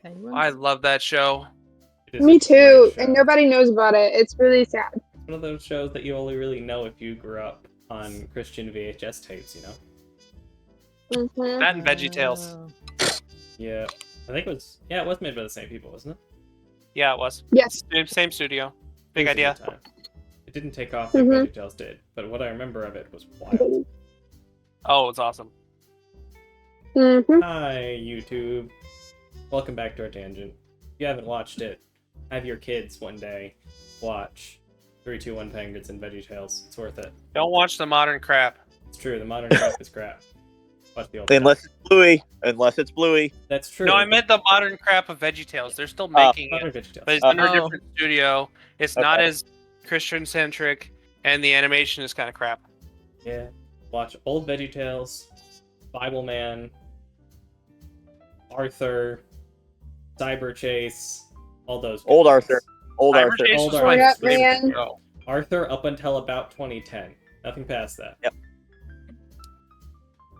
I love that show. Me too, and nobody knows about it. It's really sad. It's one of those shows that you only really know if you grew up on Christian VHS tapes, you know? Mm-hmm. That and VeggieTales. Yeah. I think it was... Yeah, it was made by the same people, wasn't it? Yeah, it was. Yes. Same studio. Big It was a idea. good time. It didn't take off like VeggieTales did, but what I remember of it was wild. Oh, it's awesome. Mm-hmm. Hi, YouTube. Welcome back to our tangent. If you haven't watched it, have your kids one day watch 3-2-1 Penguins and VeggieTales. It's worth it. Don't watch the modern crap. It's true, the modern crap is crap. Watch the old Unless stuff. it's Bluey. Unless it's Bluey. That's true. No, I meant the modern crap of VeggieTales. They're still making Modern it, VeggieTales. but it's under a different studio. It's not as Christian-centric, and the animation is kind of crap. Yeah. Watch old VeggieTales, Bible Man, Arthur, Cyber Chase, all those. Old Arthur. Old Cyber Arthur. Chase Old was Arthur. my Yep, favorite man. show. Arthur up until about 2010. Nothing past that. Yep.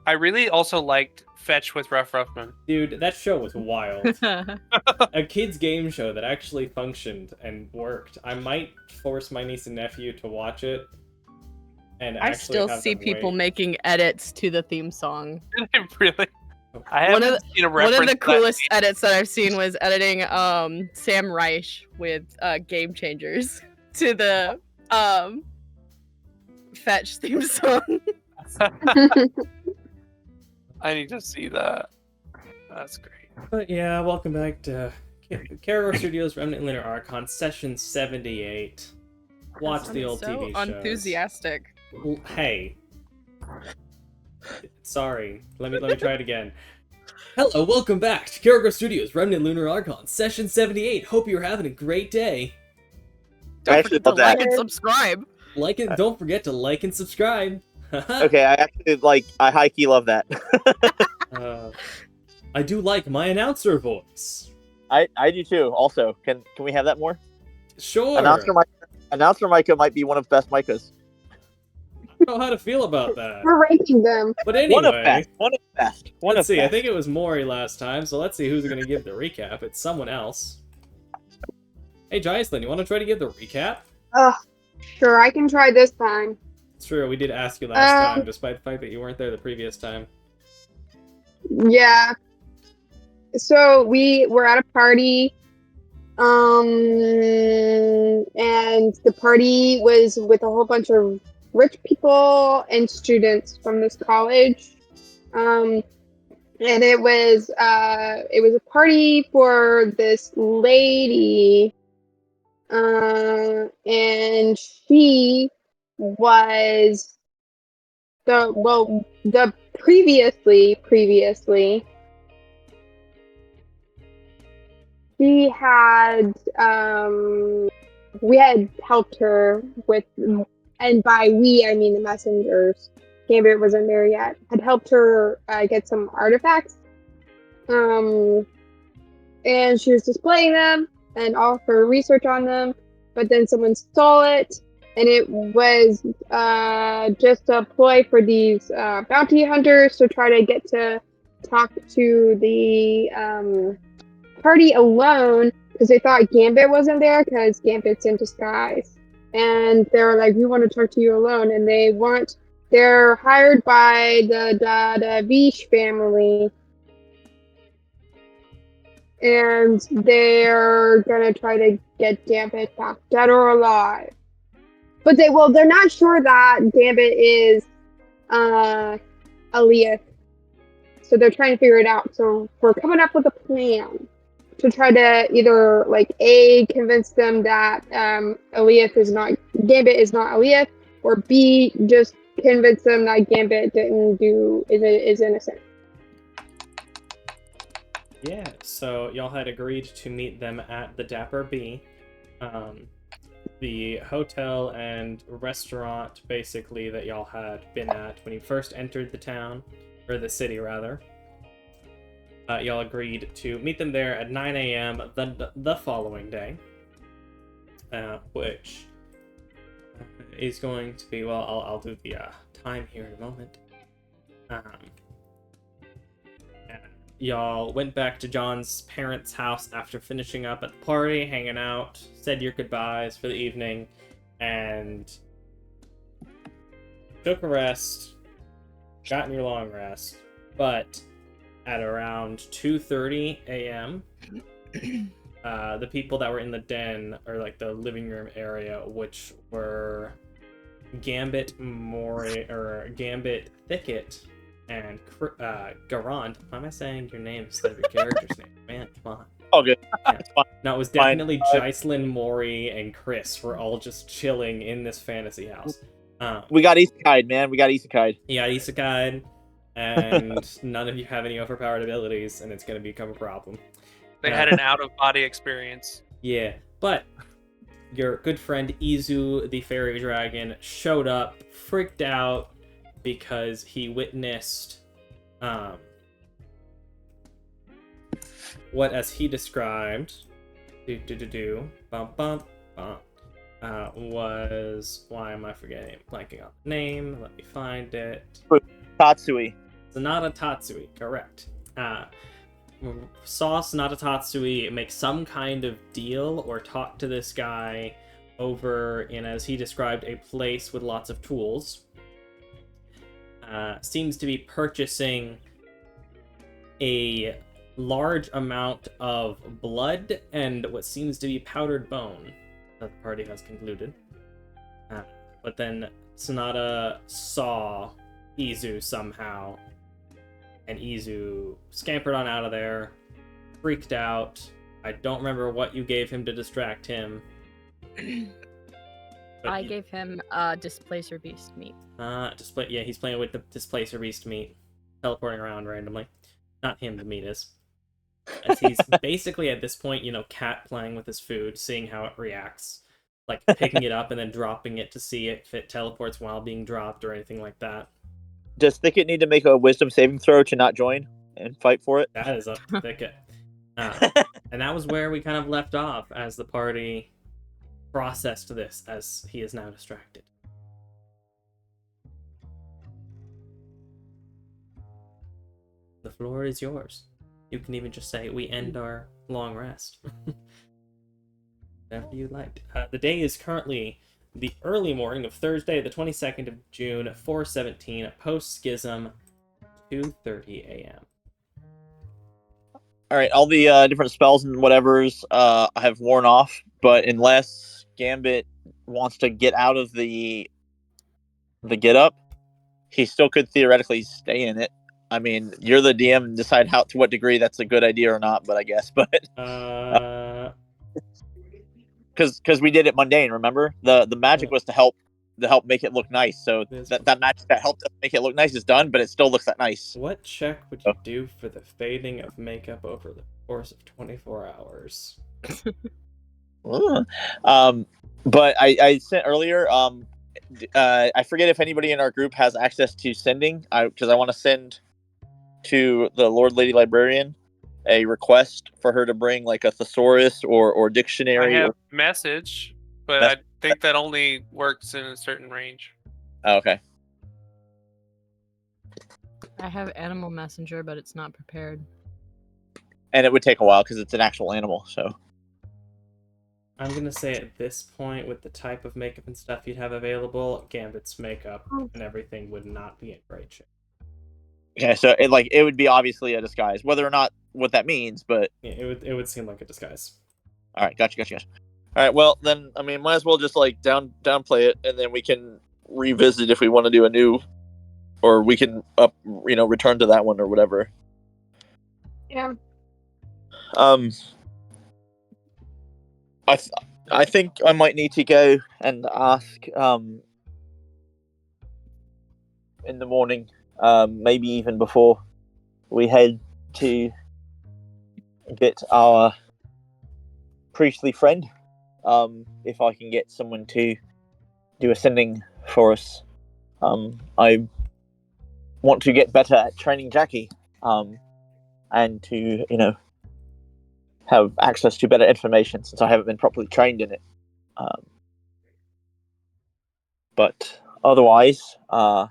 I really also liked Fetch with Rough Ruffman. Dude, that show was wild. A kid's game show that actually functioned and worked. I might force my niece and nephew to watch it. And I actually still have see them people wait. making edits to the theme song. Really? I One haven't of seen a One reference of the to that. coolest edits that I've seen was editing Sam Reich with Game Changers to the Fetch theme song. I need to see that. That's great. But yeah, welcome back to Caragor Studios Remnant Lunar Archon Session 78. Watch the old so TV shows. enthusiastic. Hey. Sorry. Let me try it again. Hello, welcome back to Caragor Studios Remnant Lunar Archon Session 78. Hope you're having a great day. I actually To love that. like and subscribe. Like it, don't forget to like and subscribe. Okay, I actually I high key love that. I do like my announcer voice. I do too. Also, can we have that more? Sure. Announcer Micah might be one of the best Micahs. I don't know how to feel about that. We're ranking them. But anyway, One of best. One of best. One let's of see. I best. think it was Maury last time, so let's see who's going to give the recap. It's someone else. Hey, Jocelyn, you want to try to give the recap? Sure, I can try this time. It's true, we did ask you last time, despite the fact that you weren't there the previous time. Yeah. So we were at a party, and the party was with a whole bunch of rich people and students from this college. And it was a party for this lady, and she was previously she had we had helped her with, and by we I mean the messengers, Gambit wasn't there yet, had helped her get some artifacts, and she was displaying them and all of her research on them, but then someone stole it, and it was just a ploy for these bounty hunters to try to get to talk to the party alone, because they thought Gambit wasn't there because Gambit's in disguise, and they were like, we want to talk to you alone, and they're hired by the Vish family, and they're gonna try to get Gambit back, dead or alive. But they're not sure that Gambit is Aliyah, so they're trying to figure it out. So we're coming up with a plan to try to either convince them that Gambit is not Aliyah, or B, just convince them that Gambit is innocent. Yeah, so y'all had agreed to meet them at the Dapper Bee, the hotel and restaurant, basically, that y'all had been at when you first entered the town, or the city, rather. Y'all agreed to meet them there at 9 a.m. the following day, which is going to be, well, I'll do the time here in a moment. y'all went back to John's parents' house after finishing up at the party, hanging out, said your goodbyes for the evening, and took a rest, got in your long rest, but at around 2:30 a.m., the people that were in the den, or like the living room area, which were Gambit Thicket and Garand. Why am I saying your name instead of your character's name? Man, come on. Oh, good. Yeah. It's fine. No, it was Fine. definitely Jocelyn, Maury, and Chris were all just chilling in this fantasy house. We got isekai, man. We got isekai. Yeah, isekai, and none of you have any overpowered abilities, and it's going to become a problem. They had an out-of-body experience. Yeah, but your good friend Izu, the fairy dragon, showed up, freaked out, because he witnessed what, as he described, was, why am I forgetting? Blanking on the name. Let me find it. Tatsui. Sonata Tatsui, correct. Saw Sonata Tatsui make some kind of deal or talk to this guy over in, as he described, a place with lots of tools. Seems to be purchasing a large amount of blood and what seems to be powdered bone, that the party has concluded. But then Sonata saw Izu somehow, and Izu scampered on out of there, freaked out. I don't remember what you gave him to distract him. I gave him Displacer Beast meat. Yeah, he's playing with the Displacer Beast meat, teleporting around randomly. Not him, the meat is. As he's basically at this point, cat playing with his food, seeing how it reacts. Like picking it up and then dropping it to see if it teleports while being dropped or anything like that. Does Thicket need to make a wisdom saving throw to not join and fight for it? That is up to Thicket. And that was where we kind of left off as the party processed this, as he is now distracted. The floor is yours. You can even just say we end our long rest. Whatever you like. The day is currently the early morning of Thursday, the 22nd of June, 4:17, post-schism, 2:30 a.m. All right, all the different spells and whatever's have worn off, but unless Gambit wants to get out of the get up, he still could theoretically stay in it. I mean, you're the DM and decide to what degree that's a good idea or not. But I guess, because we did it mundane. Remember, the magic was to help make it look nice. So that magic that helped us make it look nice is done, but it still looks that nice. What check would you do for the fading of makeup over the course of 24 hours? But I sent earlier. I forget if anybody in our group has access to sending. Because I want to send to the Lord Lady Librarian a request for her to bring like a thesaurus or dictionary. I have message, but I think that only works in a certain range. Oh, okay. I have Animal Messenger, but it's not prepared. And it would take a while because it's an actual animal, so. I'm going to say at this point, with the type of makeup and stuff you'd have available, Gambit's makeup and everything would not be in great shape. Okay, so it would be obviously a disguise, whether or not what that means, but yeah, it would seem like a disguise. All right, gotcha. All right, well then, I mean, might as well just like downplay it, and then we can revisit if we want to do a new, or we can return to that one or whatever. Yeah. I think I might need to go and ask in the morning, maybe even before we head to get our priestly friend, if I can get someone to do a sending for us. I want to get better at training Jackie, and to have access to better information since I haven't been properly trained in it. But otherwise, I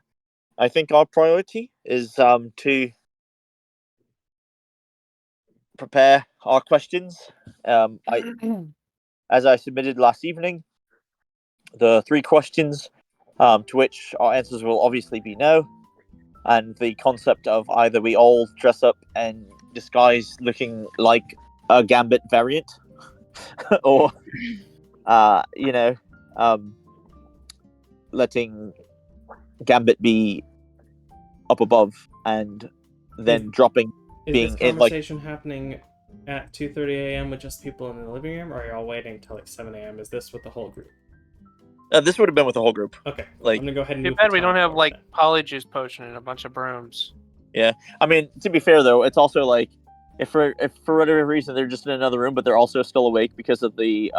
think our priority is to prepare our questions. As I submitted last evening, the 3 questions to which our answers will obviously be no, and the concept of either we all dress up and disguise looking like a Gambit variant, or letting Gambit be up above and then dropping. Is being this in like conversation happening at 2:30 a.m. with just people in the living room, or are y'all waiting till like 7 a.m.? Is this with the whole group? this would have been with the whole group. Okay, Like, I'm gonna go ahead and Too move bad the we don't time have forward like then. polyjuice potion and a bunch of brooms. I mean, to be fair though, it's also like if for whatever reason they're just in another room, but they're also still awake because of the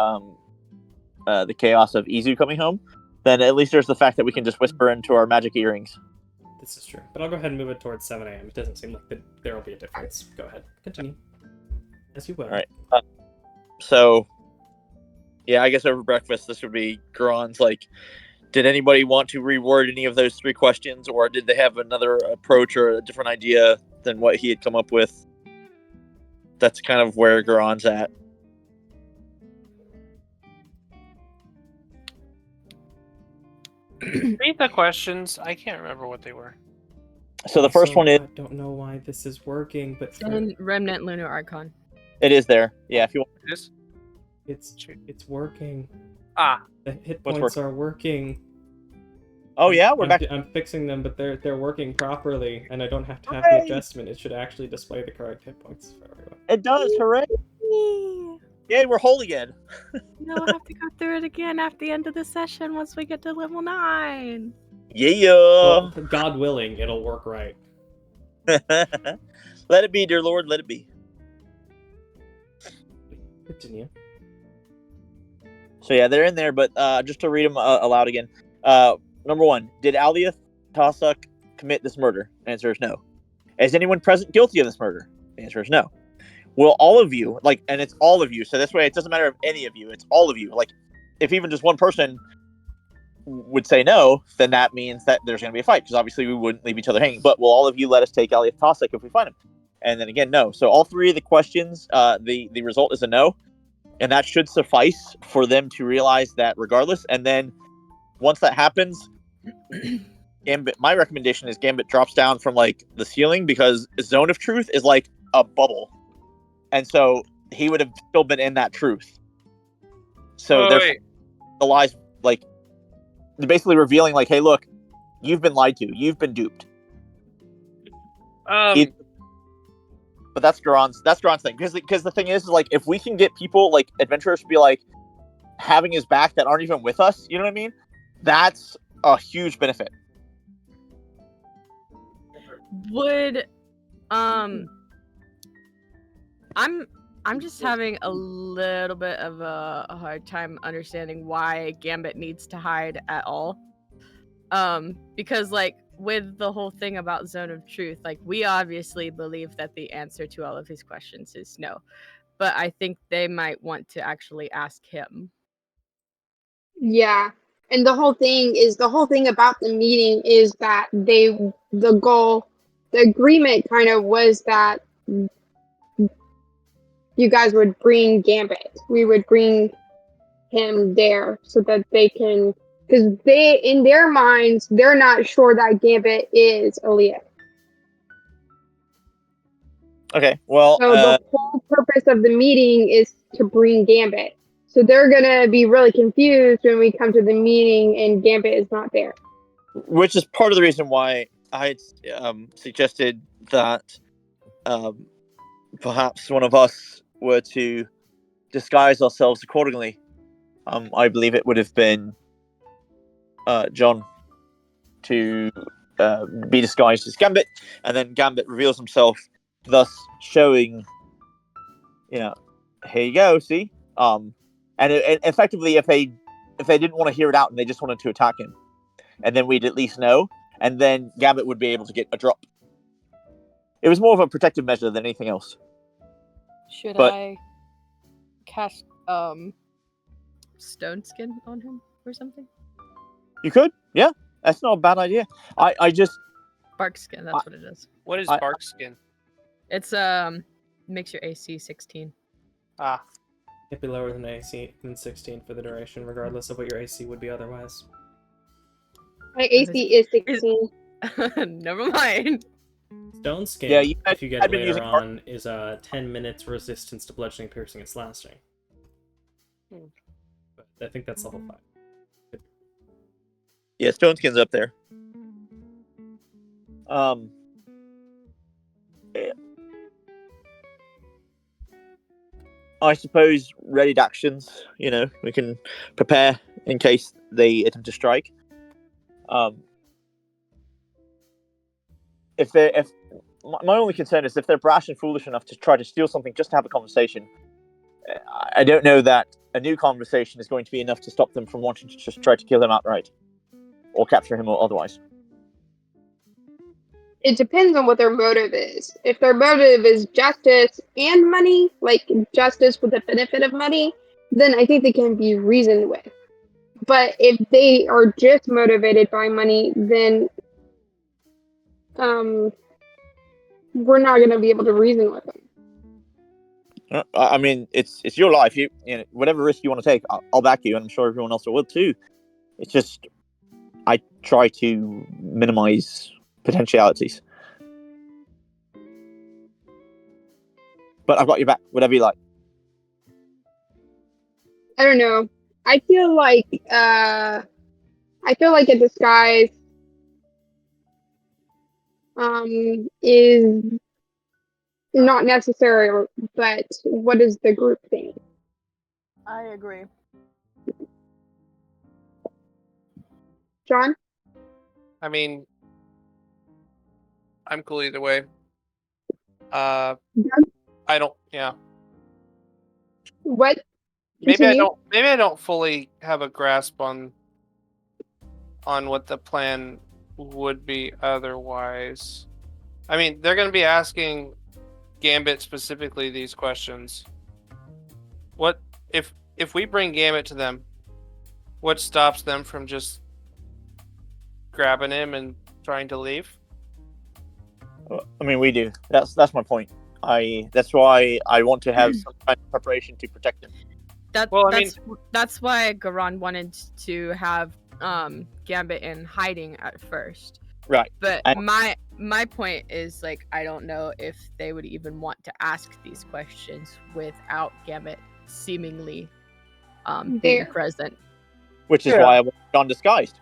chaos of Izu coming home, then at least there's the fact that we can just whisper into our magic earrings. This is true, but I'll go ahead and move it towards 7 a.m. It doesn't seem like there will be a difference. Go ahead, continue. As you will. All right. So, yeah, I guess over breakfast this would be Gron's like, did anybody want to reword any of those 3 questions, or did they have another approach or a different idea than what he had come up with? That's kind of where Gron's at. Read the questions. I can't remember what they were. So the first one is, I don't know why this is working, but And Remnant Lunar Archon. it is there. Yeah, if you want. This? it's working. Ah, The hit What's points are working. Oh yeah, we're I'm, back. I'm fixing them, but they're working properly, and I don't have to have Hooray! the adjustment. It should actually display the correct hit points for everyone. It does. Hooray! Yay, we're whole again. No, I have to go through it again at the end of the session once we get to level 9. Yeah. Well, God willing, it'll work right. Let it be, dear Lord. Let it be. Continue. So yeah, they're in there, but just to read them aloud again. Number 1, did Alia Tasuk commit this murder? Answer is no. Is anyone present guilty of this murder? Answer is no. Will all of you, and it's all of you, so this way it doesn't matter if any of you, it's all of you. Like, if even just one person would say no, then that means that there's going to be a fight, because obviously we wouldn't leave each other hanging. But will all of you let us take Alia Tasuk if we find him? And then again, no. So all 3 of the questions, the result is a no. And that should suffice for them to realize that regardless. And then once that happens, Gambit, my recommendation is Gambit drops down from the ceiling, because Zone of Truth is like a bubble. And so he would have still been in that truth. So the lies, basically revealing hey, look, you've been lied to. You've been duped. But that's Duran's thing. Because the thing is if we can get people, adventurers, to be having his back that aren't even with us, you know what I mean? That's a huge benefit. Would I'm just having a little bit of a hard time understanding why Gambit needs to hide at all. Because with the whole thing about Zone of Truth, we obviously believe that the answer to all of his questions is no. But I think they might want to actually ask him. Yeah. And the whole thing about the meeting is that the agreement kind of was that you guys would bring Gambit. We would bring him there so that they can, because in their minds, they're not sure that Gambit is Alia. Okay, well, so the whole purpose of the meeting is to bring Gambit. So they're gonna be really confused when we come to the meeting and Gambit is not there. Which is part of the reason why I suggested that perhaps one of us were to disguise ourselves accordingly. I believe it would have been John to be disguised as Gambit, and then Gambit reveals himself, thus showing, here you go, see? And effectively, if they didn't want to hear it out and they just wanted to attack him, and then we'd at least know, and then Gambit would be able to get a drop. It was more of a protective measure than anything else. Should I cast Stone Skin on him or something? You could, yeah. That's not a bad idea. I just Bark Skin, that's what it is. What is bark skin? It's makes your AC 16. Ah, Can't be lower than AC than 16 for the duration, regardless of what your AC would be otherwise. My AC is 16. Never mind. Stone Skin, Yeah, you if you get had it been later using on, is 10 minutes resistance to bludgeoning, piercing, and slashing. Hmm. But I think that's level 5. Yeah, Stone Skin's up there. Yeah. I suppose readied actions. We can prepare in case they attempt to strike. If my only concern is if they're brash and foolish enough to try to steal something just to have a conversation, I don't know that a new conversation is going to be enough to stop them from wanting to just try to kill him outright, or capture him or otherwise. It depends on what their motive is. If their motive is justice and money, like justice with the benefit of money, then I think they can be reasoned with. But if they are just motivated by money, then we're not going to be able to reason with them. I mean, it's your life. Whatever risk you want to take, I'll back you, and I'm sure everyone else will too. It's just I try to minimize potentialities. But I've got your back, whatever you like. I don't know. I feel like a disguise is not necessary, but what is the group thing? I agree. John? I mean, I'm cool either way. Doug? I don't. Yeah. What? Maybe I Continue. don't. Maybe I don't fully have a grasp on what the plan would be otherwise. I mean, they're going to be asking Gambit specifically these questions. What if we bring Gambit to them? What stops them from just grabbing him and trying to leave? I mean, we do. That's my point. That's why I want to have some kind of preparation to protect him. That's why Garan wanted to have Gambit in hiding at first. Right. But my point is, like, I don't know if they would even want to ask these questions without Gambit seemingly being present. Which is why I want John disguised.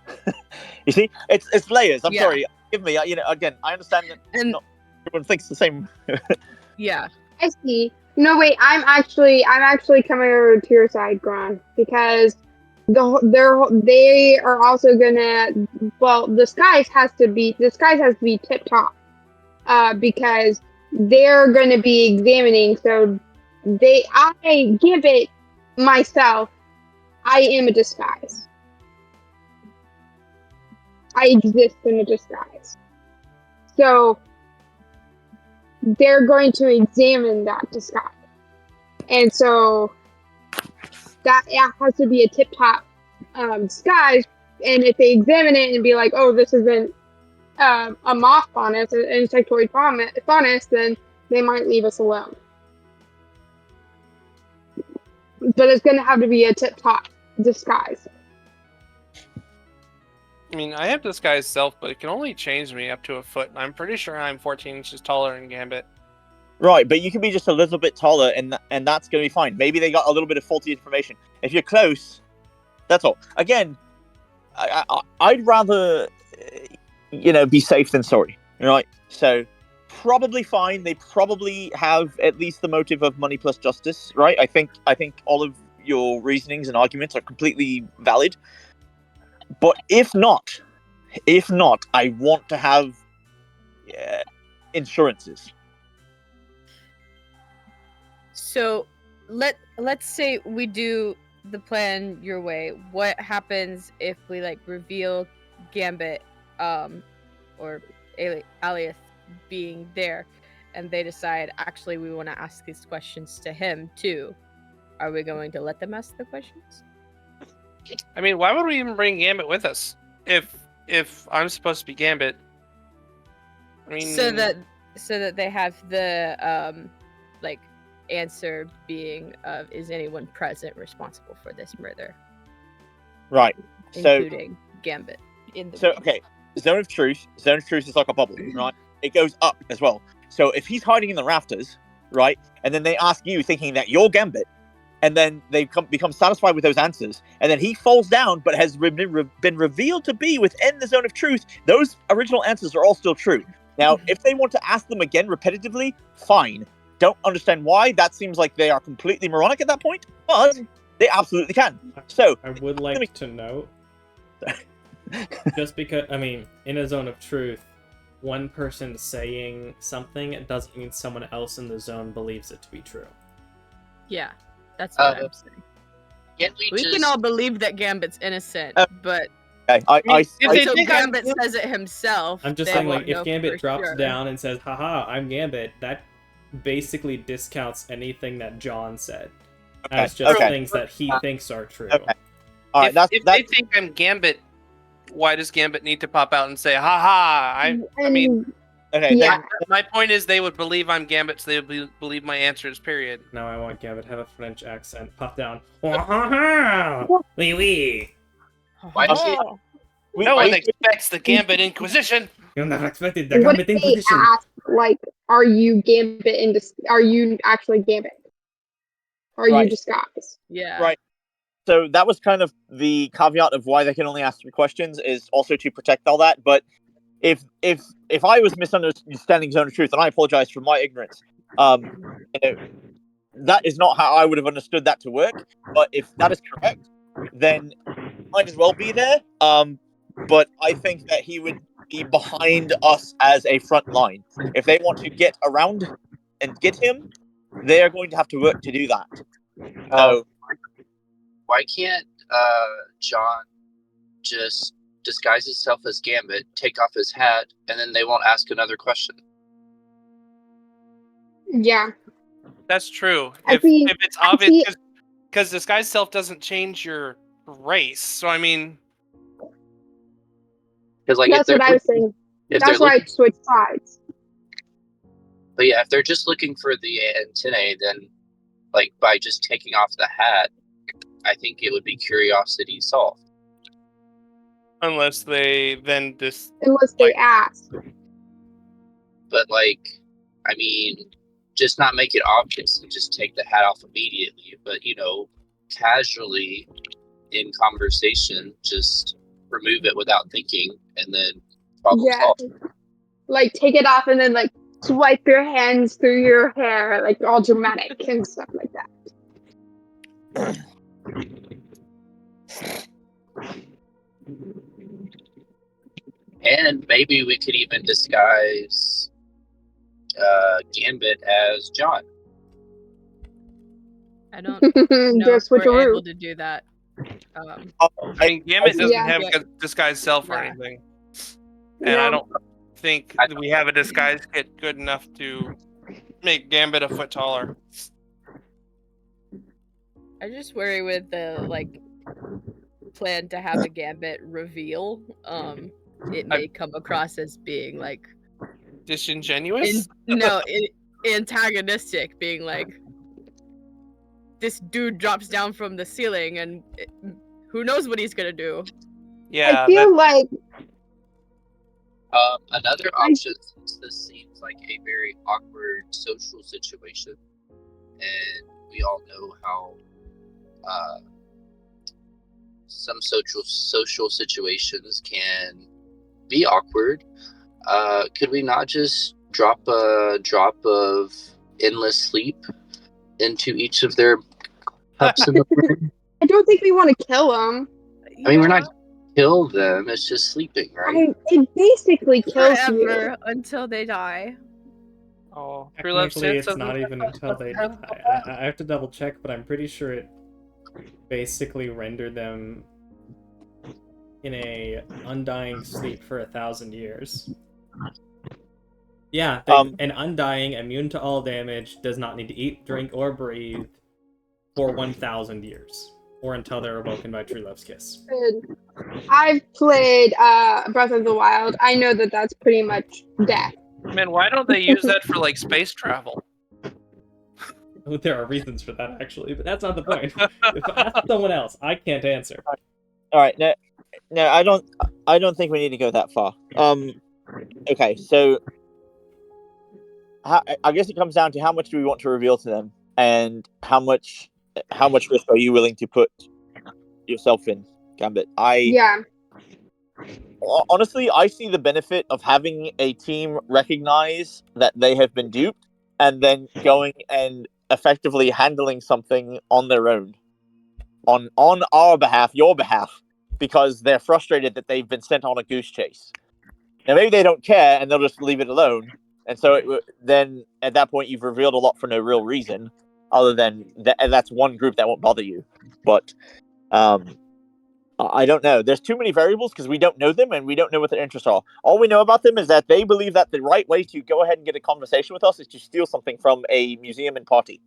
You see, it's layers. I'm sorry. Give me. Again, I understand that not everyone thinks the same. Yeah. I see. No, wait. I'm actually coming over to your side, Gron, because they are also gonna. Well, disguise has to be tip top, because they're gonna be examining. So I give it myself. I am a disguise. I exist in a disguise. So they're going to examine that disguise. And so that has to be a tip-top disguise. And if they examine it and be like, oh, this isn't a moth faunus, an insectoid faunus, then they might leave us alone. But it's going to have to be a tip-top disguise. I mean, I have disguise self, but it can only change me up to a foot, and I'm pretty sure I'm 14 inches taller than Gambit. Right, but you can be just a little bit taller, and that's going to be fine. Maybe they got a little bit of faulty information. If you're close, that's all. Again, I'd rather, be safe than sorry. Right? So, probably fine. They probably have at least the motive of money plus justice, right? I think all of your reasonings and arguments are completely valid. But if not, I want to have insurances. So let's say we do the plan your way. What happens if we reveal Gambit or Alias being there, and they decide actually we want to ask these questions to him too? Are we going to let them ask the questions? I mean, why would we even bring Gambit with us if I'm supposed to be Gambit? I mean, so that they have the like answer being of is anyone present responsible for this murder, Right. So including Gambit in the So room. okay, zone of truth. Zone of truth is like a bubble, right? It goes up as well. So if he's hiding in the rafters, right, and then they ask you, thinking that you're Gambit, and then they become satisfied with those answers, and then he falls down, but has been revealed to be within the zone of truth. Those original answers are all still true. Now, if they want to ask them again repetitively, fine. Don't understand why. That seems like they are completely moronic at that point, but they absolutely can. So I would like to note, just because, I mean, in a zone of truth, one person saying something doesn't mean someone else in the zone believes it to be true. Yeah, that's what I'm saying. Can't We can all believe that Gambit's innocent, but okay, If they until think I'm Gambit says it himself, I'm just they saying, won't like, if know Gambit for drops sure. down and says, haha, I'm Gambit, that basically discounts anything that John said as just okay. things that he thinks are true. Okay. All right, if they think I'm Gambit, why does Gambit need to pop out and say, "Ha ha"? I mean, okay. Yeah. my point is they would believe I'm Gambit, so they would believe my answers. Period. Now I want Gambit to have a French accent. Pop down. Oui, oui. Why Oh. can't- No one expects the Gambit Inquisition. You never expected the What Gambit if they Inquisition. ask, like, are you Gambit are you actually Gambit? Are you Right. disguised? Yeah. Right. So that was kind of the caveat of why they can only ask 3 questions, is also to protect all that. But if I was misunderstanding zone of truth, and I apologize for my ignorance, that is not how I would have understood that to work. But if that is correct, then might as well be there. But I think that he would be behind us as a front line. If they want to get around and get him, they are going to have to work to do that. So why can't John just disguise himself as Gambit, take off his hat, and then they won't ask another question? Yeah. That's true. I If see- it's I obvious, see- because disguise self doesn't change your race. So I mean, Because like That's what I was saying. That's why I switched sides. But yeah, if they're just looking for the antennae, then like by just taking off the hat, I think it would be curiosity solved. unless they then Unless they ask. But like, I mean, just not make it obvious and just take the hat off immediately. But casually in conversation, just remove it without thinking, and then problem solved. Like, take it off and then, like, swipe your hands through your hair, like, all dramatic and stuff like that. And maybe we could even disguise Gambit as John. I don't know Just if switch we're a able room. to do that. I mean, Gambit doesn't Yeah. have a disguise self or Yeah. anything, and I No. don't think we have a disguise kit good enough to make Gambit a foot taller. I just worry with the plan to have a Gambit reveal. It may come across as being like Disingenuous. antagonistic, being like, this dude drops down from the ceiling and who knows what he's gonna do. Yeah, I feel like Another option, since this seems like a very awkward social situation, and we all know how some social situations can be awkward, could we not just drop a drop of endless sleep into each of their cups in the room? I don't think we want to kill him. I mean, we're not kill them, it's just sleeping, right? It basically kills forever you. until they die. Oh, True Love Technically, Sense it's not doesn't- even until they die. I have to double check, but I'm pretty sure it basically rendered them in a undying sleep for 1,000 years. Yeah, an undying, immune to all damage, does not need to eat, drink, or breathe for 1,000 years, or until they're awoken by True Love's kiss. I've played Breath of the Wild. I know that that's pretty much death. Man, why don't they use that for like space travel? Oh, there are reasons for that, actually, but that's not the point. If I ask someone else, I can't answer. All right, no, I don't think we need to go that far. Okay, so I guess it comes down to how much do we want to reveal to them, and how much risk are you willing to put yourself in, Gambit? Yeah. Honestly, I see the benefit of having a team recognize that they have been duped, and then going and effectively handling something on their own, on our behalf, your behalf, because they're frustrated that they've been sent on a goose chase. Now maybe they don't care and they'll just leave it alone, and so then at that point you've revealed a lot for no real reason, other than that's one group that won't bother you. But I don't know. There's too many variables because we don't know them and we don't know what their interests are. All we know about them is that they believe that the right way to go ahead and get a conversation with us is to steal something from a museum and party.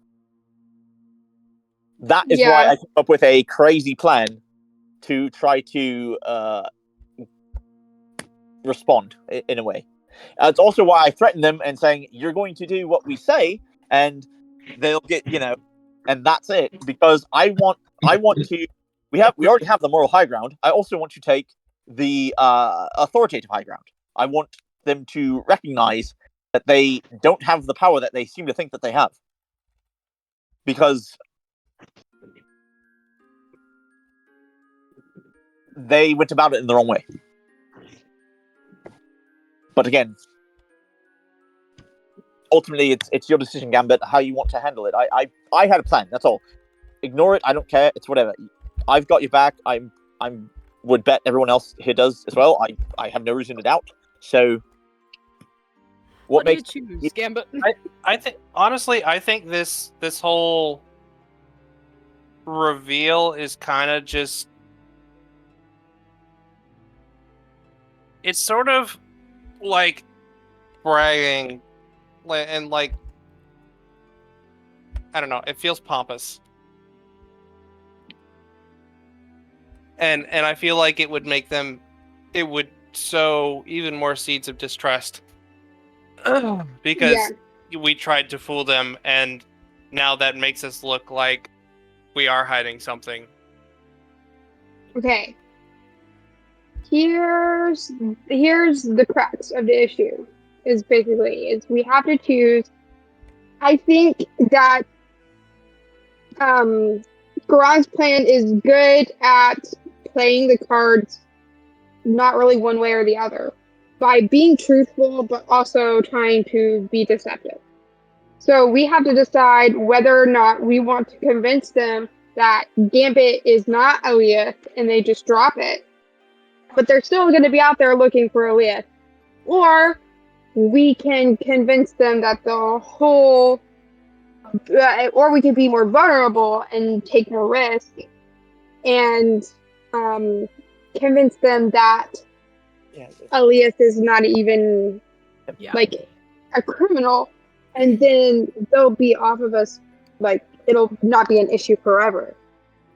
That is why I came up with a crazy plan to try to respond in a way. It's also why I threaten them and saying, you're going to do what we say, and they'll get, and that's it. Because I want to, we already have the moral high ground. I also want to take the authoritative high ground. I want them to recognize that they don't have the power that they seem to think that they have. Because they went about it in the wrong way. But again, ultimately, it's your decision, Gambit, how you want to handle it. I had a plan. That's all. Ignore it. I don't care. It's whatever. I've got your back. I'm would bet everyone else here does as well. I have no reason to doubt. So, what makes do you choose, Gambit? I think honestly, I think this whole reveal is kind of just. It's sort of like bragging, and like I don't know. It feels pompous, and I feel like it would make them. It would sow even more seeds of distrust because we tried to fool them, and now that makes us look like we are hiding something. Okay. Here's the crux of the issue. Is we have to choose. I think that Garag's plan is good at playing the cards not really one way or the other, by being truthful but also trying to be deceptive. So we have to decide whether or not we want to convince them that Gambit is not Aliyah and they just drop it, but they're still going to be out there looking for Aliyah. Or we can convince them that the whole, or we can be more vulnerable and take more risk and convince them that Aliyah is not even like a criminal, and then they'll be off of us, like it'll not be an issue forever.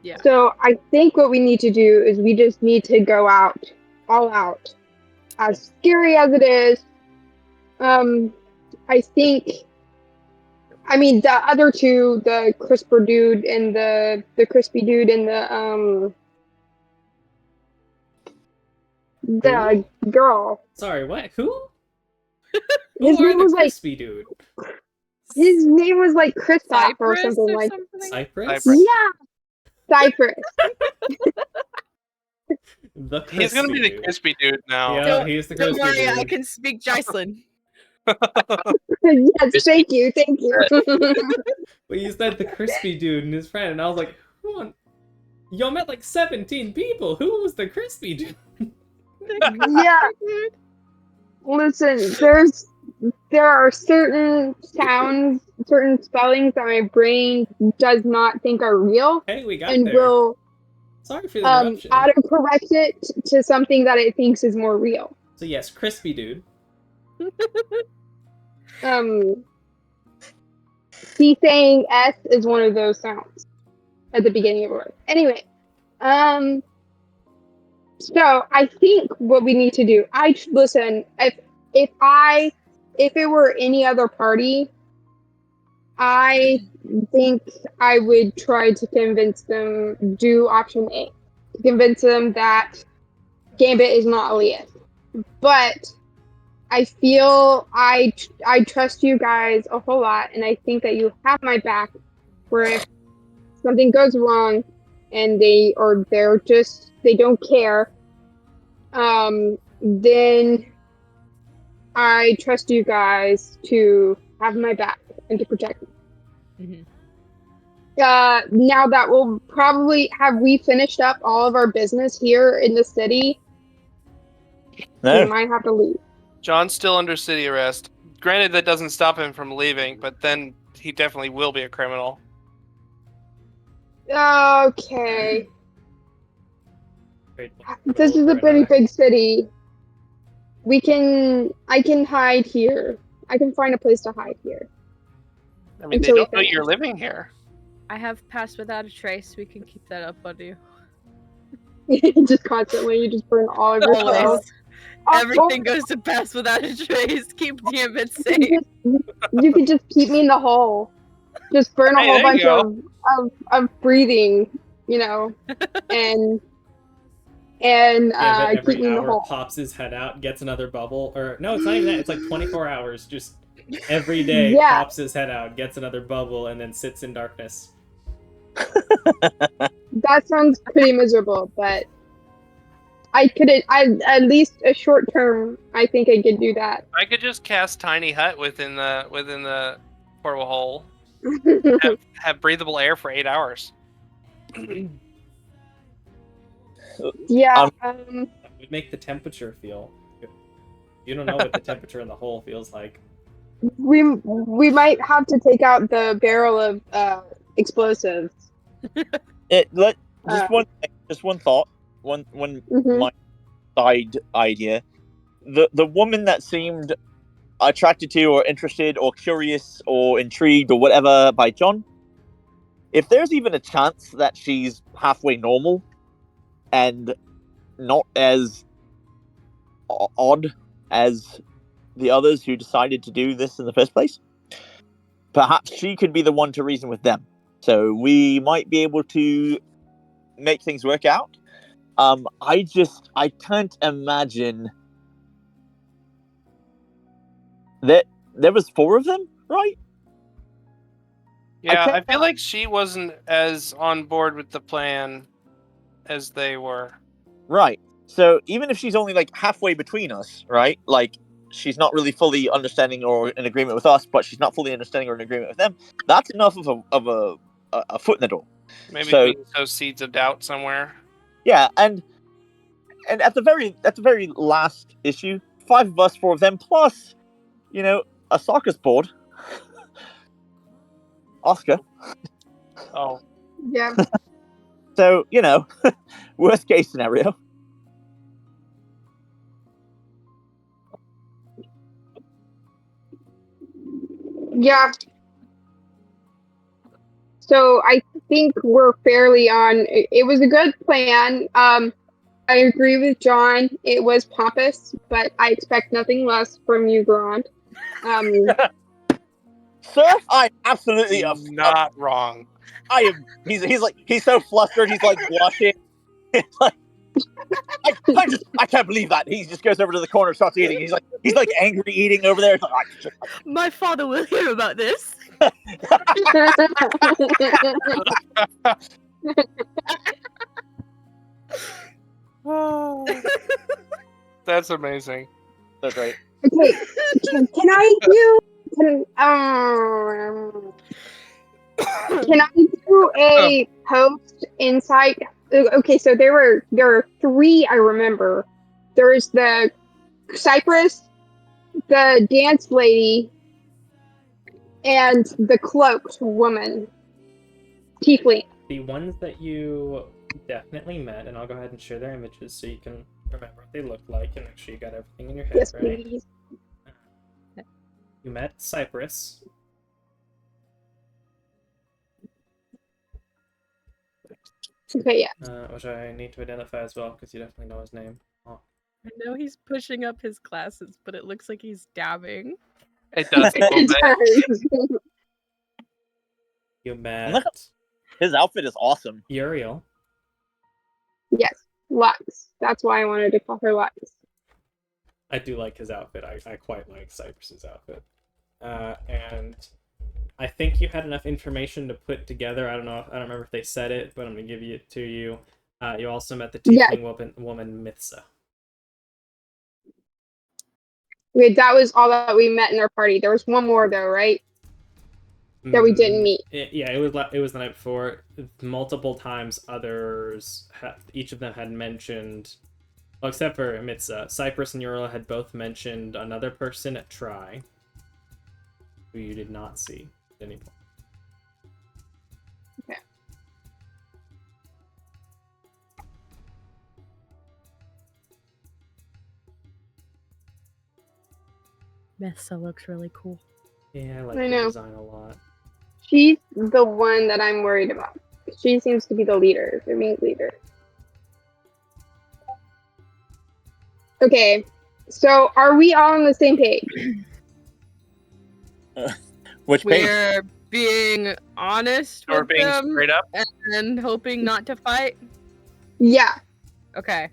Yeah. So I think what we need to do is we just need to go out, all out. As scary as it is, I think, I mean, the other two, the CRISPR dude and the crispy dude and the girl. Sorry, what? Who? His Who are name the was crispy dude? His name was like Kristoff or Cypress something or like. Cypress? Yeah, Cypress. The crispy He's gonna be the dude. crispy dude now. Yeah, he's the Don't crispy worry, dude. I can speak Jaislyn. Yes, thank you. But you said the crispy dude and his friend, and I was like, who on... Y'all met like 17 people. Who was the crispy dude? Yeah. Listen, there are certain sounds, certain spellings that my brain does not think are real, Hey, we got and there. will Sorry for the interruption. autocorrect it to something that it thinks is more real. So yes, crispy dude. C saying S is one of those sounds at the beginning of a word. Anyway, so I think what we need to do, listen, if it were any other party, I think I would try to convince them do option A. To convince them that Gambit is not Elias. But I feel I trust you guys a whole lot, and I think that you have my back. Where if something goes wrong, and they don't care, then I trust you guys to have my back and to protect me. Mhm. Now that we'll probably we finished up all of our business here in the city? We No. might have to leave. John's still under city arrest. Granted, that doesn't stop him from leaving, but then he definitely will be a criminal. Okay. Great. This is a pretty big city. I can hide here. I can find a place to hide here. I mean, they Until we don't know finish. you're living here. I have passed without a trace. We can keep that up on you. Just constantly, you just burn all of your stuff. Always. Oh, Everything goes to pass without a trace. Keep Gambit safe. you could just keep me in the hole. Just burn a Hey, whole there bunch you of breathing, and Gambit keep every me in the hour hole. pops his head out, gets another bubble, or no, it's not even that. It's like 24 hours. Just every day Yeah. pops his head out, gets another bubble, and then sits in darkness. That sounds pretty miserable, but at least a short term. I think I could do that. I could just cast tiny hut within the portal hole. Have breathable air for 8 hours. Yeah. That would make the temperature feel good. You don't know what the temperature in the hole feels like. We might have to take out the barrel of explosives. Just one thought, one Mhm. my side idea. The woman that seemed attracted to or interested or curious or intrigued or whatever by John, if there's even a chance that she's halfway normal and not as odd as the others who decided to do this in the first place, perhaps she could be the one to reason with them. So we might be able to make things work out. I can't imagine that there was 4 of them, right? Yeah, I can't- feel like she wasn't as on board with the plan as they were. Right. So even if she's only like halfway between us, right? Like she's not really fully understanding or in agreement with us, but she's not fully understanding or in agreement with them. That's enough of a foot in the door. Maybe So we can sow seeds of doubt somewhere. yeah, and at the very last issue, 5 of us, 4 of them, plus a soccer board. Oscar. Oh, Yeah. So, worst case scenario. Yeah. So I think we're fairly on. It was a good plan. I agree with John. It was pompous, but I expect nothing less from you, Grant. Sir, I'm absolutely not wrong. I am. He's so flustered. He's like blushing. It's like I can't believe that. He just goes over to the corner, starts eating. He's like angry eating over there. It's like, My father will hear about this. That's amazing. That's right. Okay, can I do? Can I do a post insight? Okay, so there are 3 I remember. There's the Cypress, the dance lady, and the cloaked woman. Tiefling. The ones that you definitely met, and I'll go ahead and share their images so you can remember what they look like and make sure you got everything in your head, Yes, right? please. You met Cypress. Okay, yeah. Which I need to identify as well because you definitely know his name. Oh. I know he's pushing up his glasses, but it looks like he's dabbing. It does a little bit. You Look, met his outfit is awesome. Uriel. Yes, Lux. That's why I wanted to call her Lux. I do like his outfit. I quite like Cypress's outfit. And I think you had enough information to put together. I don't remember if they said it, but I'm gonna give it to you. You also met the Yeah. tiefling woman Mithsa. Wait, that was all that we met in our party. There was one more though, right? That we didn't meet. Yeah, it was the night before. Multiple times, each of them had mentioned, well, except for Mitza, Cypress and Uriel had both mentioned another person at Try, who you did not see at any point. Okay. Mesa looks really cool. Yeah, I like I the know. design a lot. She's the one that I'm worried about. She seems to be the leader, the main leader. Okay, so are we all on the same page? Which page? We're being honest Or with being them straight up. and hoping not to fight. Yeah. Okay.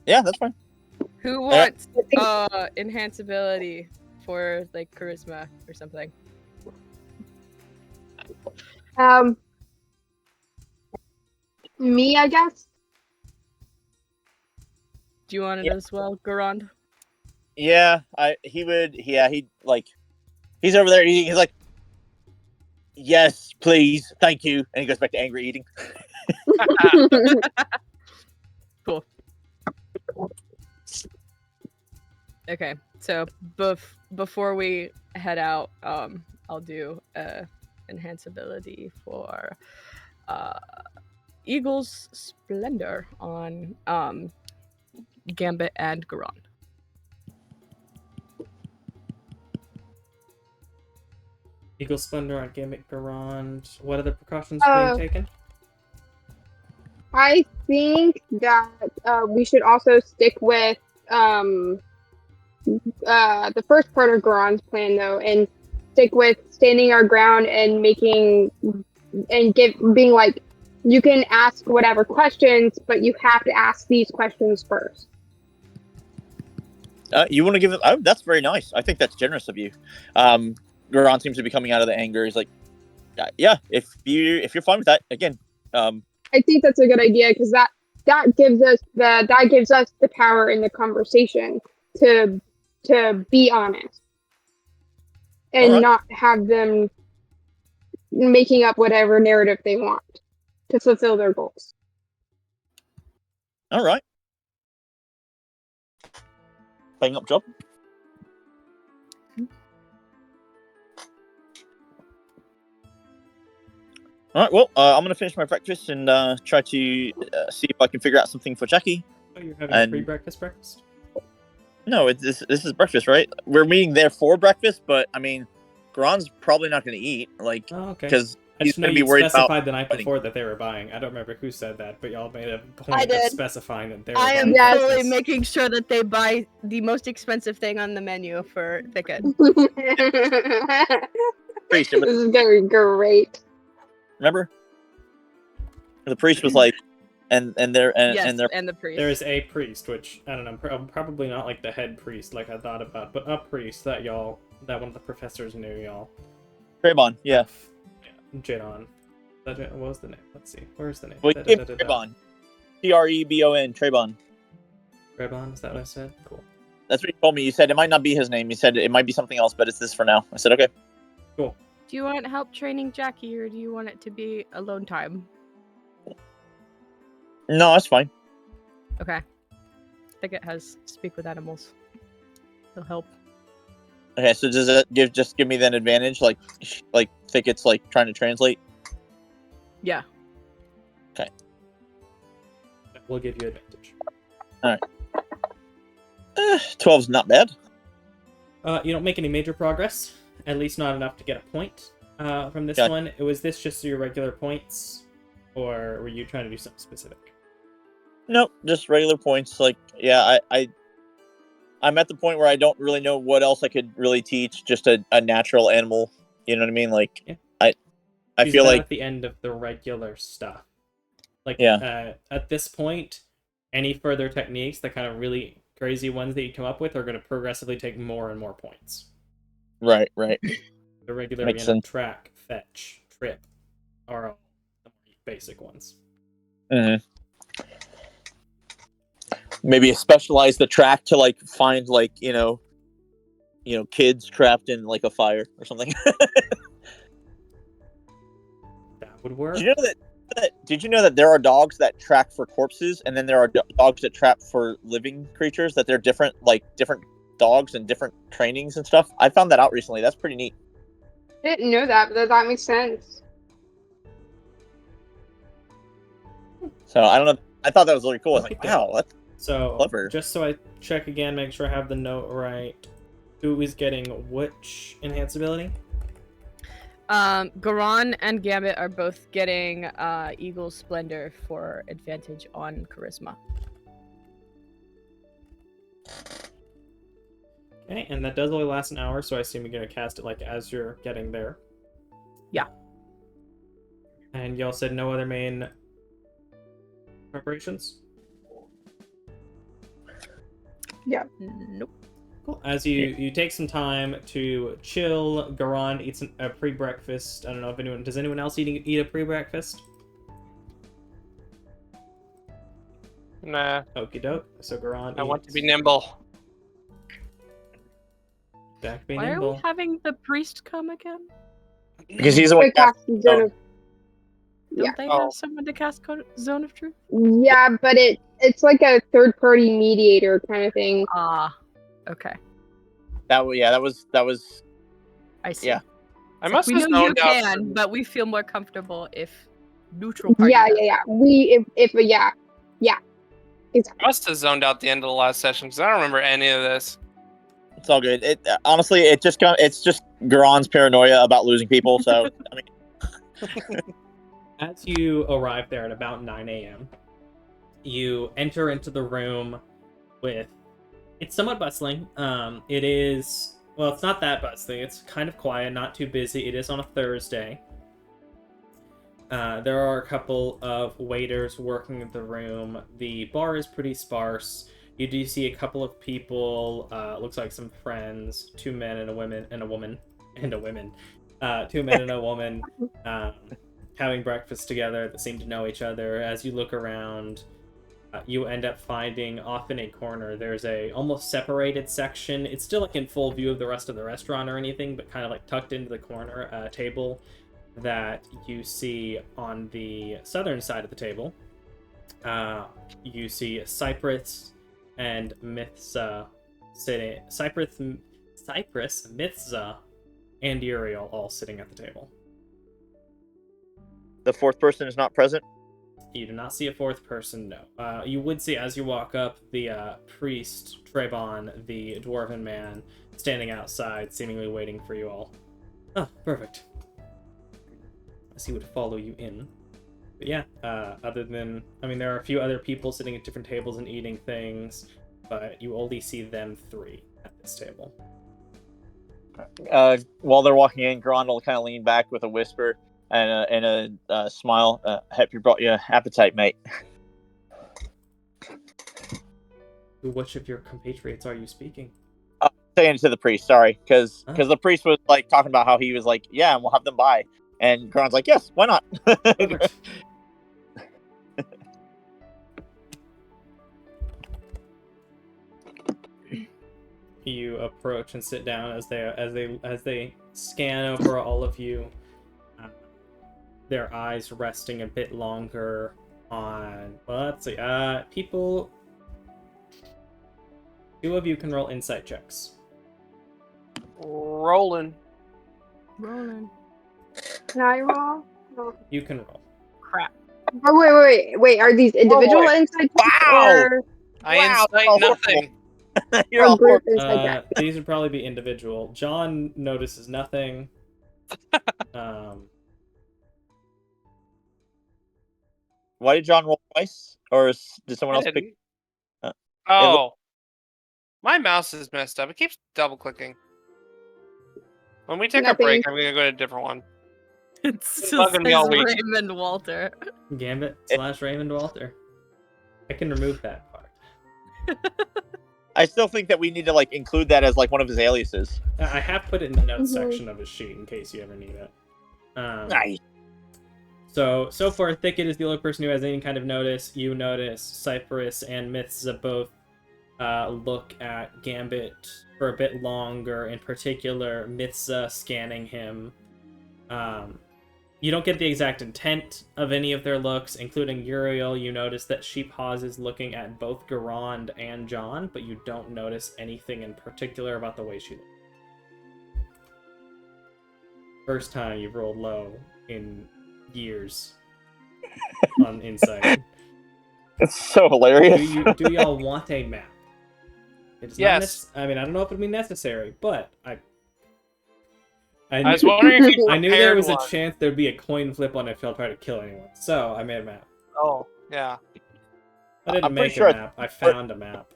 Yeah, that's fine. Who wants I think enhanceability for like charisma or something? me, I guess. Do you want it Yeah. as well, Garand? Yeah, he'd like, he's over there eating. He's like, yes, please, thank you, and he goes back to angry eating. Cool. Okay, so before we head out, I'll do enhanceability for Eagle's Splendor on Gambit and Garand. Eagle Splendor on Gambit Garand. What other precautions are being taken? I think that we should also stick with the first part of Goron's plan, though, and stick with standing our ground and being like, you can ask whatever questions, but you have to ask these questions first. You want to give it? Oh, that's very nice. I think that's generous of you. Goran seems to be coming out of the anger. He's like, yeah, if you're fine with that, again. I think that's a good idea because that gives us the power in the conversation to be honest and not have them making up whatever narrative they want to fulfill their goals. All right. Bang up job. All right. Well, I'm gonna finish my breakfast and try to see if I can figure out something for Jackie. Oh, you're having a pre-breakfast? No, this is breakfast, right? We're meeting there for breakfast, but I mean, Goran's probably not going to eat, like, because he's going to be worried about. Specified the night before that they were buying. I don't remember who said that, but y'all made a point of specifying that they were buying. I am fully making sure that they buy the most expensive thing on the menu for Thicket. This is going great. Remember, the priest was like, and the priest. There is a priest, which I don't know, probably not like the head priest, like I thought about, but a priest that one of the professors knew y'all. Trayvon, yeah. Jadon. What was the name? Let's see. Where's the name? Well, Trayvon. Trebon. Trayvon. Trayvon, is that what I said? Cool. That's what you told me. You said it might not be his name. You said it might be something else, but it's this for now. I said, okay. Cool. Do you want help training Jackie, or do you want it to be alone time? No, that's fine. Okay. Thicket has speak with animals. He'll help. Okay, so does it just give me that advantage, like Thicket's like trying to translate? Yeah. Okay. We'll give you advantage. All right. 12's not bad. You don't make any major progress. At least not enough to get a point from this one. Was this just your regular points, or were you trying to do something specific? Nope, just regular points. Like, yeah, I'm at the point where I don't really know what else I could really teach. Just a natural animal, you know what I mean? Like, yeah. I I He's feel about like at the end of the regular stuff. Like, Yeah. At this point, any further techniques, the kind of really crazy ones that you come up with, are going to progressively take more and more points. right. The regular, Makes sense. track, fetch, trip are all the more basic ones. hmm Maybe specialize the track to like find like kids trapped in like a fire or something. That would work. Did you know that there are dogs that track for corpses, and then there are dogs that trap for living creatures? That they're different dogs and different trainings and stuff. I found that out recently. That's pretty neat. I didn't know that, but that makes sense. So I don't know. I thought that was really cool. I was like, Okay. wow, that's So, clever. just so I check again, make sure I have the note right. Who is getting which enhanced ability? Garon and Gambit are both getting Eagle Splendor for advantage on Charisma. Okay, and that does only last an hour, so I assume you're going to cast it like as you're getting there. Yeah. And y'all said no other main preparations? Nope. Cool. As you take some time to chill, Garon eats a pre-breakfast. I don't know if does anyone else eat a pre-breakfast? Nah, Okie doke. So Garon I want to eats. be nimble. Back be Why are nimble. we having the priest come again? Because he's the one. Quick cast zone of Don't they Oh. have someone to cast Zone of Truth? Yeah, but it's like a third party mediator kind of thing. Ah, okay. That was. I see. Yeah. I It's must like, we have know you zoned out. can, but we feel more comfortable if neutral party Yeah, does. yeah, yeah. We if yeah. I must have zoned out the end of the last session because I don't remember any of this. It's all good. It honestly, it's just Garon's paranoia about losing people. So I mean, As you arrive there at about 9 a.m., you enter into the room with. It's somewhat bustling. It is. Well, it's not that bustling. It's kind of quiet, not too busy. It is on a Thursday. There are a couple of waiters working in the room. The bar is pretty sparse. You do see a couple of people. Looks like some friends. 2 men and a woman. 2 men and a woman. Having breakfast together that seem to know each other. As you look around, you end up finding off in a corner there's a almost separated section. It's still like in full view of the rest of the restaurant or anything, but kind of like tucked into the corner, table that you see on the southern side of the table. You see Cypress and Mithza sitting. Cypress, Mithza, and Uriel all sitting at the table. the fourth person is not present. You do not see a fourth person, no. You would see, as you walk up, the priest, Trayvon, the dwarven man, standing outside, seemingly waiting for you all. Oh, perfect. As he would follow you in. But yeah, other than... I mean, there are a few other people sitting at different tables and eating things, but you only see them 3 at this table. While they're walking in, Garon will kind of lean back with a whisper and a smile. Hope you brought your appetite, mate. Which of your compatriots are you speaking? Saying it to the priest, sorry, because the priest was like talking about how he was like, yeah, and we'll have them buy, and Garon's like, yes, why not? Perfect. You approach and sit down as they scan over all of you. Their eyes resting a bit longer on. Well, let's see. People. 2 of you can roll insight checks. Rolling. Rolling. Can I roll? Oh, You can roll. Crap. wait. Are these individual boy. inside checks Wow! or I Wow, insight oh, nothing. You're or all group horrible. inside checks? These would probably be individual. John notices nothing. Why did John roll twice, or did someone I else pick? didn't. Uh, Oh. My mouse is messed up. It keeps double clicking. When we take a Nothing. break, I'm going to go to a different one. It still bugging me all says week. Raymond Walter. Gambit / Raymond Walter. I can remove that part. I still think that we need to like include that as like one of his aliases. I have put it in the notes Mhm. section of his sheet in case you ever need it. Nice. So far, Thicket is the only person who has any kind of notice. You notice Cypress and Mythza both look at Gambit for a bit longer. In particular, Mythza scanning him. You don't get the exact intent of any of their looks, including Uriel. You notice that she pauses looking at both Garand and John, but you don't notice anything in particular about the way she looks. First time you've rolled low in years on insight. It's so hilarious. Do y'all want a map? It's Yes. Not I mean, I don't know if it'd be necessary, but I I was wondering if you I knew there prepared was one. a chance there'd be a coin flip on if y'all try to kill anyone. So I made a map. Oh, yeah. I didn't I'm pretty make sure a map. I found a map.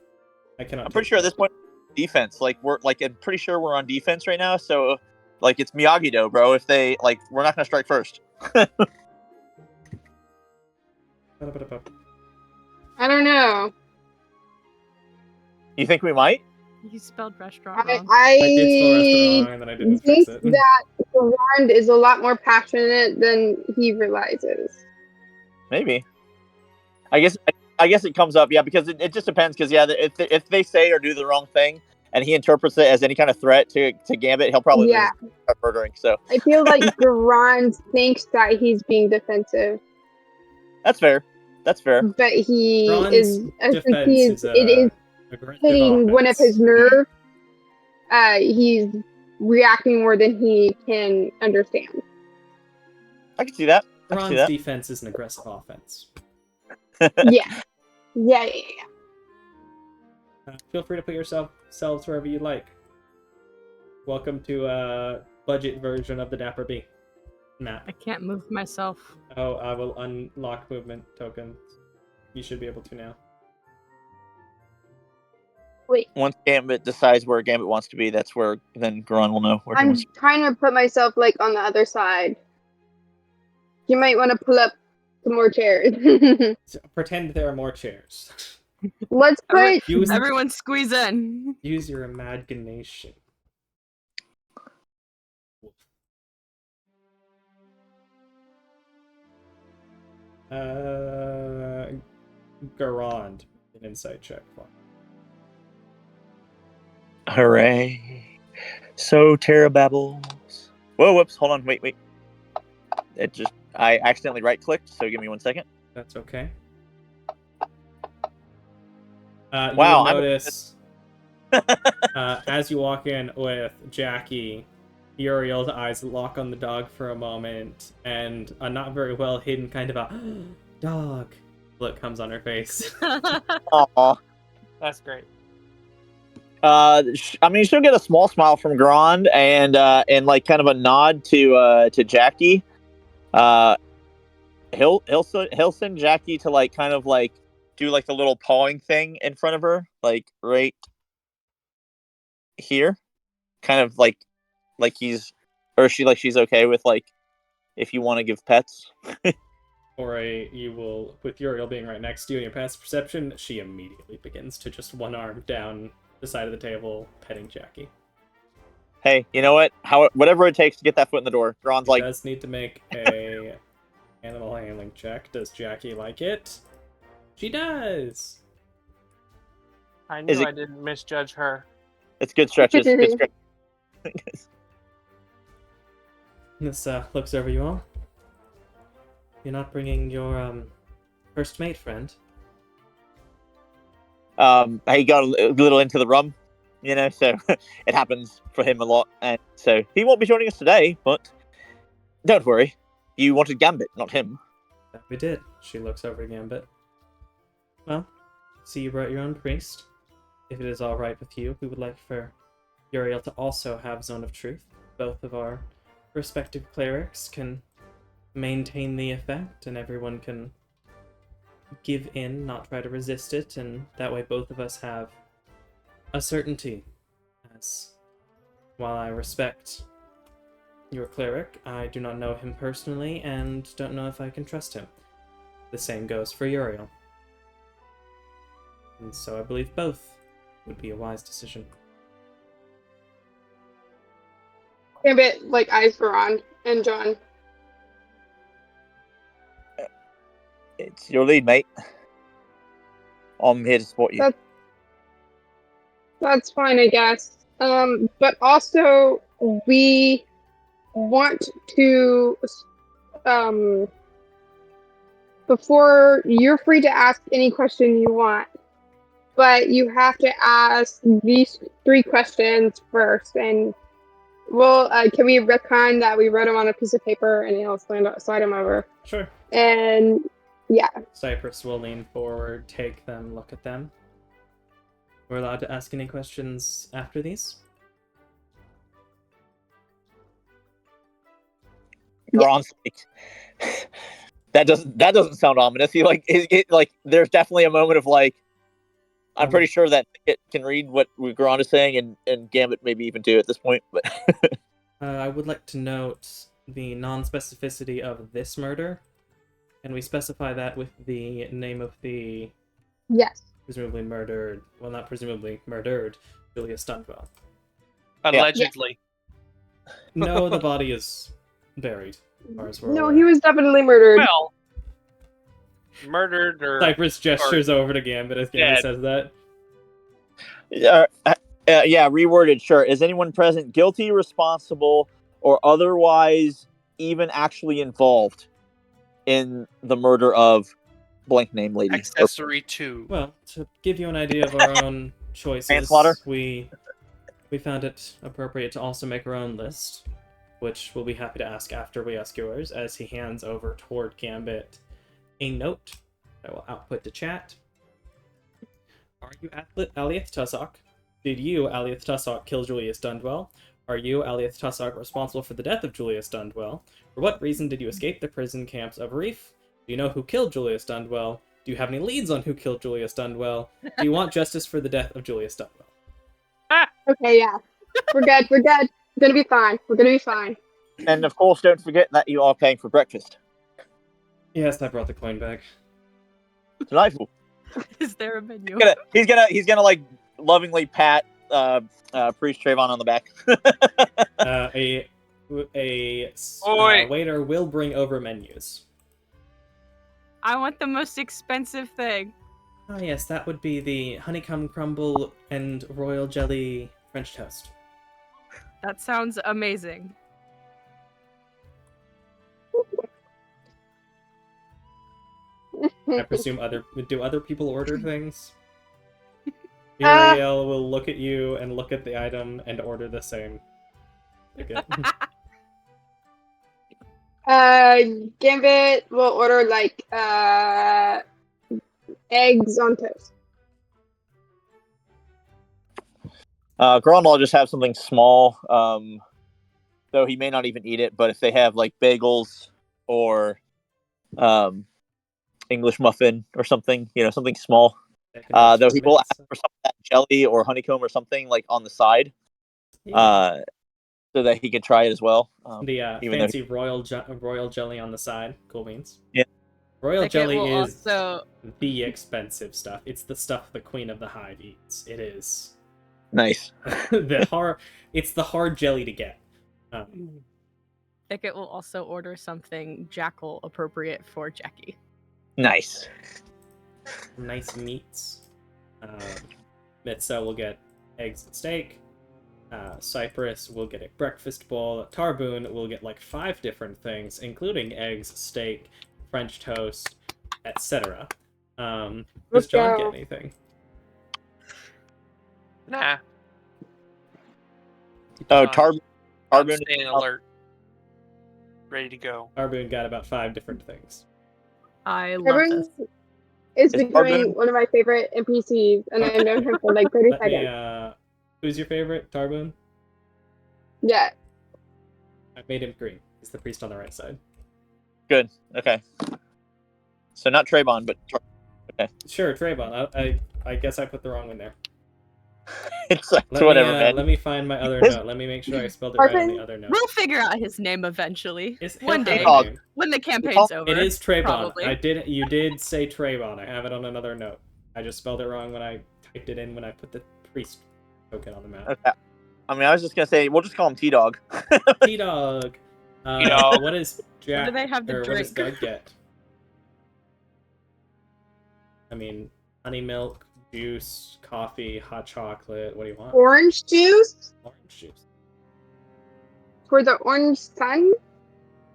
I cannot. I'm pretty take sure at that. this point, defense. Like I'm pretty sure we're on defense right now. So like it's Miyagi-Do, bro. If they like, we're not gonna strike first. I don't know. You think we might? You spelled restaurant wrong. I did spell restaurant I wrong and then I didn't think fix it. that Garand is a lot more passionate than he realizes. Maybe. I guess it comes up, yeah, because it just depends. Because yeah, if they say or do the wrong thing, and he interprets it as any kind of threat to Gambit, he'll probably Yeah. lose murdering. So I feel like Garand thinks that he's being defensive, that's fair. That's fair. but he Ron's is. I think defense he is it is aggressive hitting one of offense. his nerves. He's reacting more than he can understand. I can see that. I can see Ron's that. defense is an aggressive offense. Yeah. Yeah. Feel free to put yourselves wherever you like. Welcome to a budget version of the Dapper B map. I can't move myself. Oh, I will unlock movement tokens. You should be able to now. Wait, Once Gambit decides where Gambit wants to be, that's where then Garon will know where he I'm wants. trying to put myself like on the other side. You might want to pull up some more chairs. So, pretend there are more chairs. Let's put. Use Everyone squeeze in. use your imagination. Garand, an insight check. Hooray! So Terra babbles. Whoa! Whoops! Hold on. Wait. I accidentally right-clicked. So give me 1 second. That's okay. Wow, You notice as you walk in with Jackie, Uriel's eyes lock on the dog for a moment, and a not very well hidden kind of a dog look comes on her face. Aw. That's great. I mean, she'll get a small smile from Grand and like kind of a nod to Jackie. He'll send Jackie to like kind of like do like the little pawing thing in front of her, like right here, kind of like he's or she like she's okay with like if you want to give pets. You will, with Uriel being right next to you in your passive perception, she immediately begins to just one arm down the side of the table, petting Jackie. Hey, you know what? Whatever it takes to get that foot in the door. Grand's like, Does need to make a animal handling check. Does Jackie like it? She does. I knew Is it- I didn't misjudge her. it's good stretches. Good stretches. This looks over you all. You're not bringing your first mate friend. He got a little into the rum, you know, so it happens for him a lot, and so he won't be joining us today. But don't worry, you wanted Gambit, not him. That we did. She looks over at Gambit. Well, see you brought your own priest. If it is all right with you, we would like for Uriel to also have Zone of Truth. Both of our respective clerics can maintain the effect, and everyone can give in, not try to resist it, and that way both of us have a certainty. As while I respect your cleric. I do not know him personally and don't know if I can trust him. The same goes for Uriel. And so I believe both would be a wise decision. Gambit like eyes Veron and John. It's your lead, mate. I'm here to support you. That's fine, I guess. But also we want to before you're free to ask any question you want, but you have to ask these 3 questions first. And well, can we retcon that we wrote them on a piece of paper and I'll slide them over? Sure. And yeah. Cypress will lean forward, take them, look at them. We're allowed to ask any questions after these? Ron's like, that doesn't sound ominous. He like there's definitely a moment of like, I'm pretty sure that it can read what Garon is saying, and Gambit maybe even do at this point. But I would like to note the non-specificity of this murder. Can we specify that with the name of the Yes. presumably murdered, well, not presumably, murdered Julius Dunwell? Allegedly. No, the body is buried, as far as we're No, aware. he was definitely murdered. Well, murdered or Cypress gestures over to Gambit as Gambit says that. yeah, reworded. Sure. Is anyone present guilty, responsible, or otherwise even actually involved in the murder of blank name lady? accessory to. Well, to give you an idea of our own choices, Manslaughter? we found it appropriate to also make our own list, which we'll be happy to ask after we ask yours, as he hands over toward Gambit a note that will output to chat. Are you Alieth Tussock? Did you, Alieth Tussock, kill Julius Dundwell? Are you, Alieth Tussock, responsible for the death of Julius Dundwell? For what reason did you escape the prison camps of Reef? Do you know who killed Julius Dundwell? Do you have any leads on who killed Julius Dundwell? Do you want justice for the death of Julius Dundwell? Okay, yeah. We're good. We're good. We're gonna be fine. We're gonna be fine. And of course, don't forget that you are paying for breakfast. Yes, I brought the coin back. Delightful. Is there a menu? He's gonna like lovingly pat Priest Trayvon on the back. A Oi. waiter will bring over menus. I want the most expensive thing. Ah, yes, that would be the honeycomb crumble and royal jelly French toast. That sounds amazing. I presume do other people order things? Uriel will look at you and look at the item and order the same. Okay. Gambit will order like eggs on toast. Garon will just have something small, though he may not even eat it. But if they have like bagels or English muffin or something, something small. Though he will ask for some of that jelly or honeycomb or something like on the side, so that he can try it as well. The fancy royal jelly on the side. Cool beans. Yeah. Royal jelly is also the expensive stuff. It's the stuff the Queen of the Hive eats. It is nice. It's the hard jelly to get. Thicket will also order something jackal appropriate for Jackie. Nice. Nice meats. Mitsa will get eggs and steak. Cypress will get a breakfast bowl. Tarboon will get like 5 different things, including eggs, steak, French toast, etc. Does John get anything? Nah. Oh, I'm Tarboon. staying alert. Ready to go. Tarboon got about 5 different things. I love this. Is becoming one of my favorite NPCs, and I've known him for like 30 seconds. Who's your favorite, Tarboon? Yeah. I made him green. He's the priest on the right side. Good. Okay. So not Trayvon, but okay. Sure, Trayvon. I guess I put the wrong one there. It's whatever, man. Let me find my other note. Let me make sure I spelled it right on the other note. We'll figure out his name eventually. One day, T-Dog. when the campaign's over. It is Trayvon. Probably. You did say Trayvon. I have it on another note. I just spelled it wrong when I typed it in when I put the priest token on the map. Okay. I mean, I was just gonna say we'll just call him T-Dog. T-Dog. T-Dog. What is Jack? What do they have to or what does drink? Doug get? I mean, honey milk, juice, coffee, hot chocolate. What do you want? Orange juice Orange juice. for the orange sun.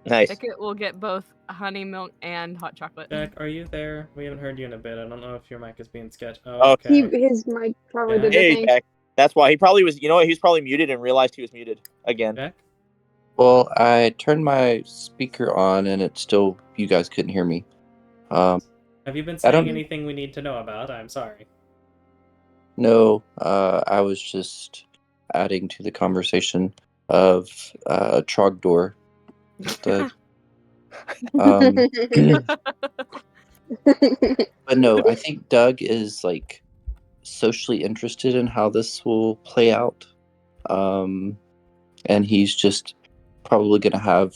Nice. Ticket will get both honey milk and hot chocolate. Jack, are you there? We haven't heard you in a bit. I don't know if your mic is being sketched. Oh, Oh. okay. His mic probably did the Hey, thing. Jack. That's why he probably was. You know what? He was probably muted and realized he was muted again. Jack? Well, I turned my speaker on and it still, you guys couldn't hear me. Have you been I don't- saying anything we need to know about? I'm sorry. No, I was just adding to the conversation of Trogdor. But no, I think Doug is like socially interested in how this will play out. And he's just probably going to have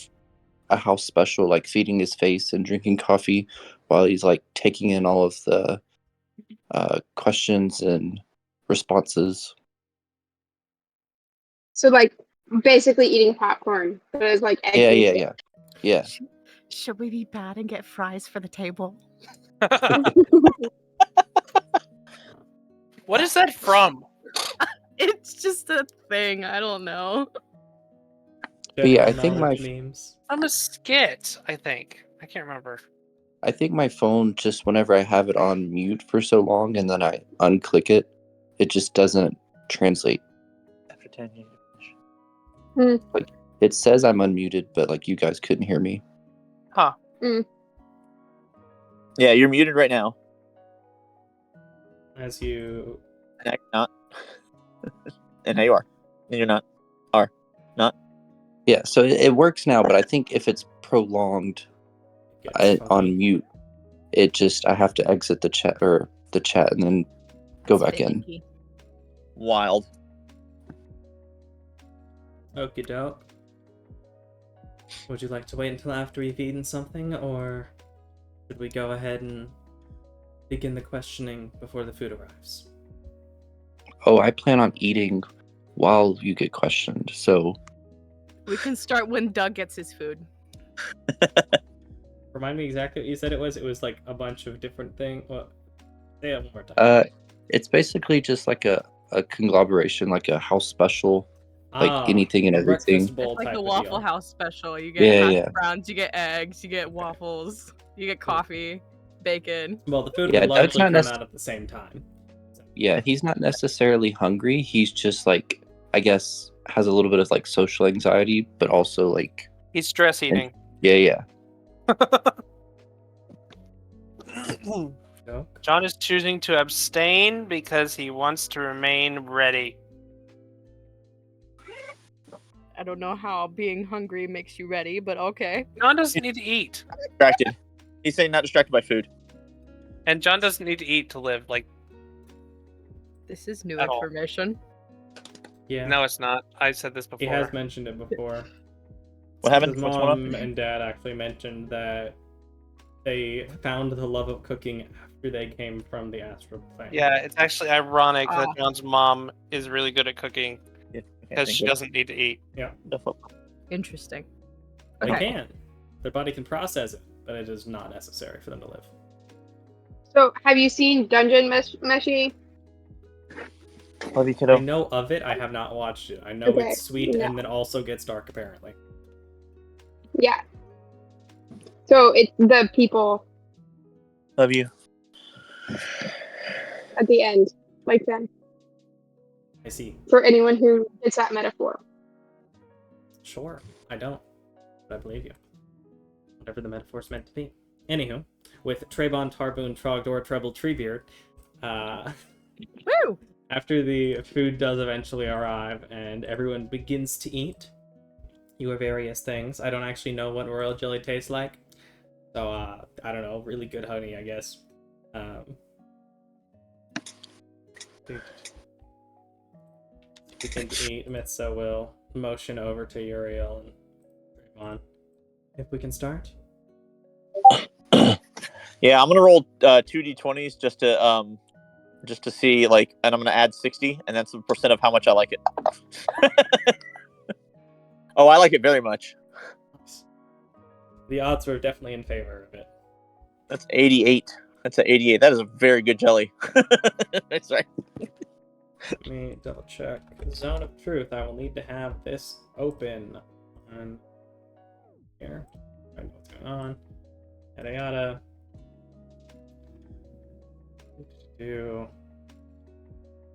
a house special, like feeding his face and drinking coffee while he's like taking in all of the questions and responses. So like basically eating popcorn, but it's like egg. Yeah. Should we be bad and get fries for the table? What is that from? It's just a thing. I don't know. But yeah, I General think knowledge my- memes. From a skit, I think. I can't remember. I think my phone, just whenever I have it on mute for so long and then I unclick it, it just doesn't translate. After 10 years. Like it says I'm unmuted, but like you guys couldn't hear me. Yeah, you're muted right now. As you And now you're not. And now you are. And you're not. Are. Not. Yeah, so it works now, but I think if it's prolonged get on mute, I have to exit the chat and then go back in. Wild. Okie doke. Would you like to wait until after we've eaten something, or should we go ahead and begin the questioning before the food arrives? Oh, I plan on eating while you get questioned, so We can start when Doug gets his food. Remind me exactly what you said it was. It was like a bunch of different things. Well, say it one more time. it's basically just like a conglomeration, like a house special, like anything and a everything. breakfast bowl It's like type the of Waffle deal. House special. You get hash Yeah. browns, you get eggs, you get waffles, you get coffee, bacon. Well, the food Yeah, would Doug's largely not come out at the same time. Yeah, he's not necessarily hungry. He's just like, I guess, has a little bit of like social anxiety, but also like, He's stress eating. yeah. No? John is choosing to abstain because he wants to remain ready. I don't know how being hungry makes you ready, but okay. John doesn't need to eat. Distracted. He's saying not distracted by food. And John doesn't need to eat to live. Like, This is new At all. information. Yeah. no, it's not. I said this before. He has mentioned it before. What happened? His What's going mom on? and dad actually mentioned that they found the love of cooking after they came from the astral plane. Yeah, it's actually ironic that Ah. John's mom is really good at cooking Yeah, because she doesn't need to eat. Interesting. They Okay. can. Their body can process it, but it is not necessary for them to live. So have you seen Dungeon Meshi? Love you, I kiddo. know of it, I have not watched it. I know Okay, it's sweet no. and then also gets dark, apparently. Yeah. So it's the people Love you. at the end, like them. I see. For anyone who gets that metaphor. Sure, I don't. But I believe you. Whatever the metaphor's meant to be. Anywho, with Trayvon, Tarboon, Trogdor, Treble, Treebeard, Woo! after the food does eventually arrive and everyone begins to eat, you have various things. I don't actually know what royal jelly tastes like. So, I don't know. Really good honey, I guess. begin to eat, Mitsa will motion over to Uriel and Trayvon. If we can start. Yeah, I'm gonna roll 2d20s just to see, like, and I'm gonna add 60, and that's the percent of how much I like it. Oh, I like it very much. The odds were definitely in favor of it. That's 88. That's an 88. That is a very good jelly. That's right. Let me double check. Zone of Truth. I will need to have this open on here. I know what's going on. Yada yada. Do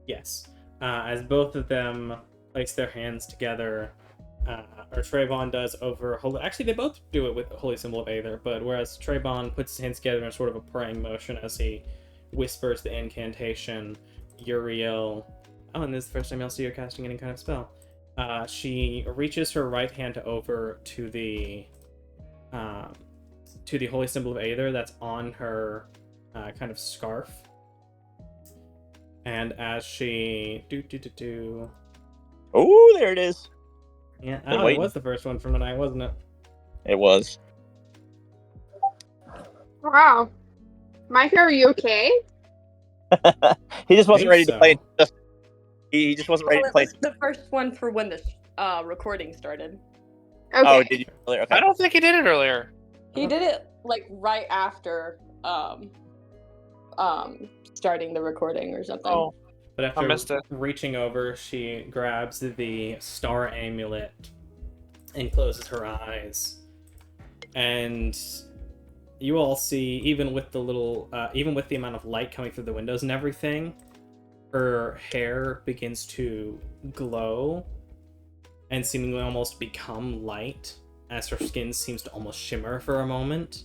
yes. As both of them place their hands together, or Trayvon does over holy. Actually, they both do it with the holy symbol of Aether, but whereas Trayvon puts his hands together in sort of a praying motion as he whispers the incantation, Uriel. Oh, and this is the first time y'all see her casting any kind of spell. She reaches her right hand over to the holy symbol of Aether that's on her kind of scarf. And as she Oh, there it is. yeah, Been it waiting. was the first one from tonight, wasn't it? It was. Wow. Mike, are you okay? He just wasn't Think ready to play. so. He just wasn't ready Well, to it play. was the first one for when the recording started. Okay. Oh, did you? Okay. I don't think he did it earlier. He did it like right after starting the recording or something. Oh, But after missed it. reaching over, she grabs the star amulet and closes her eyes. And you all see, even with the amount of light coming through the windows and everything, her hair begins to glow and seemingly almost become light as her skin seems to almost shimmer for a moment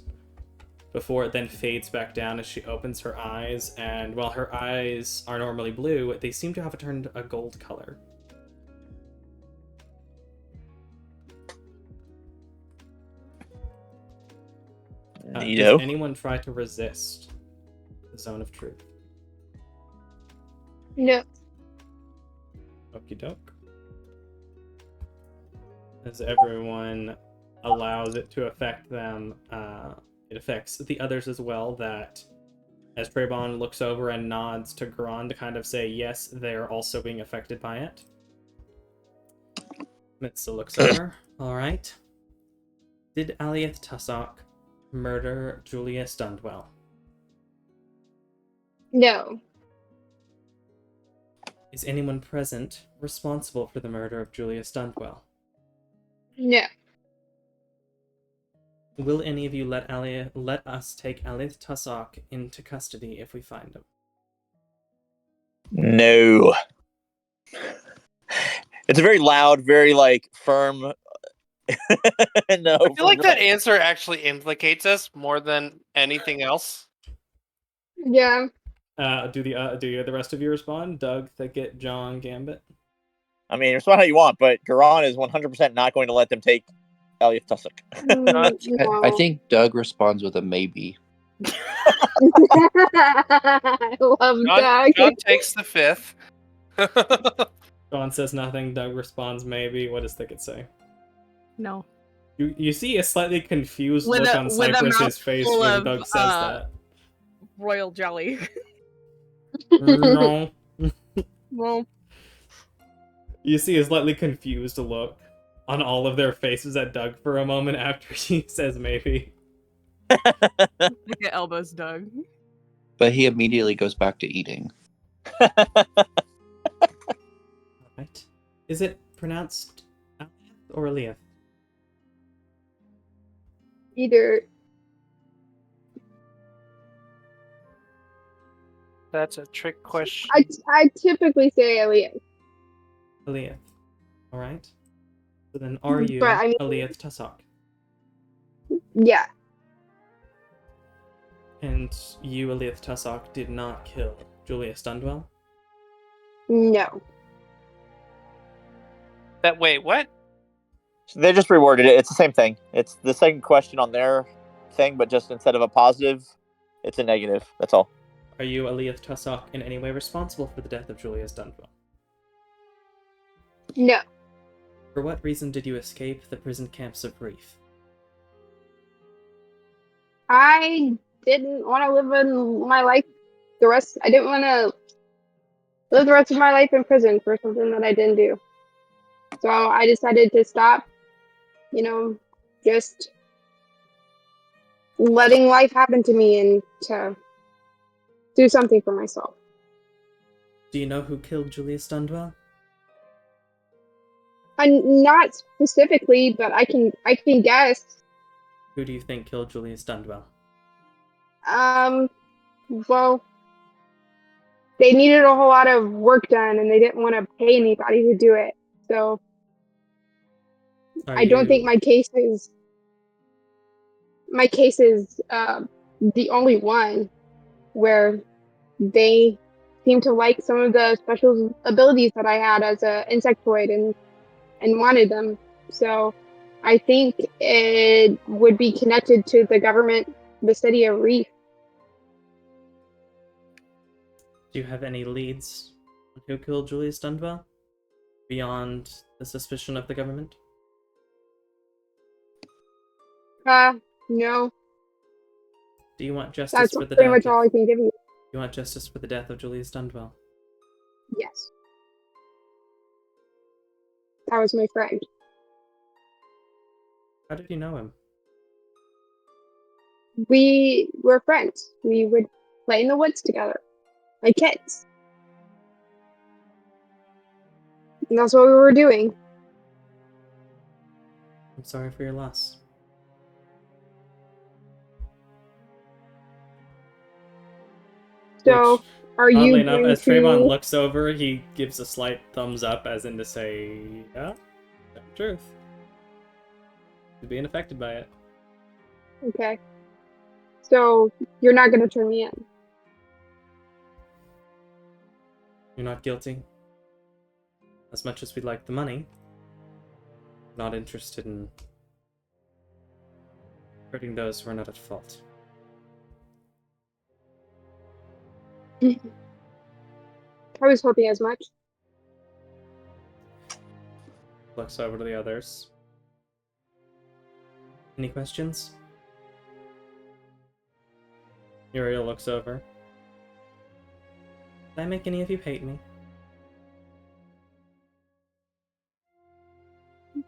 before it then fades back down as she opens her eyes. And while her eyes are normally blue, they seem to have turned a gold color. Neato. Does anyone try to resist the Zone of Truth? No. Okie doke. As everyone allows it to affect them, it affects the others as well. That as Trayvon looks over and nods to Gron to kind of say yes, they're also being affected by it. Mitsa looks over. Alright. Did Alieth Tussock murder Julius Dundwell? No. Is anyone present responsible for the murder of Julius Dundwell? No. Will any of you let us take Alieth Tussock into custody if we find him? No. It's a very loud, very like firm. No. I feel like that answer actually implicates us more than anything else. Yeah. Do the rest of you respond? Doug, Thicket, John, Gambit. I mean, respond how you want, but Garan is 100% not going to let them take Alieth Tussock. No. I think Doug responds with a maybe. I love Doug. John takes the fifth. John says nothing. Doug responds maybe. What does Thicket say? No. You see a slightly confused With look a- on with a Cypress's face mouthful when of, Doug says that. Royal jelly. No. Well, You see a slightly confused look on all of their faces at Doug for a moment after he says maybe. look at elbows, Doug. But he immediately goes back to eating. Right. Is it pronounced Alieth or Alieth? Either. That's a trick question. I typically say Elliot. Alieth. Alright. So then are you But I mean- Alieth Tussock? Yeah. And you, Alieth Tussock, did not kill Julius Dundwell? No. Wait, what? They just reworded it. It's the same thing. It's the second question on their thing, but just instead of a positive, it's a negative. That's all. Are you, Alieth Tussock, in any way responsible for the death of Julius Dundwell? No, For what reason did you escape the prison camps of Reef? I didn't want to live in my life I didn't want to live the rest of my life in prison for something that I didn't do. So I decided to stop, just letting life happen to me and to do something for myself. Do you know who killed Julius Dundwell? Not specifically, but I can guess. Who do you think killed Julius Dundwell? Well, they needed a whole lot of work done and they didn't want to pay anybody to do it. So I don't think my case is the only one where they seem to like some of the special abilities that I had as an insectoid and wanted them. So I think it would be connected to the government, the city of Reef. Do you have any leads on who killed Julius Dundwell? Beyond the suspicion of the government? No, Do you want justice that's for the pretty death much all I of... can give you. You want justice for the death of Julius Dundwell? Yes. That was my friend. How did you know him? We were friends. We would play in the woods together, like kids. And that's what we were doing. I'm sorry for your loss. So, Which, are you oddly enough, going as Trayvon to... looks over, he gives a slight thumbs up as in to say, yeah, that's the truth. He's being affected by it. Okay. So, you're not going to turn me in? You're not guilty. As much as we'd like the money, not interested in hurting those who are not at fault. I was hoping as much. Looks over to the others. Any questions? Uriel looks over. Did I make any of you hate me?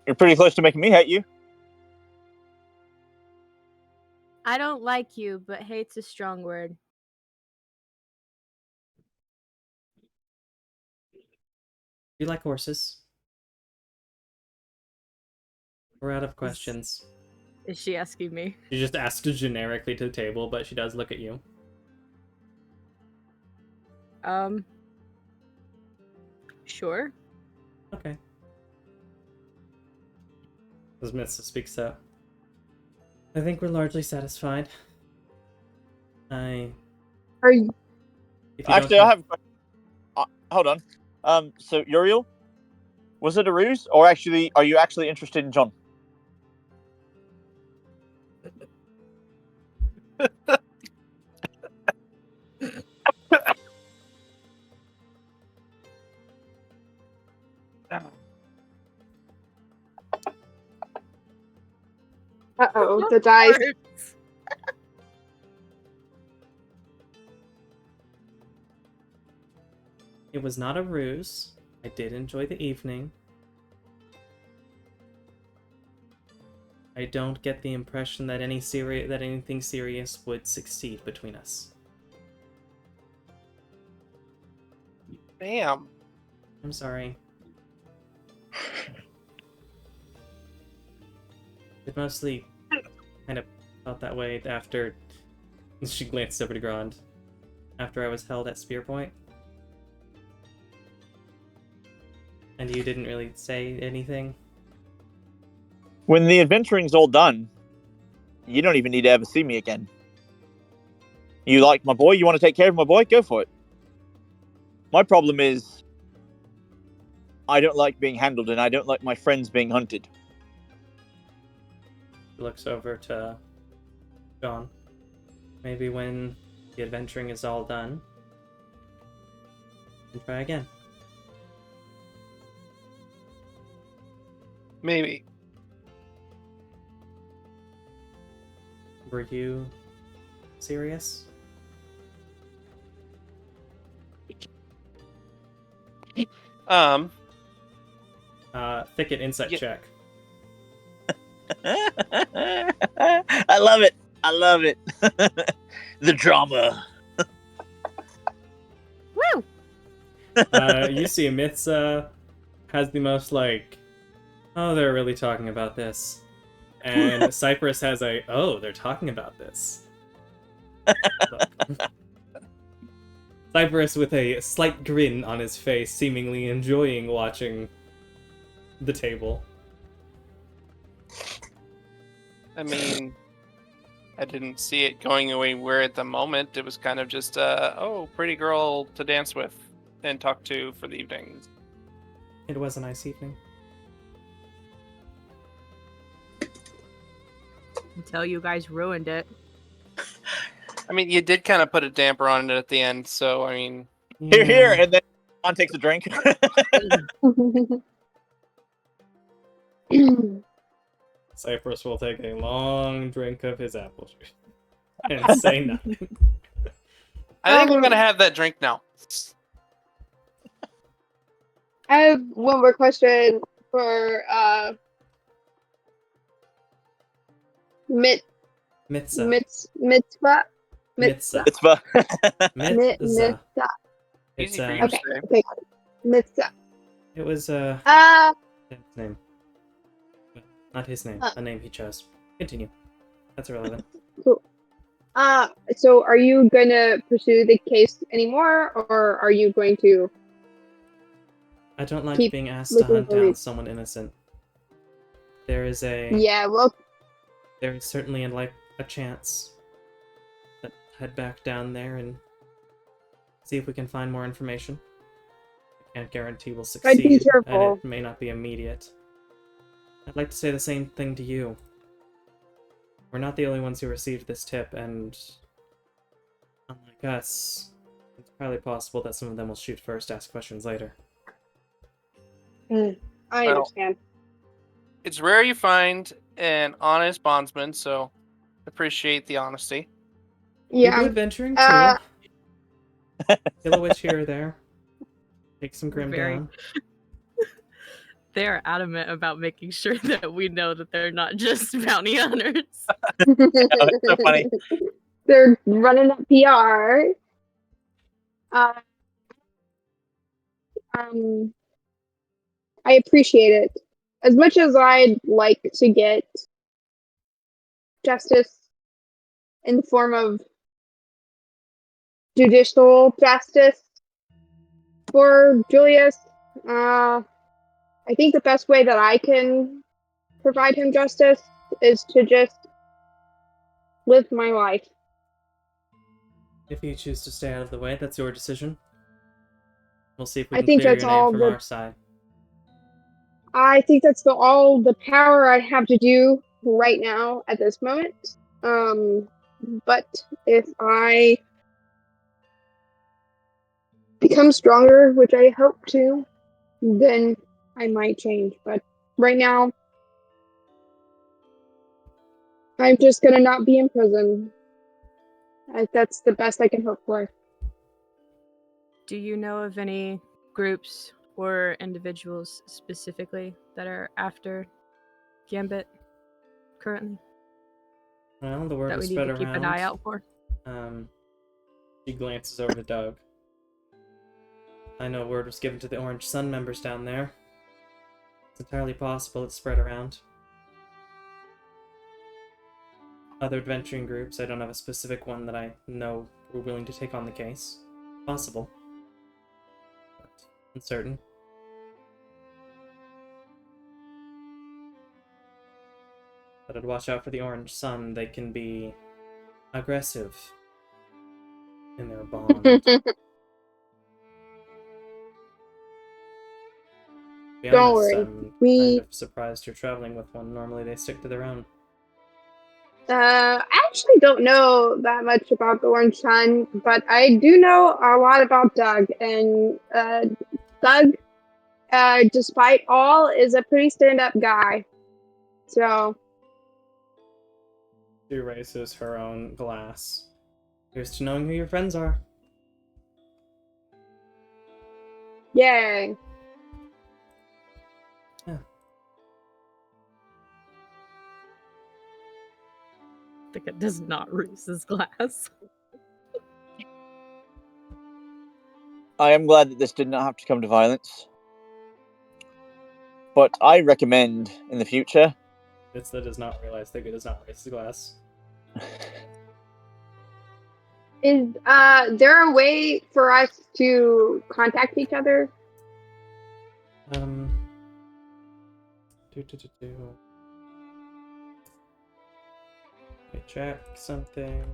You're pretty close to making me hate you. I don't like you, but hate's a strong word. Do you like horses? We're out of questions. Is she asking me? She just asked generically to the table, but she does look at you. Sure. Okay. As Missa speaks up. I think we're largely satisfied. Are you... If you Actually, don't I have a question. Hold on. So Uriel, was it a ruse, or actually, are you actually interested in John? Uh-oh, the dice. It was not a ruse. I did enjoy the evening. I don't get the impression that anything serious would succeed between us. Damn. I'm sorry. It mostly kind of felt that way after... She glanced over to Grand. After I was held at Spear Point. And you didn't really say anything? When the adventuring's all done, you don't even need to ever see me again. You like my boy? You want to take care of my boy? Go for it. My problem is, I don't like being handled, and I don't like my friends being hunted. He looks over to John. Maybe when the adventuring is all done, we can try again. Maybe. Were you serious? Thicket insight Yeah. check. I love it. I love it. The drama. Woo! You see Mitsa has the most like, oh, they're really talking about this. And Cypress has a, oh, they're talking about this. Cypress with a slight grin on his face, seemingly enjoying watching the table. I mean, I didn't see it going anywhere at the moment. It was kind of just, oh, pretty girl to dance with and talk to for the evening. It was a nice evening. Until you guys ruined it. I mean, you did kind of put a damper on it at the end, so I mean, Here, and then on takes a drink. Cypress will take a long drink of his apple juice and say nothing. I think I'm gonna have that drink now. I have one more question for Mitsa. Mitzvah. Mitsa. It's fun. Mitsa. Easy It's for you to Okay. say. Okay. Mitzvah. it was his name. But not his name, the name he chose. Continue. That's irrelevant. Cool. So are you gonna pursue the case anymore, or are you going to? I don't like Keep being asked to looking hunt for down leads. someone innocent. There is Yeah. Well. there is certainly a chance that head back down there and see if we can find more information. I can't guarantee we'll But be succeed, and careful. it may not be immediate. I'd like to say the same thing to you. We're not the only ones who received this tip, and unlike us, it's entirely possible that some of them will shoot first, ask questions later. I Well, understand. It's rare you find an honest bondsman, so appreciate the honesty. We do Yeah. adventuring too. Uh, Kill a witch here or there. Take some grim Very. down. They are adamant about making sure that we know that they're not just bounty hunters. It's so funny. They're running up PR. I appreciate it. As much as I'd like to get justice in the form of judicial justice for Julius, I think the best way that I can provide him justice is to just live my life. If you choose to stay out of the way, that's your decision. We'll see if we I can think clear that's your name all from the- our side. I think that's all the power I have to do right now at this moment. But if I become stronger, which I hope to, then I might change. But right now, I'm just gonna not be in prison. That's the best I can hope for. Do you know of any groups or individuals specifically that are after Gambit currently Well, the word that we was need spread to keep around. an eye out for? She glances over to Doug. I know word was given to the Orange Sun members down there. It's entirely possible it's spread around. Other adventuring groups, I don't have a specific one that I know were willing to take on the case. Possible. But uncertain. But I'd watch out for the Orange Sun. They can be aggressive in their bond. To be Don't honest, worry. I'm We- kind of surprised you're traveling with one. Normally they stick to their own. I actually don't know that much about the Orange Sun, but I do know a lot about Doug. And Doug despite all, is a pretty stand-up guy. So, She raises her own glass. Here's to knowing who your friends are. yay. I think it does not raise his glass. I am glad that this did not have to come to violence. But I recommend in the future. That does not realize that it does not raise his glass. Is there a way for us to contact each other? Do. Okay, check something.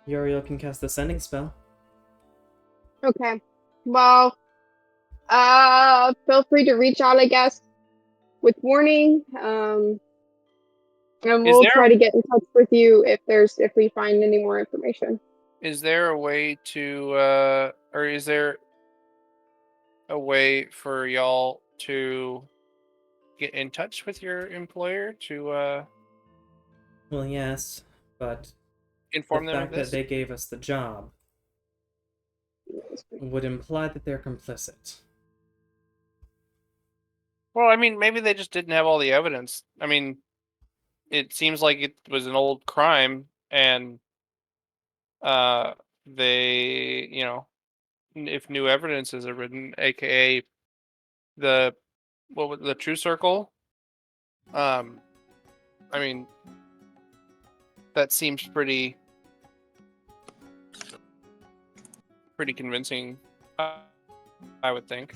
Uriel can cast the sending spell. Okay. Well, feel free to reach out, I guess, with warning. And we'll try to get in touch with you if we find any more information. Is there a way to, or is there a way for y'all to get in touch with your employer to Well, yes, but inform the them of fact this? that they gave us the job would imply that they're complicit. Well, I mean, maybe they just didn't have all the evidence. I mean, it seems like it was an old crime, and they, if new evidence is written, aka the True Circle. I mean, that seems pretty convincing. I would think.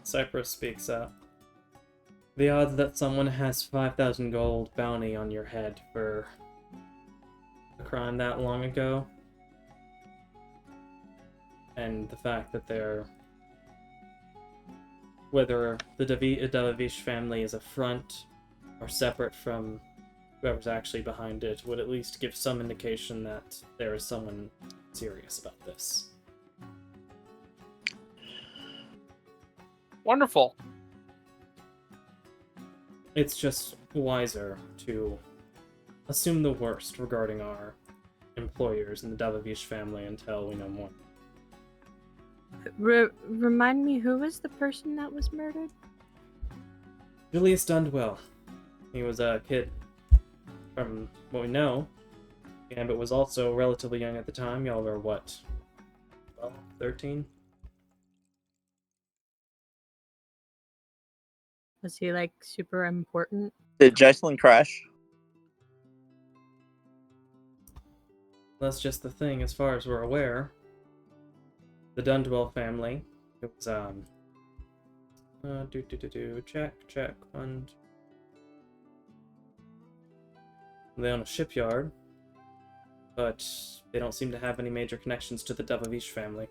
Cypress speaks up. The odds that someone has 5,000 gold bounty on your head for a crime that long ago, and the fact that whether the Davish family is a front or separate from whoever's actually behind it, would at least give some indication that there is someone serious about this. Wonderful. It's just wiser to assume the worst regarding our employers in the Davish family until we know more. Remind me, who was the person that was murdered? Julius Dundwell. He was a kid. From what we know, Gambit was also relatively young at the time. Y'all were what? 12, 13? Was he like super important? Did Jocelyn crash? That's just the thing, as far as we're aware. The Dundwell family, it was, check, and they own a shipyard, but they don't seem to have any major connections to the Davish family.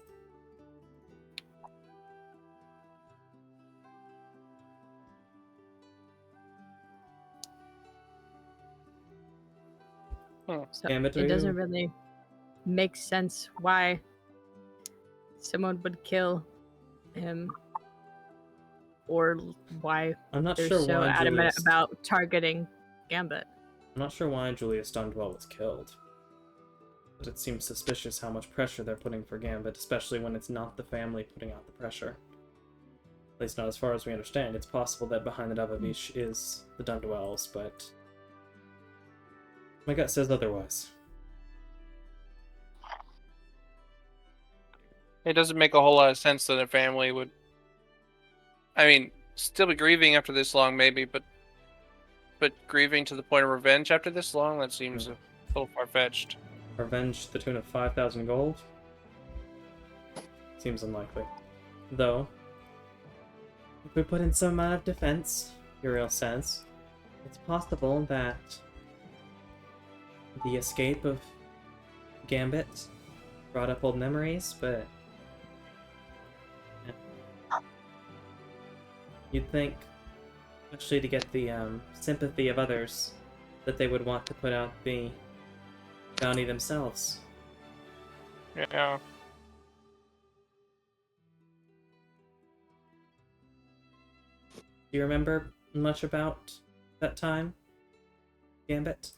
So Gambit, it doesn't really make sense why someone would kill him, or why I'm not they're sure so why adamant Julius... about targeting Gambit. I'm not sure why Julius Dundwell was killed. But it seems suspicious how much pressure they're putting for Gambit, especially when it's not the family putting out the pressure. At least not as far as we understand. It's possible that behind the Davish is the Dundwells, but my gut says otherwise. It doesn't make a whole lot of sense that a family would, I mean, still be grieving after this long, maybe, but grieving to the point of revenge after this long, that seems a little far-fetched. Revenge to the tune of 5,000 gold? Seems unlikely. Though, if we put in some amount of defense, Uriel says, it's possible that the escape of Gambit brought up old memories, but you'd think, especially to get the sympathy of others, that they would want to put out the bounty themselves. Yeah. Do you remember much about that time, Gambit?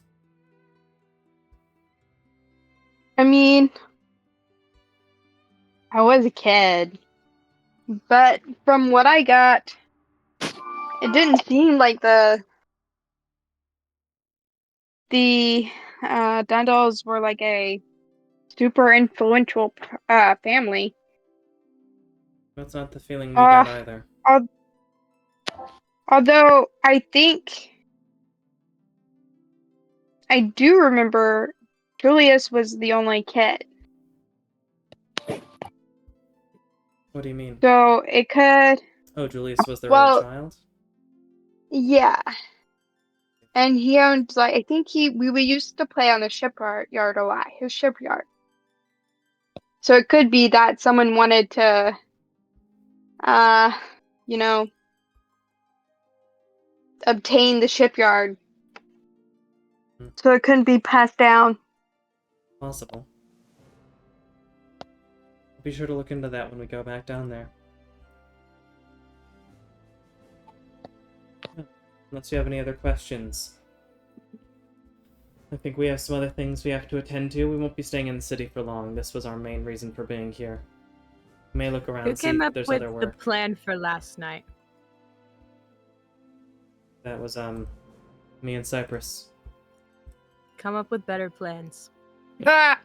I mean, I was a kid, but from what I got, it didn't seem like the Dundalls were like a super influential family. That's not the feeling we got either. Although I think I do remember Julius was the only kid. What do you mean? So it could, Oh, Julius was their only child? yeah. And he owned, like, I think we used to play on the shipyard a lot, his shipyard. So it could be that someone wanted to, you know, obtain the shipyard. So it couldn't be passed down. Possible. Be sure to look into that when we go back down there. Unless you have any other questions. I think we have some other things we have to attend to. We won't be staying in the city for long. This was our main reason for being here. We may look around Who and see came if up there's with other the work. plan for last night? That was, me and Cypress. Come up with better plans. Yeah.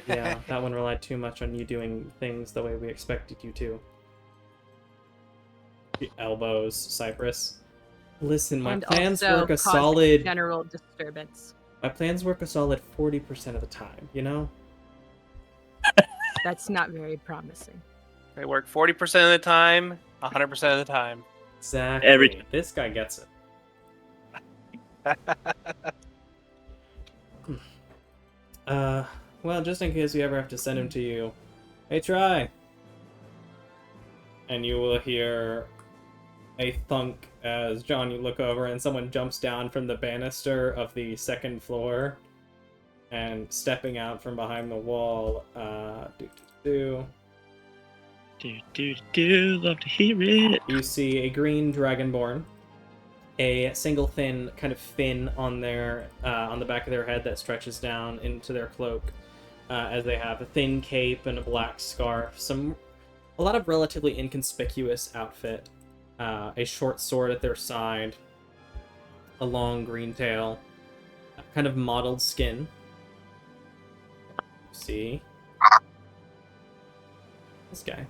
Yeah, that one relied too much on you doing things the way we expected you to. The elbows, Cypress. Listen, my And plans also work a cause solid... general disturbance. My plans work a solid 40% of the time, you know? That's not very promising. They work 40% of the time, 100% of the time. Exactly. Every- This guy gets it. Well, just in case we ever have to send him to you, hey, try! And you will hear a thunk as John, you look over and someone jumps down from the banister of the second floor and stepping out from behind the wall, love to hear it. You see a green dragonborn, a single thin kind of fin on their on the back of their head that stretches down into their cloak, as they have a thin cape and a black scarf, a lot of relatively inconspicuous outfit, a short sword at their side, a long green tail, kind of mottled skin. See this guy.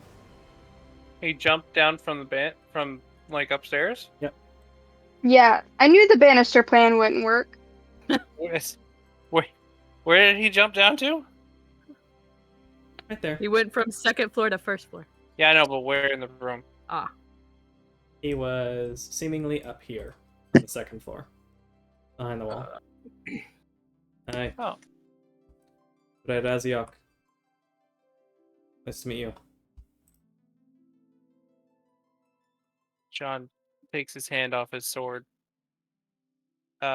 He jumped down from the from like upstairs. Yep. Yeah, I knew the banister plan wouldn't work. Where did he jump down to? Right there. He went from second floor to first floor. Yeah, I know, but where in the room? Ah. He was seemingly up here on the second floor, behind the wall. Hi. Oh. Raziok. Nice to meet you. John takes his hand off his sword. Who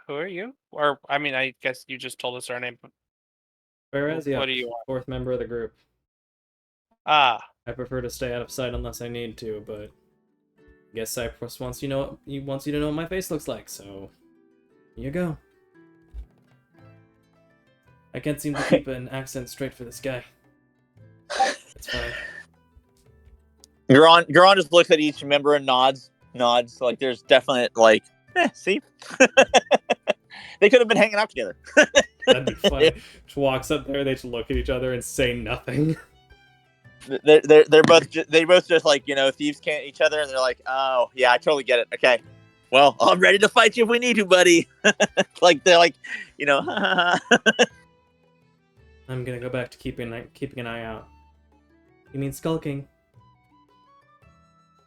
are you? Or, I mean, I guess you just told us our name. Raziok, What do you want? fourth member of the group. Ah. I prefer to stay out of sight unless I need to, but I guess Cypress wants you to know what my face looks like, so here you go. I can't seem to keep an accent straight for this guy. It's fine. Garon just looks at each member and nods. Like there's definite like, see, they could have been hanging out together. That'd be funny. Just walks up there, they just look at each other and say nothing. They're both just like, thieves can't each other, and they're like, oh yeah, I totally get it. Okay, well, I'm ready to fight you if we need to, buddy. Like they're like, I'm gonna go back to keeping an eye out. You mean skulking?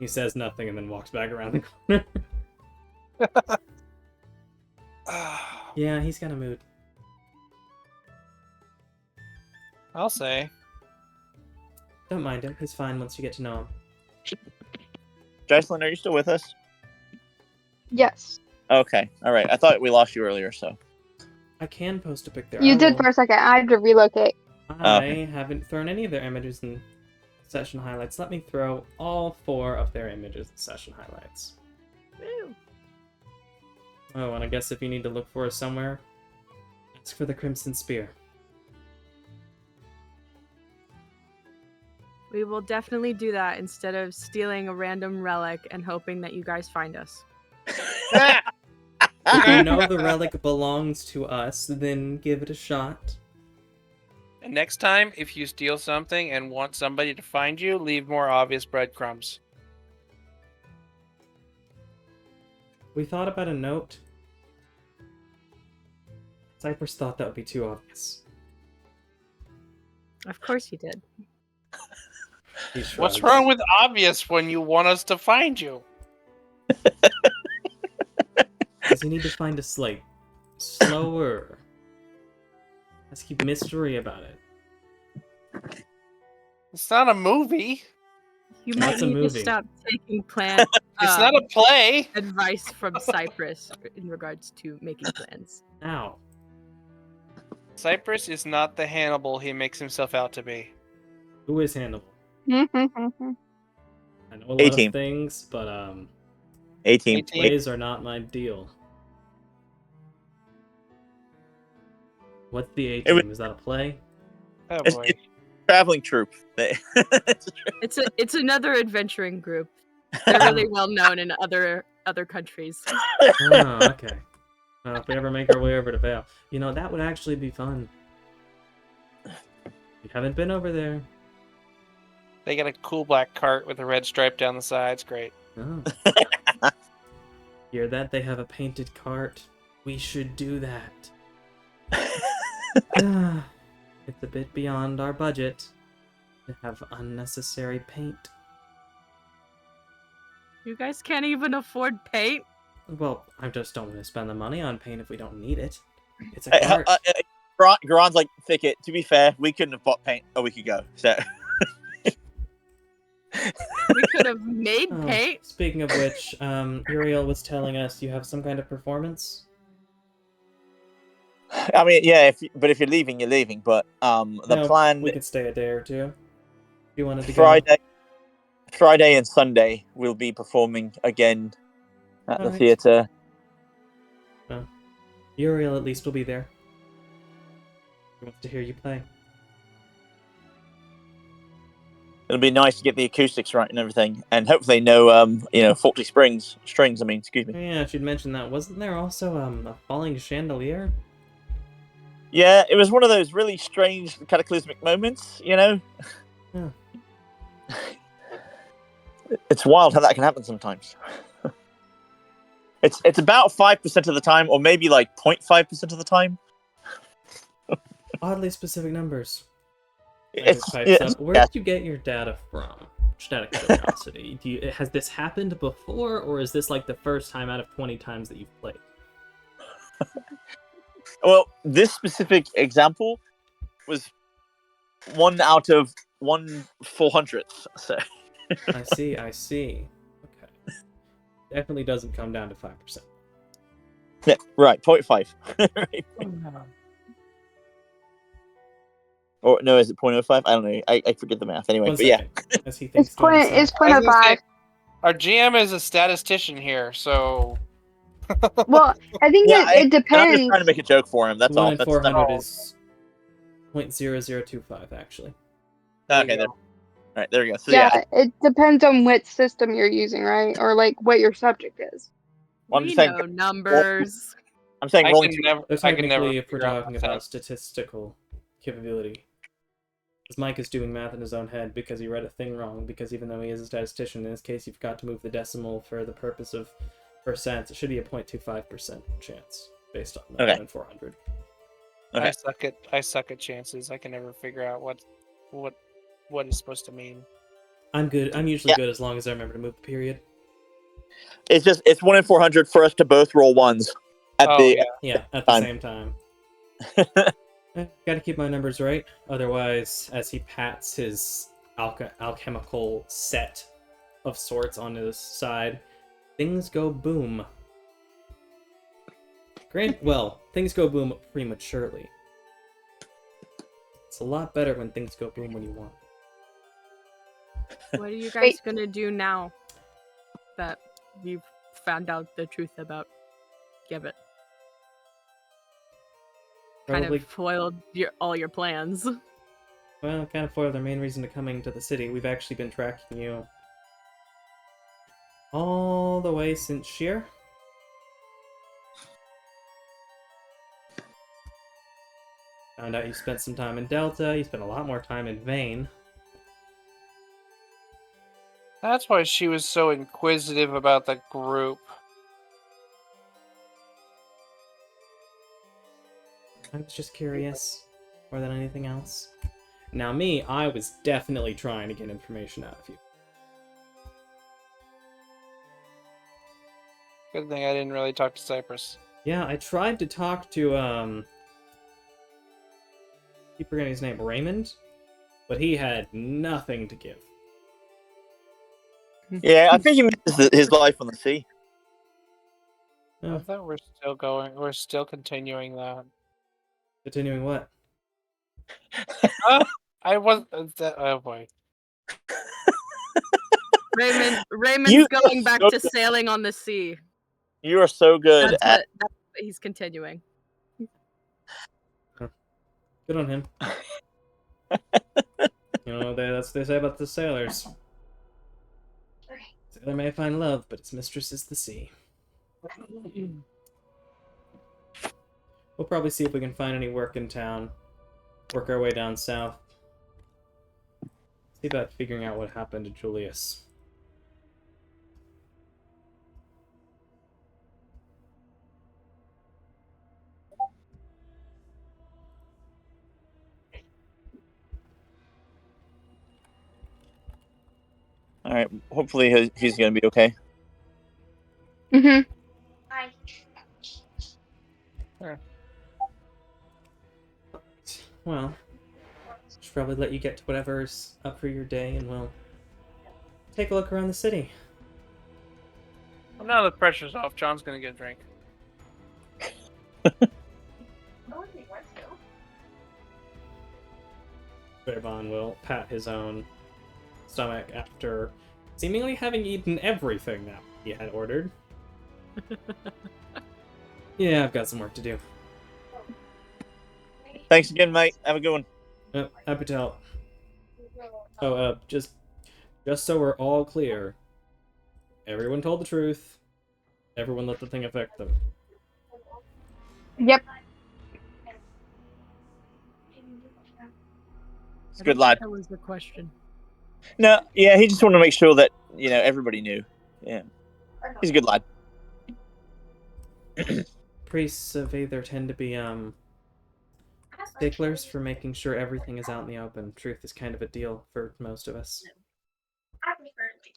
He says nothing and then walks back around the corner. Yeah, he's got a mood. I'll say. Don't mind him. He's fine once you get to know him. Jocelyn, are you still with us? Yes. Okay, all right. I thought we lost you earlier, so. I can post a pic there. You did for a second. I had to relocate. I haven't thrown any of their images in session highlights. Let me throw all 4 of their images in session highlights. Woo. Oh, and I guess if you need to look for us somewhere, ask for the Crimson Spear. We will definitely do that instead of stealing a random relic and hoping that you guys find us. If you know the relic belongs to us, then give it a shot. And next time, if you steal something and want somebody to find you, leave more obvious breadcrumbs. We thought about a note. Cypress thought that would be too obvious. Of course you did. He shrugs. What's wrong with obvious when you want us to find you? Because you need to find us, like, slower. Let's keep mystery about it. It's not a movie. You might What's a need to movie? stop taking plan It's not a play. advice from Cypress in regards to making plans. Ow. Cypress is not the Hannibal he makes himself out to be. Who is Hannibal? Mhm. I know a lot A-team. of things, but A-team. plays are not my deal. What's the It was- A-team? Is that a play? Oh It's- boy. it's traveling troop. It's another adventuring group. They're really well known in other countries. Oh, okay. If we ever make our way over to Vale, you know, that would actually be fun. We haven't been over there. They got a cool black cart with a red stripe down the sides. Great. Oh. Hear that? They have a painted cart. We should do that. It's a bit beyond our budget to have unnecessary paint. You guys can't even afford paint. Well, I just don't want to spend the money on paint if we don't need it. It's a cart. Garon's like, Thicket, to be fair, we couldn't have bought paint a week ago. So We could have made Oh, paint. speaking of which, Uriel was telling us you have some kind of performance. I mean, yeah, but if you're leaving, you're leaving. But the No, plan we could stay a day or two. If you wanted to Friday and Sunday we'll be performing again at the Alright. theater. go. Uriel at least will be there. He wants to hear you play. It'll be nice to get the acoustics right and everything, and hopefully no faulty strings. I mean, excuse me. Yeah, I should mention that. Wasn't there also a falling chandelier? Yeah, it was one of those really strange cataclysmic moments, you know. Yeah. It's wild how that can happen sometimes. It's about 5% of the time, or maybe like 0.5% of the time. Oddly specific numbers. It's Where did you get your data from? Just out of curiosity. Has this happened before, or is this like the first time out of 20 times that you've played? Well, this specific example was 1 out of 1/400th. So I see. Okay. Definitely doesn't come down to 5%. yeah, right, 0.5. Right. Or no, is it 0.05? I don't know. I forget the math anyway. One But yeah, second, as he thinks It's to himself. it's I was gonna 0.05. say, our GM is a statistician here, so Well, I think yeah. it And I'm just depends. trying to make a joke for him. That's 1 all. in That's 400 is 0.0025, actually. okay. There. All right, there we go. So Yeah, it depends on what system you're using, right? Or like what your subject is. Well, I'm We just saying- know numbers. I'm saying I rolling. can never. So I can never. technically, if we're figure out talking math. about statistical capability, because Mike is doing math in his own head because he read a thing wrong, because even though he is a statistician, in this case, he forgot to move the decimal for the purpose of percents. It should be a 0.25% chance based on the Okay. 1 in 400. Okay. I suck at chances. I can never figure out what it's supposed to mean. I'm good. I'm usually Yeah. good as long as I remember to move the period. It's 1 in 400 for us to both roll ones at Oh, the. yeah. Yeah, at the Fine. same time. Gotta keep my numbers right. Otherwise, as he pats his alchemical set of sorts on his side, things go boom. Things go boom prematurely. It's a lot better when things go boom when you want. What are you guys Wait. gonna do now that you've found out the truth about Gibbet? Kind Probably, of foiled all your plans. well, kind of foiled our main reason to coming to the city. We've actually been tracking you all the way since Sheer. Found out you spent some time in Delta. You spent a lot more time in Vane. That's why she was so inquisitive about the group. I was just curious, more than anything else. Now me, I was definitely trying to get information out of you. Good thing I didn't really talk to Cypress. Yeah, I tried to talk to, keep forgetting his name, Raymond? But he had nothing to give. Yeah, I think he misses his life on the sea. I Oh, thought we're still continuing that. continuing what? I was oh boy. Raymond's You going are back so to good. sailing on the sea. You are so good That's what he's continuing. Good on him. You know, that's what they say about the sailors. Sailor may find love, but its mistress is the sea. We'll probably see if we can find any work in town. Work our way down south. See about figuring out what happened to Julius. All right. Hopefully he's going to be okay. Mm-hmm. Well, should probably let you get to whatever's up for your day, and we'll take a look around the city. Well, now the pressure's off. John's gonna get a drink. Bearbon will pat his own stomach after seemingly having eaten everything that he had ordered. Yeah, I've got some work to do. Thanks again, mate. Have a good one. Happy to help. Oh, just so we're all clear. Everyone told the truth. Everyone let the thing affect them. Yep. He's a good lad. That was the question. No, yeah, he just wanted to make sure that, everybody knew. Yeah. He's a good lad. Priests of Aether tend to be, sticklers for making sure everything is out in the open. Truth is kind of a deal for most of us. I prefer like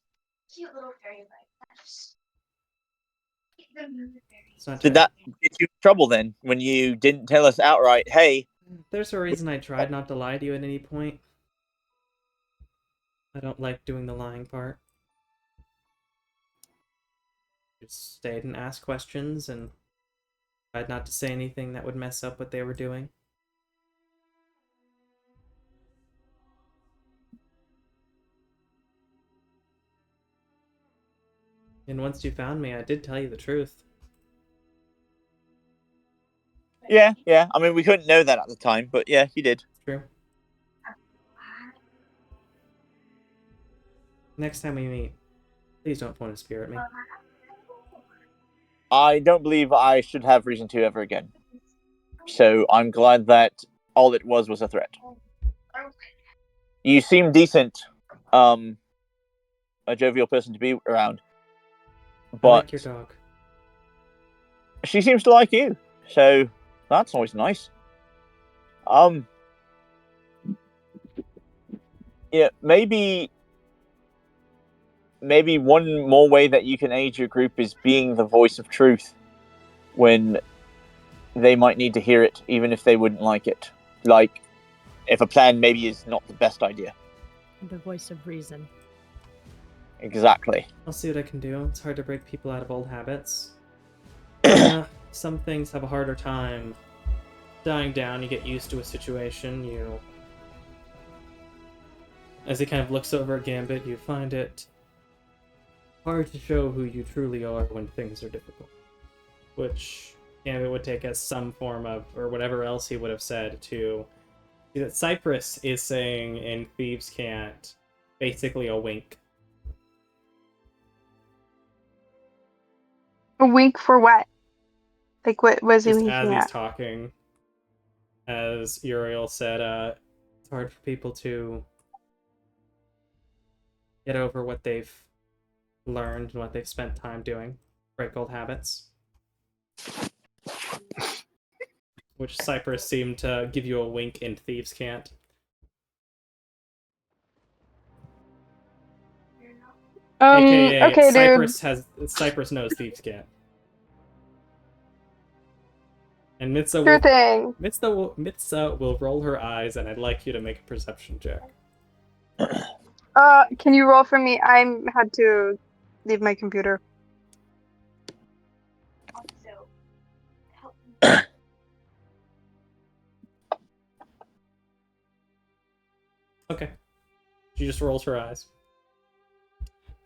cute little fairy lights. It's not Did that get you in trouble then when you didn't tell us outright, hey? There's a reason I tried not to lie to you at any point. I don't like doing the lying part. Just stayed and asked questions and tried not to say anything that would mess up what they were doing. And once you found me, I did tell you the truth. Yeah. I mean, we couldn't know that at the time, but yeah, you did. True. Next time we meet, please don't point a spear at me. I don't believe I should have reason to ever again. So I'm glad that all it was a threat. You seem decent, a jovial person to be around. But I like your dog. she seems to like you, so that's always nice. Yeah, maybe one more way that you can aid your group is being the voice of truth when they might need to hear it, even if they wouldn't like it. Like, if a plan maybe is not the best idea. The voice of reason. Exactly. I'll see what I can do. It's hard to break people out of old habits. Some things have a harder time dying down. You get used to a situation, you As he kind of looks over at Gambit, you find it hard to show who you truly are when things are difficult. Which Gambit would take as some form of, or whatever else he would have said to see that Cypress is saying in Thieves Can't basically a wink. A wink for what? Like, what was he Just as winking he's at? talking, as Uriel said, it's hard for people to get over what they've learned and what they've spent time doing, break old habits. Which Cypress seemed to give you a wink in Thieves Can't. AKA Okay, Cypress knows Thieves Can't. And dude. Sure thing. Mitsa will roll her eyes, and I'd like you to make a perception check. Can you roll for me? I had to leave my computer. Also, help Okay. She just rolls her eyes.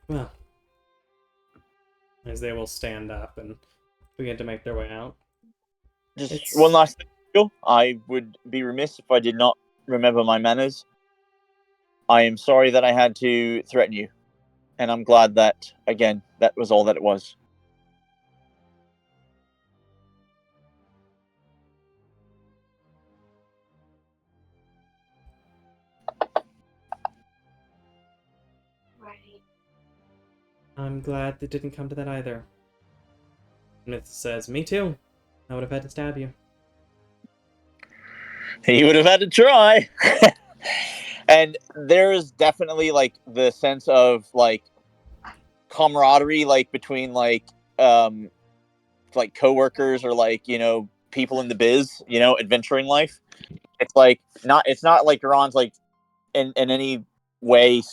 Well, as they will stand up and begin to make their way out. Just one last thing. I would be remiss if I did not remember my manners. I am sorry that I had to threaten you. And I'm glad that, again, that was all that it was. right. I'm glad it didn't come to that either. Myth says, me too. I would have had to stab you. He would have had to try. And there's definitely like the sense of like camaraderie, like between like coworkers or like, you know, people in the biz, you know, adventuring life. It's not like Ron's like in any way,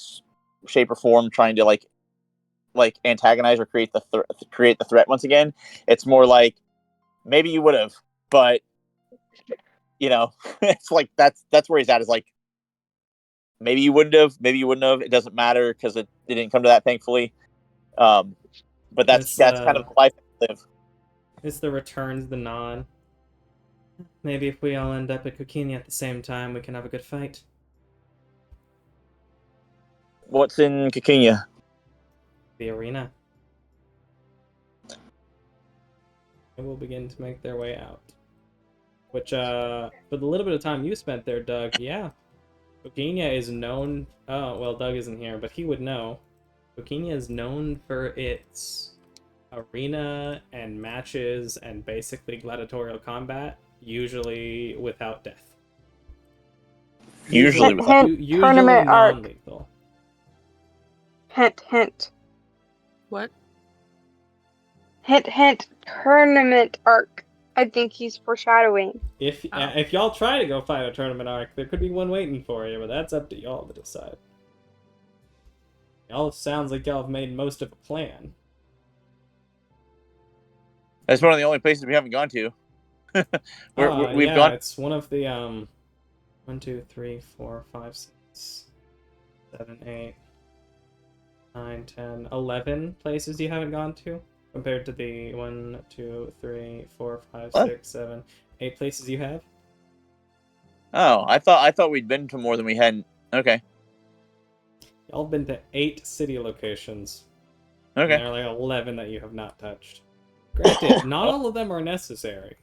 shape, or form trying to like antagonize or create the threat once again. It's more like maybe you would have, but you know, it's like that's where he's at. Is like maybe you wouldn't have, maybe you wouldn't have. It doesn't matter because it didn't come to that, thankfully. But that's kind of the life I live. It's the returns the nod. Maybe if we all end up at Kokini at the same time, we can have a good fight. What's in Kikinia? The arena. They will begin to make their way out. Which, for the little bit of time you spent there, Doug, yeah. Kokini is known... Oh, well, Doug isn't here, but he would know. Kokini is known for its arena and matches and basically gladiatorial combat, usually without death. Usually without. Usually Tournament arc. non-lethal. Hint, hint. What? Hint, hint. Tournament arc. I think he's foreshadowing. If y'all try to go fight a tournament arc, there could be one waiting for you, but that's up to y'all to decide. Y'all sounds like y'all have made most of a plan. That's one of the only places we haven't gone to. We've gone. It's one of the 1, 2, 3, 4, 5, 6, 7, 8, 9, 10, 11 places you haven't gone to, compared to the 1, 2, 3, 4, 5, 6, 7, 8 places you have. Oh, I thought we'd been to more than we hadn't. Okay. Y'all have been to 8 city locations. Okay. And there are like 11 that you have not touched. Granted, not all of them are necessary.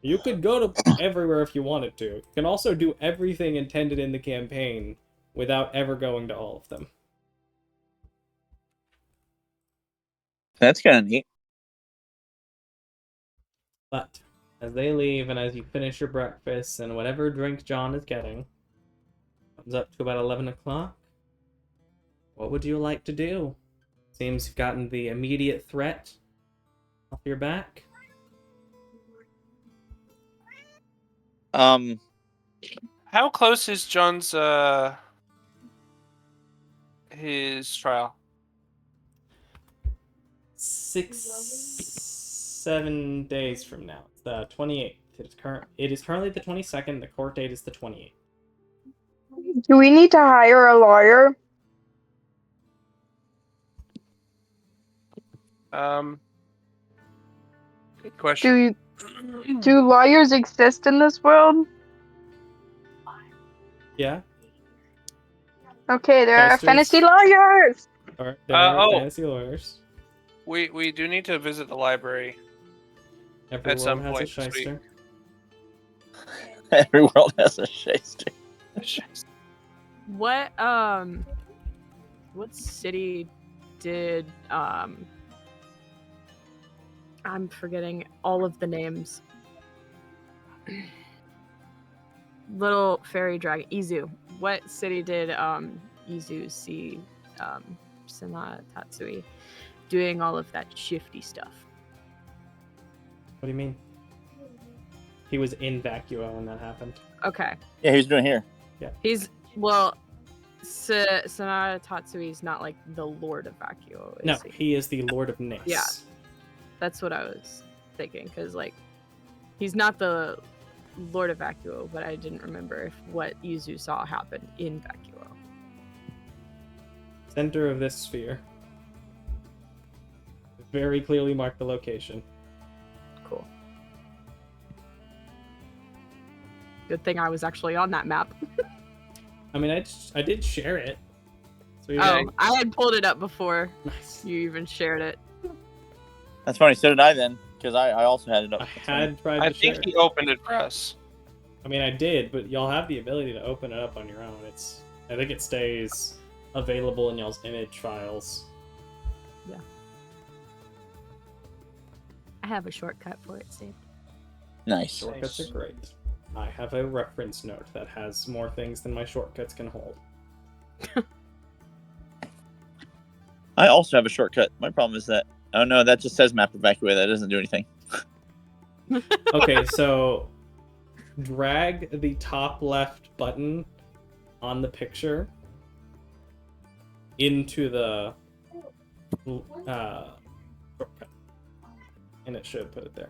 You could go to everywhere if you wanted to. You can also do everything intended in the campaign without ever going to all of them. That's kind of neat. But as they leave and as you finish your breakfast and whatever drink John is getting, comes up to about 11 o'clock. What would you like to do? Seems you've gotten the immediate threat off your back. How close is John's his trial? 7 days from now. It's the 28th. It is currently the 22nd. The court date is the 28th. Do we need to hire a lawyer? Good question. Do lawyers exist in this world? Yeah. Okay, there are Shysters fantasy lawyers. There are oh. fantasy lawyers. We do need to visit the library Every at some world has a point this week. shyster. Every world has a shyster. What city did I'm forgetting all of the names. Little fairy dragon Izu. What city did Izu see Sana Tatsui doing all of that shifty stuff? What do you mean? He was in Vacuo when that happened. Okay. Yeah, he's doing here. He's well Sanada Tatsui is not like the Lord of Vacuo, is No, he? he is the Lord of Nis. Yeah. That's what I was thinking, because like he's not the Lord of Vacuo, but I didn't remember if what Yuzu saw happened in Vacuo. Center of this sphere. Very clearly marked the location. Cool. Good thing I was actually on that map. I mean, I did share it. So Oh, I had pulled it up before nice. you even shared it. That's funny. So did I then, because I also had it up. I had tried I to share think it. he opened it for us. I mean, I did, but y'all have the ability to open it up on your own. I think it stays available in y'all's image files. Yeah. I have a shortcut for it saved. Nice. Shortcuts are great. I have a reference note that has more things than my shortcuts can hold. I also have a shortcut. My problem is that oh no, that just says map evacuate. That doesn't do anything. Okay, so drag the top left button on the picture into the shortcut, and it should put it there.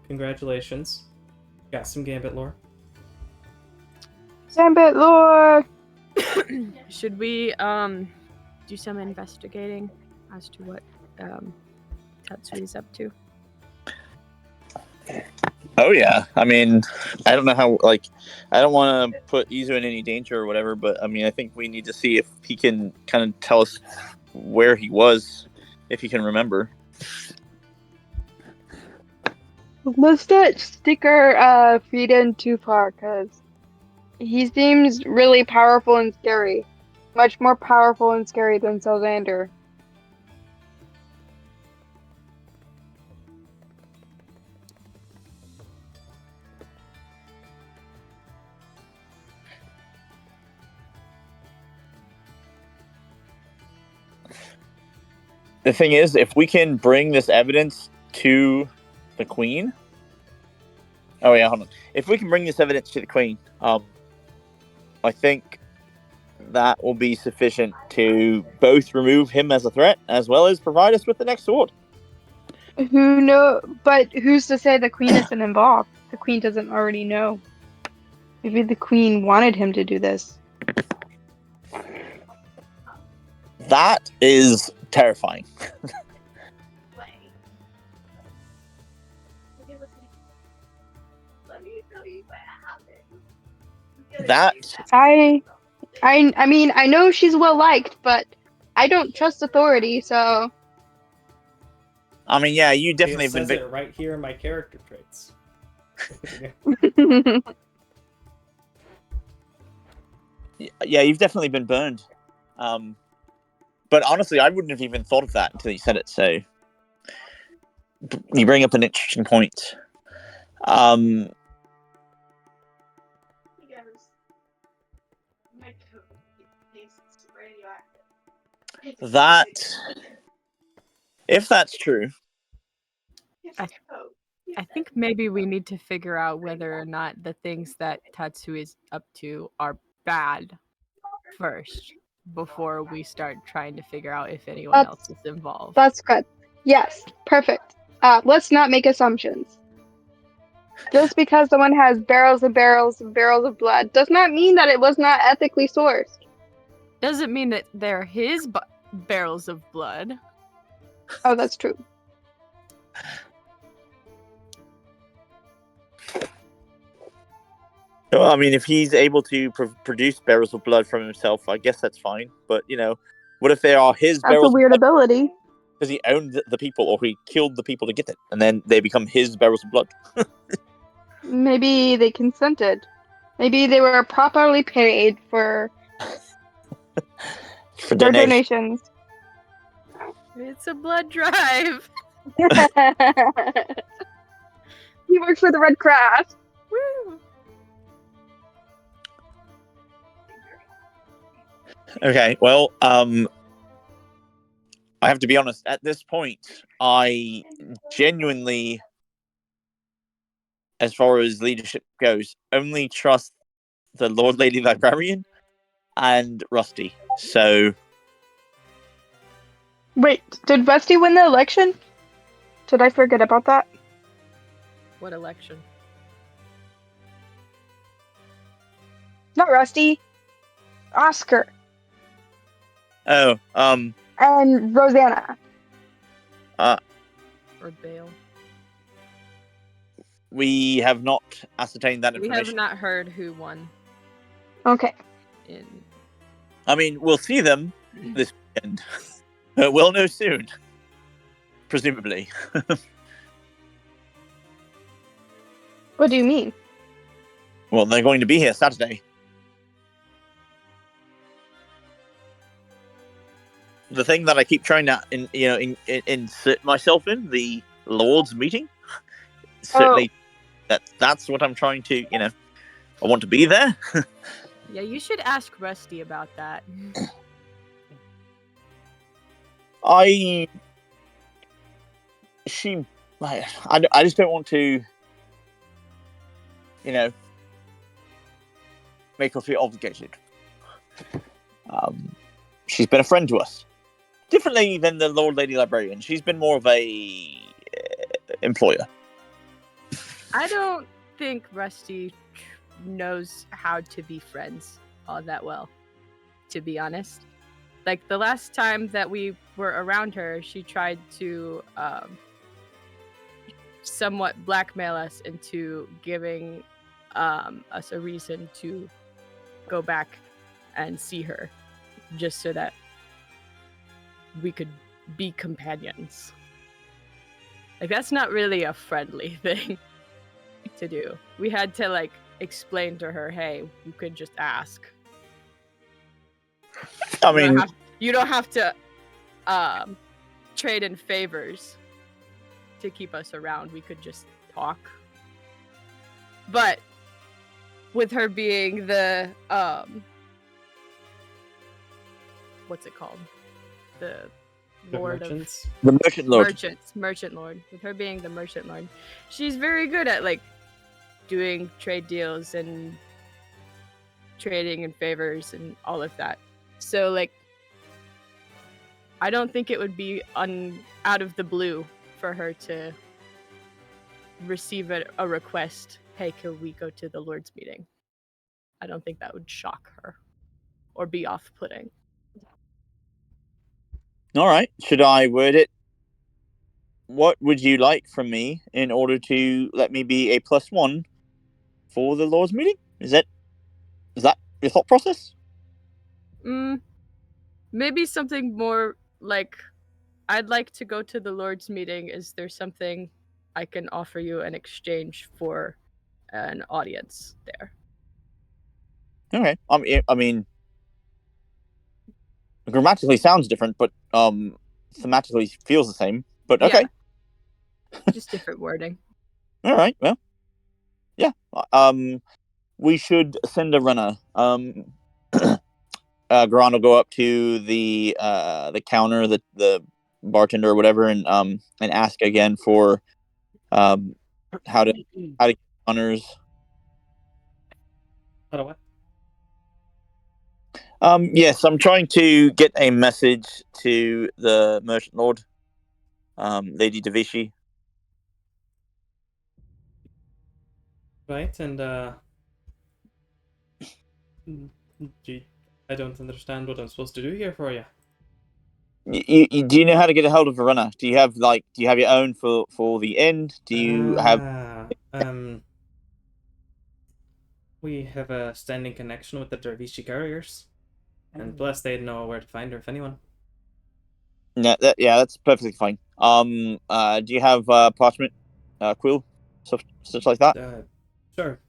Congratulations. Got some Gambit lore. Gambit lore. Should we do some investigating as to what Tatsui's up to? Oh yeah. I mean, I don't know how. Like, I don't want to put Izu in any danger or whatever, but I mean, I think we need to see if he can kind of tell us where he was, if he can remember. Let's not stick our feet in too far, because he seems really powerful and scary. Much more powerful and scary than Sylvander. The thing is, if we can bring this evidence to the Queen. Oh yeah, hold on. If we can bring this evidence to the Queen, I think that will be sufficient to both remove him as a threat as well as provide us with the next sword. But who's to say the Queen isn't involved? The Queen doesn't already know. Maybe the Queen wanted him to do this. That is terrifying. That I mean, I know she's well liked, but I don't trust authority, so. I mean, yeah, you It definitely have says been. it right here in my character traits. Yeah, you've definitely been burned. But honestly, I wouldn't have even thought of that until you said it. So you bring up an interesting point. That, if that's true, I think maybe we need to figure out whether or not the things that Tatsui is up to are bad first, before we start trying to figure out if anyone else is involved. That's good. Yes, perfect. Let's not make assumptions. Just because someone has barrels and barrels and barrels of blood does not mean that it was not ethically sourced. Doesn't mean that they're his barrels of blood. Oh, that's true. Well, I mean, if he's able to produce barrels of blood from himself, I guess that's fine. But, what if they are his That's a barrels weird of blood ability. because he owned the people or he killed the people to get it, and then they become his barrels of blood? Maybe they consented. Maybe they were properly paid for For their donation. donations. It's a blood drive. He works for the Red Cross. Woo! Okay, well, I have to be honest, at this point, I genuinely, as far as leadership goes, only trust the Lord Lady Librarian and Rusty. So, Wait, did Rusty win the election? Did I forget about that? What election? Not Rusty. Oscar. oh, And Rosanna. Or Bale? we have not ascertained that We have information. not heard who won Okay. in. I mean, we'll see them this weekend. We'll know soon. Presumably. What do you mean? Well, they're going to be here Saturday. The thing that I keep trying to insert myself in, the Lord's meeting, certainly that's what I'm trying to, I want to be there. Yeah, you should ask Rusty about that. I just don't want to, make her feel obligated. She's been a friend to us. Differently than the Lord Lady Librarian. She's been more of a employer. I don't think Rusty knows how to be friends all that well, to be honest. Like, the last time that we were around her, she tried to somewhat blackmail us into giving us a reason to go back and see her, just so that we could be companions. Like, that's not really a friendly thing to do. We had to explain to her, hey, you could just ask. I mean, You don't have to trade in favors to keep us around. We could just talk. But with her being the what's it called? The Lord of merchants. the Merchant Lord. Merchant Lord. With her being the Merchant Lord, she's very good at doing trade deals and trading in favors and all of that. So I don't think it would be out of the blue for her to receive a request. Hey, can we go to the Lord's meeting? I don't think that would shock her or be off-putting. All right. Should I word it? What would you like from me in order to let me be a +1 for the Lord's meeting? Is that your thought process? Maybe something more like, I'd like to go to the Lord's meeting. Is there something I can offer you in exchange for an audience there? Okay. I mean, grammatically sounds different, but thematically feels the same. But okay. Yeah. Just different wording. All right. Well, yeah. We should send a runner. Garan will go up to the counter, the bartender or whatever, and ask again for how to get honors. How do what? Yes, I'm trying to get a message to the Merchant Lord, Lady Davishi. Right, and I don't understand what I'm supposed to do here for you. Do you know how to get a hold of a runner? Do you have your own for the end? Do you have? We have a standing connection with the Dervishi couriers, and plus they know where to find her if anyone. No, that's perfectly fine. Do you have parchment, quill, such like that? Sure.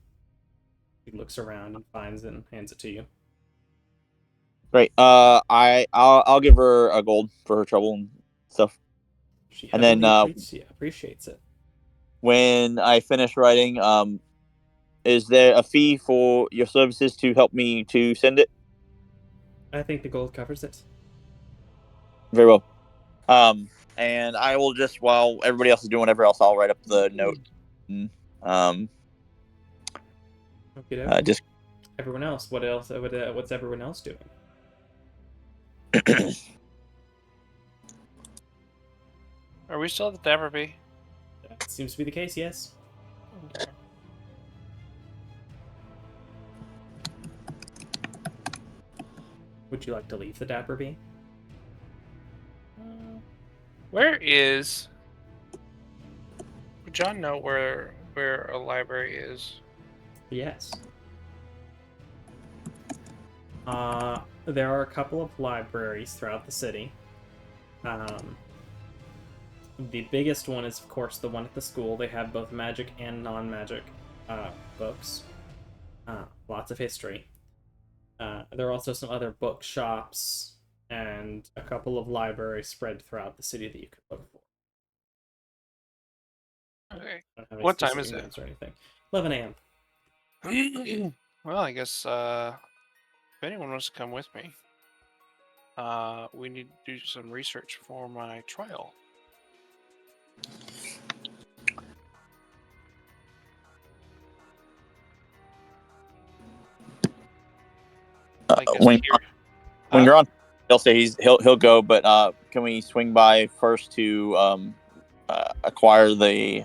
He looks around and finds it and hands it to you. Great. I'll give her a gold for her trouble and stuff. She and then appreciates it. when I finish writing, is there a fee for your services to help me to send it? I think the gold covers it. Very well. And I will just, while everybody else is doing whatever else, I'll write up the note. Okay, Just everyone else. What else? What's everyone else doing? Are we still at the Dapper? That seems to be the case. Yes. Okay. Would you like to leave the Dapper Bee? Where is? Would John know where a library is? Yes. There are a couple of libraries throughout the city. The biggest one is, of course, the one at the school. They have both magic and non-magic books. Lots of history. There are also some other bookshops and a couple of libraries spread throughout the city that you could look for. Okay. What time is it? Or anything. 11 a.m. Well, I guess if anyone wants to come with me, we need to do some research for my trial. when you're on, he'll say he'll go. But can we swing by first to acquire the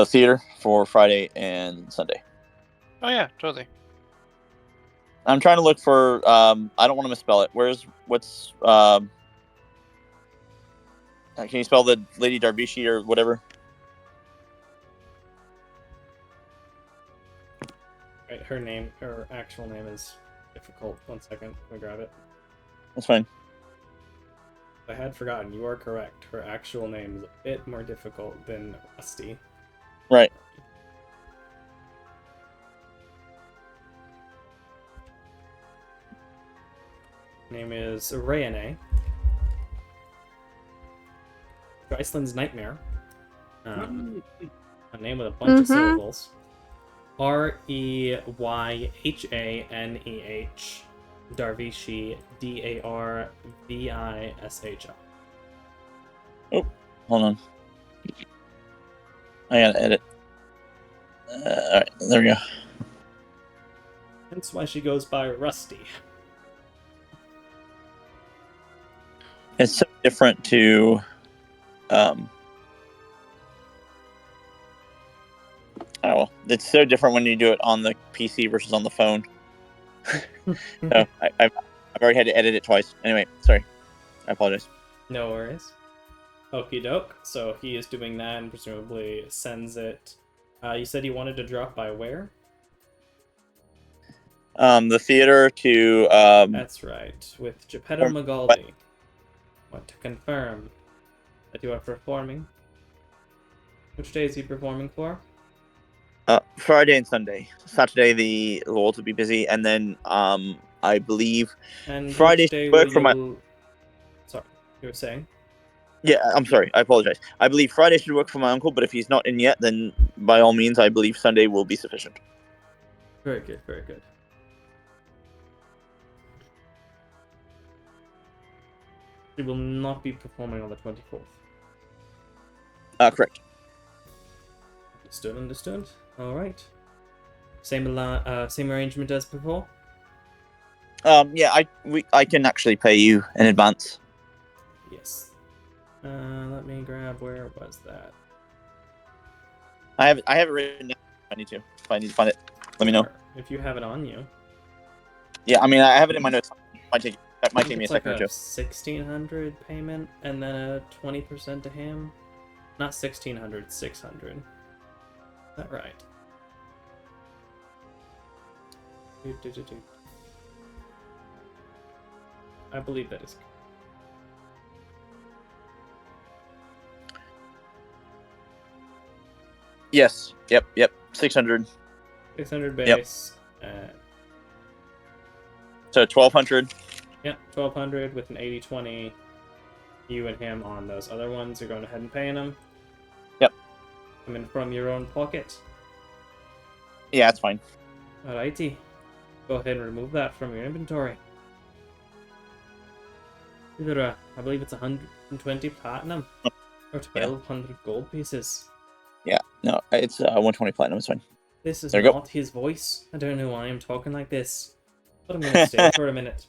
theater for Friday and Sunday? Oh yeah, totally. I'm trying to look for. I don't want to misspell it. What's? Can you spell the Lady Darvishi or whatever? Right, her actual name is difficult. 1 second, let me grab it. That's fine. I had forgotten. You are correct. Her actual name is a bit more difficult than Rusty. Right. Name is Rayane. Iceland's Nightmare. A name with a bunch of syllables. Reyhaneh. Darvishi. Darvishi. Oh, hold on. I gotta edit. Alright, there we go. That's why she goes by Rusty. It's so different to it's so different when you do it on the PC versus on the phone. So I've already had to edit it twice. Anyway, sorry. I apologize. No worries. Okie doke. So he is doing that and presumably sends it. You said you wanted to drop by where? The theater to That's right, with Geppetto Magaldi. Want to confirm that you are performing. Which day is he performing for? Friday and Sunday. Saturday the Lords will be busy, and then I believe and Friday day work for my. Sorry, you were saying? Yeah, I'm sorry. I apologize. I believe Friday should work for my uncle, but if he's not in yet, then by all means, I believe Sunday will be sufficient. Very good, very good. He will not be performing on the 24th. Correct. Understood. All right. Same arrangement as before? Yeah, I can actually pay you in advance. Yes. Let me grab, where was that? I have it written down if I need to. If I need to find it, let me know. Or if you have it on you. Yeah, I mean, I have it in my notes. That might I take think me a it's like second or a two. 1,600 payment, and then a 20% to him. Not 1,600, 600. Is that right? Do. I believe that is. Yes. Yep. 600. 600 base. So 1,200. Yeah, 1,200 with an 80-20. You and him on those other ones. You're going ahead and paying them. Yep. Coming from your own pocket. Yeah, that's fine. Alrighty. Go ahead and remove that from your inventory. Either, I believe it's 120 platinum or 1,200 gold pieces. Yeah. No, it's 120 platinum. It's fine. This is There you go. not his voice. I don't know why I'm talking like this, but I'm gonna stay for a minute.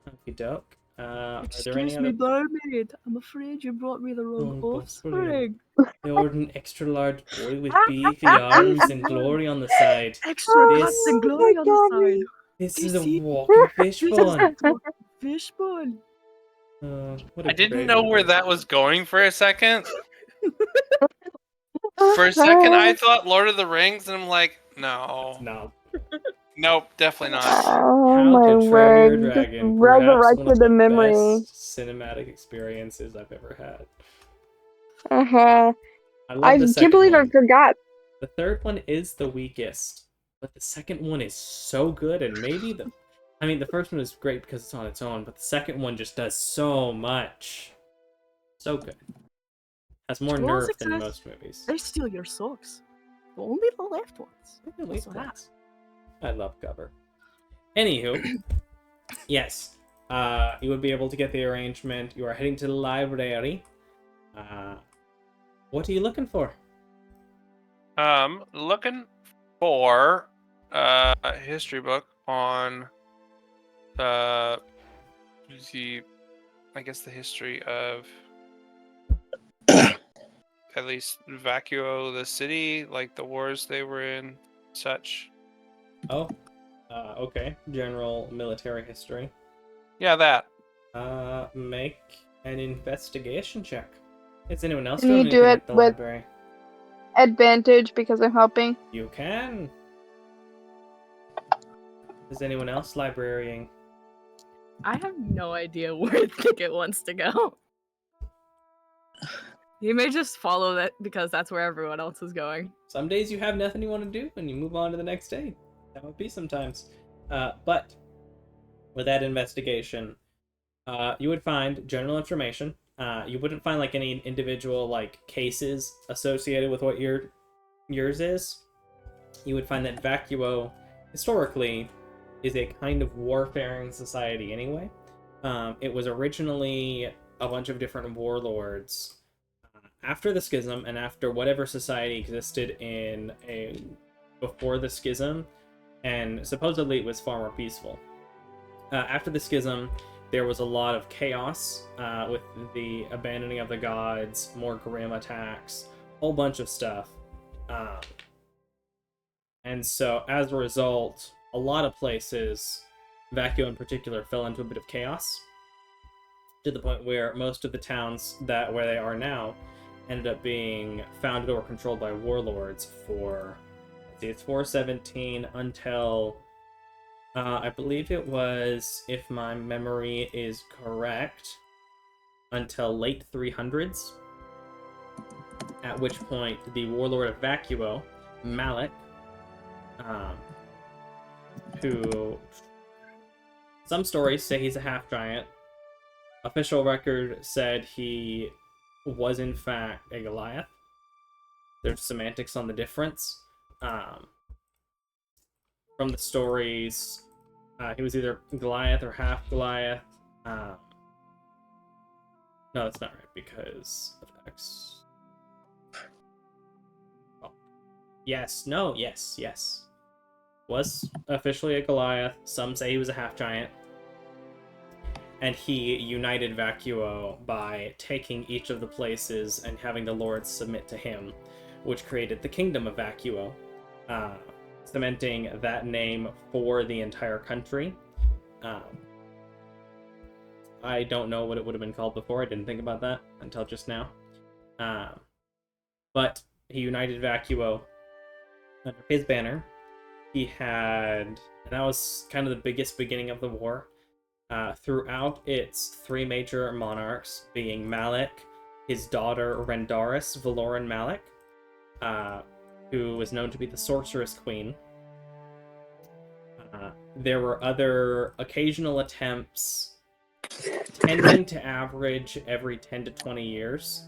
Okie doke. Are there any other? barmaid. I'm afraid you brought me the wrong Oh, offspring. They ordered an extra large boy with beefy arms and glory on the side. Extra This- guts and glory on the side. This Do you is a see? walking fishbone. Fishbone. What a I didn't great know where movie. that was going for a second. For a second, I thought Lord of the Rings, and I'm like, no, No. nope, definitely not. Oh How my to Train Your word! Just Dragon. Perhaps one of resurrected the the memory. best cinematic experiences I've ever had. I I love the can't second believe I one. forgot. The third one is the weakest, but the second one is so good, and maybe the first one is great because it's on its own, but the second one just does so much. So good. Has more Well, nerve than success. most movies. They steal your socks. But only the left ones. Really What's that? nuts. I love cover. Anywho, yes, you would be able to get the arrangement. You are heading to the library. What are you looking for? Looking for a history book on the I guess the history of at least Vacuo, the city, like the wars they were in, such. Oh, okay. General military history. Yeah, that. Make an investigation check. Is anyone else Can doing you do anything it at the with- library? Advantage because I'm helping. You can. Is anyone else librarying? I have no idea where Thicket wants to go. He may just follow that because that's where everyone else is going. Some days you have nothing you want to do and you move on to the next day. That would be sometimes. But with that investigation, you would find general information. You wouldn't find like any individual like cases associated with what yours is. You would find that Vacuo historically is a kind of warfaring society anyway. It was originally a bunch of different warlords. After the schism and after whatever society existed before the schism, and supposedly it was far more peaceful. After the schism, there was a lot of chaos with the abandoning of the gods, more grim attacks, whole bunch of stuff. And so, as a result, a lot of places, Vacuo in particular, fell into a bit of chaos, to the point where most of the towns where they are now ended up being founded or controlled by warlords for, it's 417 until, I believe it was, if my memory is correct, until late 300s, at which point the warlord of Vacuo, Malik, who some stories say he's a half-giant. Official record said he was in fact a Goliath. There's semantics on the difference. From the stories, he was either Goliath or half Goliath. No, that's not right because of X. Oh. Yes, no, yes. Was officially a Goliath. Some say he was a half giant. And he united Vacuo by taking each of the places and having the lords submit to him, which created the Kingdom of Vacuo, cementing that name for the entire country. I don't know what it would have been called before. I didn't think about that until just now. But he united Vacuo under his banner. He had, and that was kind of the biggest beginning of the war. Throughout its three major monarchs, being Malek, his daughter Rendaris Valoran Malek, who was known to be the Sorceress Queen. There were other occasional attempts, tending to average every 10 to 20 years.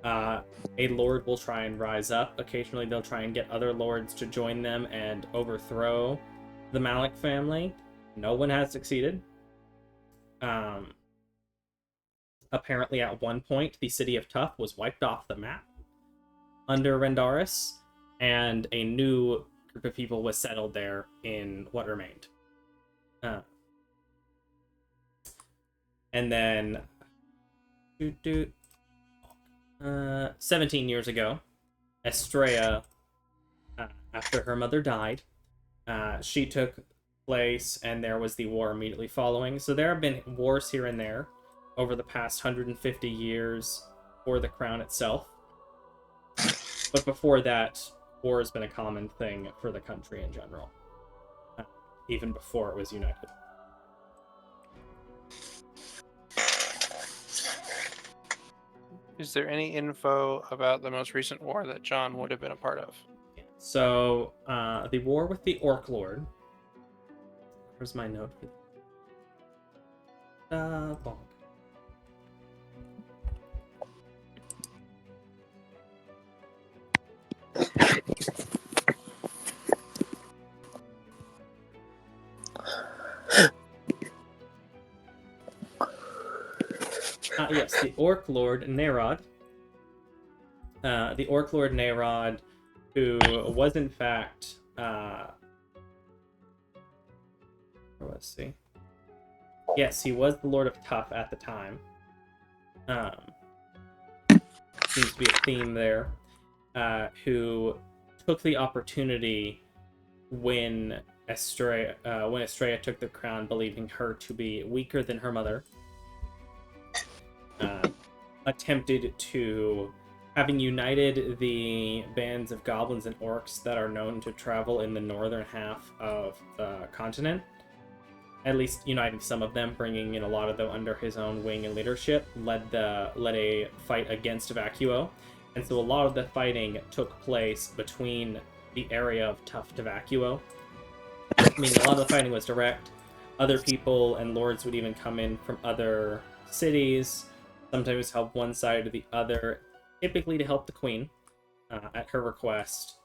A lord will try and rise up. Occasionally they'll try and get other lords to join them and overthrow the Malek family. No one has succeeded. Apparently at one point, the city of Tuff was wiped off the map under Rendaris, and a new group of people was settled there in what remained. And then 17 years ago, Estrella, after her mother died, she took place, and there was the war immediately following. So there have been wars here and there over the past 150 years for the crown itself. But before that, war has been a common thing for the country in general, even before it was united. Is there any info about the most recent war that John would have been a part of? So, the war with the Orc Lord. Where's my note? Bonk. Yes, the Orc Lord Nerod. The Orc Lord Nerod, who was in fact, let's see. Yes, he was the Lord of Tuff at the time. Seems to be a theme there. Who took the opportunity when Estrella took the crown, believing her to be weaker than her mother. Attempted to, having united the bands of goblins and orcs that are known to travel in the northern half of the continent, at least uniting some of them, bringing in a lot of them under his own wing and leadership, led a fight against Vacuo. And so a lot of the fighting took place between the area of Tuff to Vacuo. I mean, a lot of the fighting was direct. Other people and lords would even come in from other cities, sometimes help one side or the other, typically to help the queen at her request.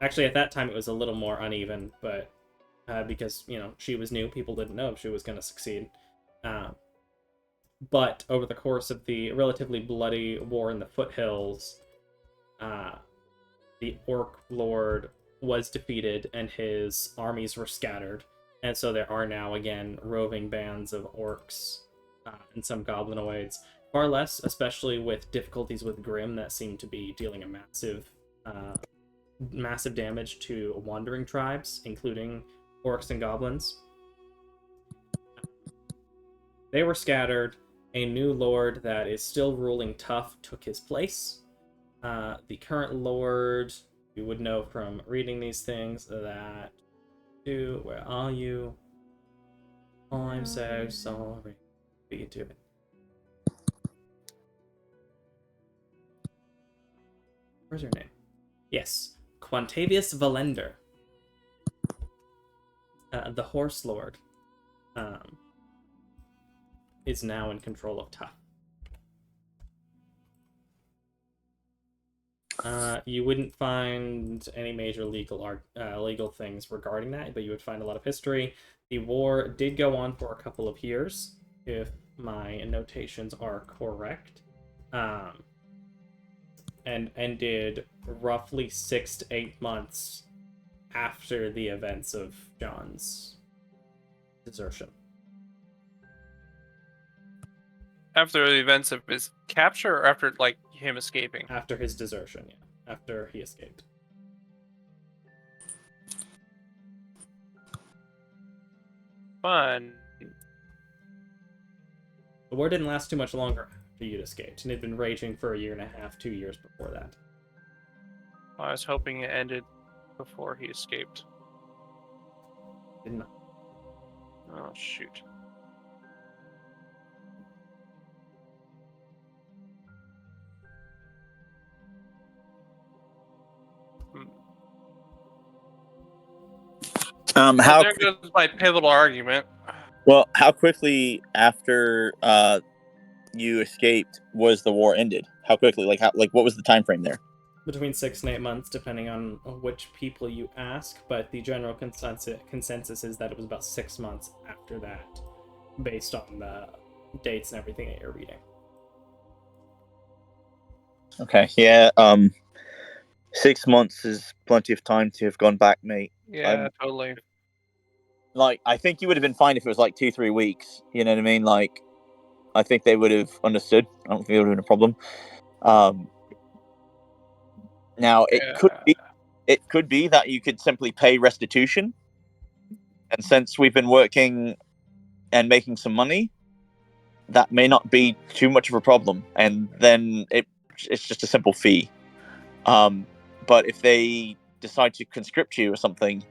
Actually, at that time, it was a little more uneven, but because, she was new, people didn't know if she was going to succeed. But over the course of the relatively bloody war in the foothills, the Orc Lord was defeated and his armies were scattered. And so there are now, again, roving bands of orcs and some goblinoids. Far less, especially with difficulties with Grimm that seem to be dealing a massive damage to wandering tribes, including orcs and goblins. They were scattered. A new lord that is still ruling Tuff took his place. The current lord, you would know from reading these things that... Where are you? I'm so sorry. Beat to it. Where's your name? Yes, Quantavius Valender, the Horse Lord, is now in control of Tuff. You wouldn't find any major legal things regarding that, but you would find a lot of history. The war did go on for a couple of years, if my notations are correct. and ended roughly 6 to 8 months after the events of John's desertion. After the events of his capture, or after like him escaping? After his desertion, yeah. After he escaped. Fun. The war didn't last too much longer after you'd escaped, and it had been raging for 1.5 2 years before that. I was hoping it ended before he escaped. Did not. Oh shoot. Well, How there goes my pivotal argument. well? How quickly after you escaped was the war ended? How quickly? Like what was the time frame there? Between 6 and 8 months, depending on which people you ask, but the general consensus is that it was about 6 months after that, based on the dates and everything that you're reading. Okay, yeah. 6 months is plenty of time to have gone back, mate. Yeah, totally. Like, I think you would have been fine if it was like 2-3 weeks. You know what I mean? Like, I think they would have understood. I don't think it would have been a problem. Now it could be that you could simply pay restitution, and since we've been working and making some money, that may not be too much of a problem, and then it's just a simple fee. But if they decide to conscript you or something,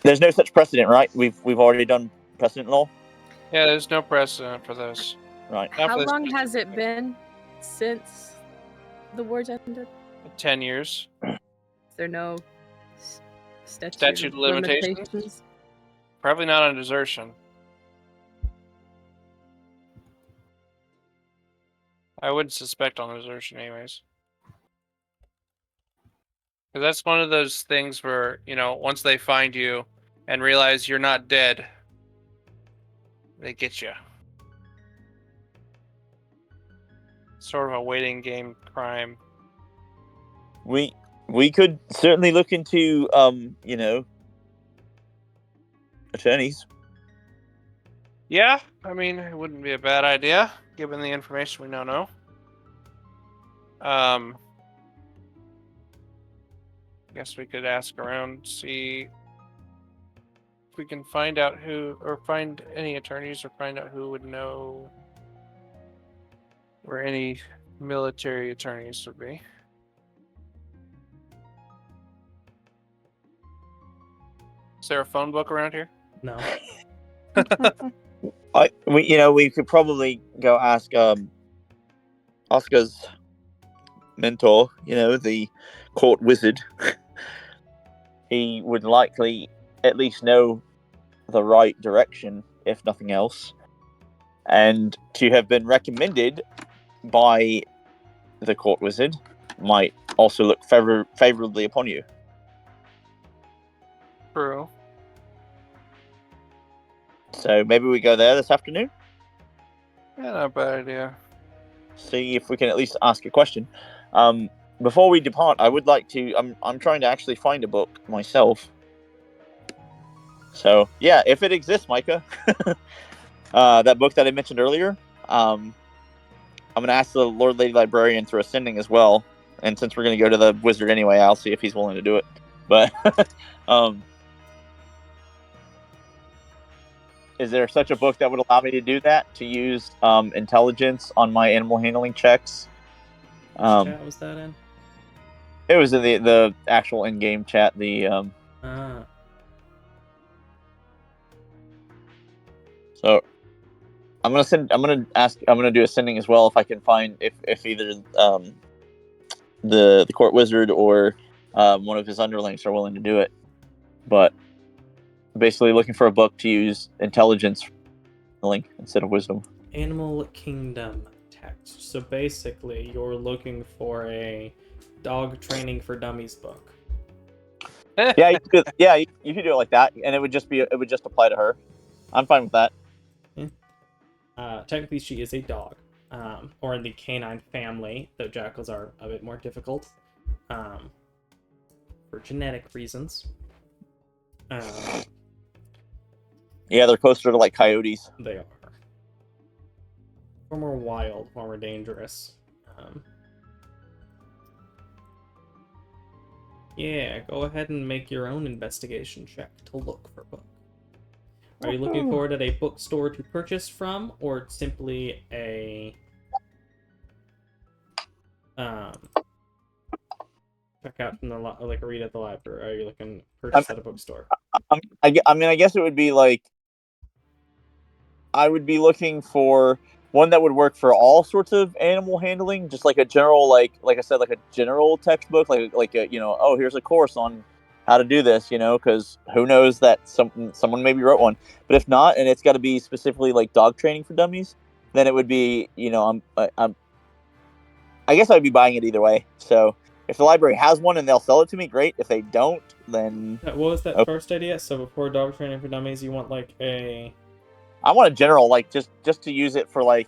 there's no such precedent, right? We've already done precedent law. Yeah, there's no precedent for this. Right. Not How for this long has it specific been since the war's ended? thing. 10 years. Is there no Statute of limitations? Probably not on desertion. I wouldn't suspect on desertion anyways. Because that's one of those things where, you know, once they find you and realize you're not dead, they get you. Sort of a waiting game crime. We could certainly look into attorneys. Yeah, I mean, it wouldn't be a bad idea, given the information we now know. I guess we could ask around, see if we can find out who, or find any attorneys, or find out who would know where any military attorneys would be. Is there a phone book around here? No. We could probably go ask Oscar's mentor, the court wizard. He would likely at least know the right direction, if nothing else, and to have been recommended by the court wizard might also look favorably upon you. True. So maybe we go there this afternoon. Yeah, not a bad idea. See if we can at least ask a question. Before we depart, I would like to. I'm trying to actually find a book myself. So yeah, if it exists, Micah, that book that I mentioned earlier, I'm gonna ask the Lord Lady Librarian through a sending as well. And since we're gonna go to the wizard anyway, I'll see if he's willing to do it. But is there such a book that would allow me to do that? To use intelligence on my animal handling checks? Which chat was that in? It was in the actual in-game chat. So I'm gonna do a sending as well if I can find if either the court wizard or one of his underlings are willing to do it. But basically looking for a book to use intelligence link instead of wisdom. Animal Kingdom text. So basically you're looking for a dog training for dummies book. Yeah, you could do it like that, and it would just apply to her. I'm fine with that. Yeah. Technically, she is a dog, or in the canine family, though jackals are a bit more difficult for genetic reasons. Yeah, they're closer to like coyotes. They are. Far more wild, far more dangerous. Yeah, go ahead and make your own investigation check to look for book. Are you looking for it at a bookstore to purchase from, or simply a check out from the like a read at the library? Or are you looking to purchase at a bookstore? I mean, I guess it would be like I would be looking for one that would work for all sorts of animal handling, just like a general, like I said, like a general textbook, like a, oh, here's a course on how to do this, because who knows that someone maybe wrote one. But if not, and it's got to be specifically like dog training for dummies, then it would be, I guess I'd be buying it either way. So if the library has one and they'll sell it to me, great. If they don't, then What was that first idea? So before dog training for dummies, you want like a I want a general, like just to use it for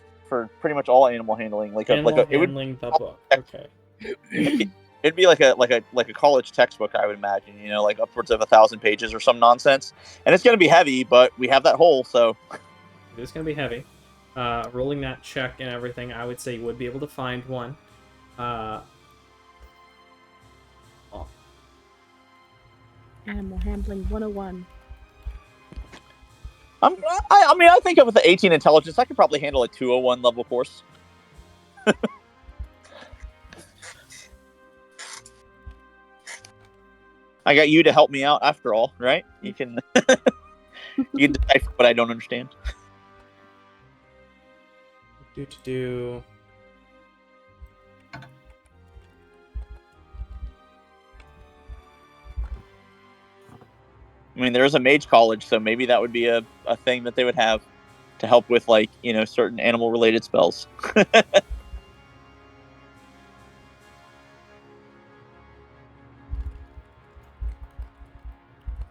pretty much all animal handling, handling the book. Okay. It'd be like a college textbook, I would imagine. Like upwards of 1,000 pages or some nonsense, and it's gonna be heavy, but we have that hole, so It is gonna be heavy. Rolling that check and everything, I would say you would be able to find one. Animal handling 101. I think with the 18 intelligence, I could probably handle a 201 level course. I got you to help me out after all, right? You can you can decipher what I don't understand. I mean, there is a mage college, so maybe that would be a thing that they would have to help with, like, certain animal related spells.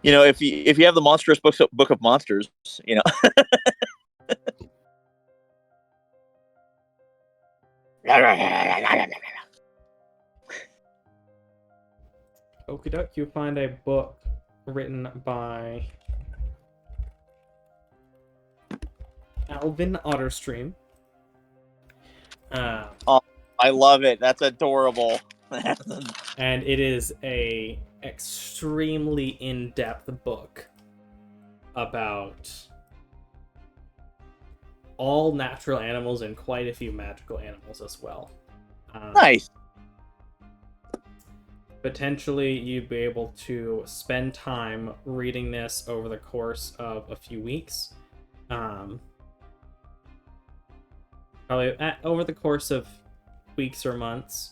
If you have the monstrous book of monsters, Okie doke, you find a book written by Alvin Otterstream. I love it. That's adorable. And it is a extremely in-depth book about all natural animals and quite a few magical animals as well. Nice. Potentially, you'd be able to spend time reading this over the course of a few weeks. Probably over the course of weeks or months.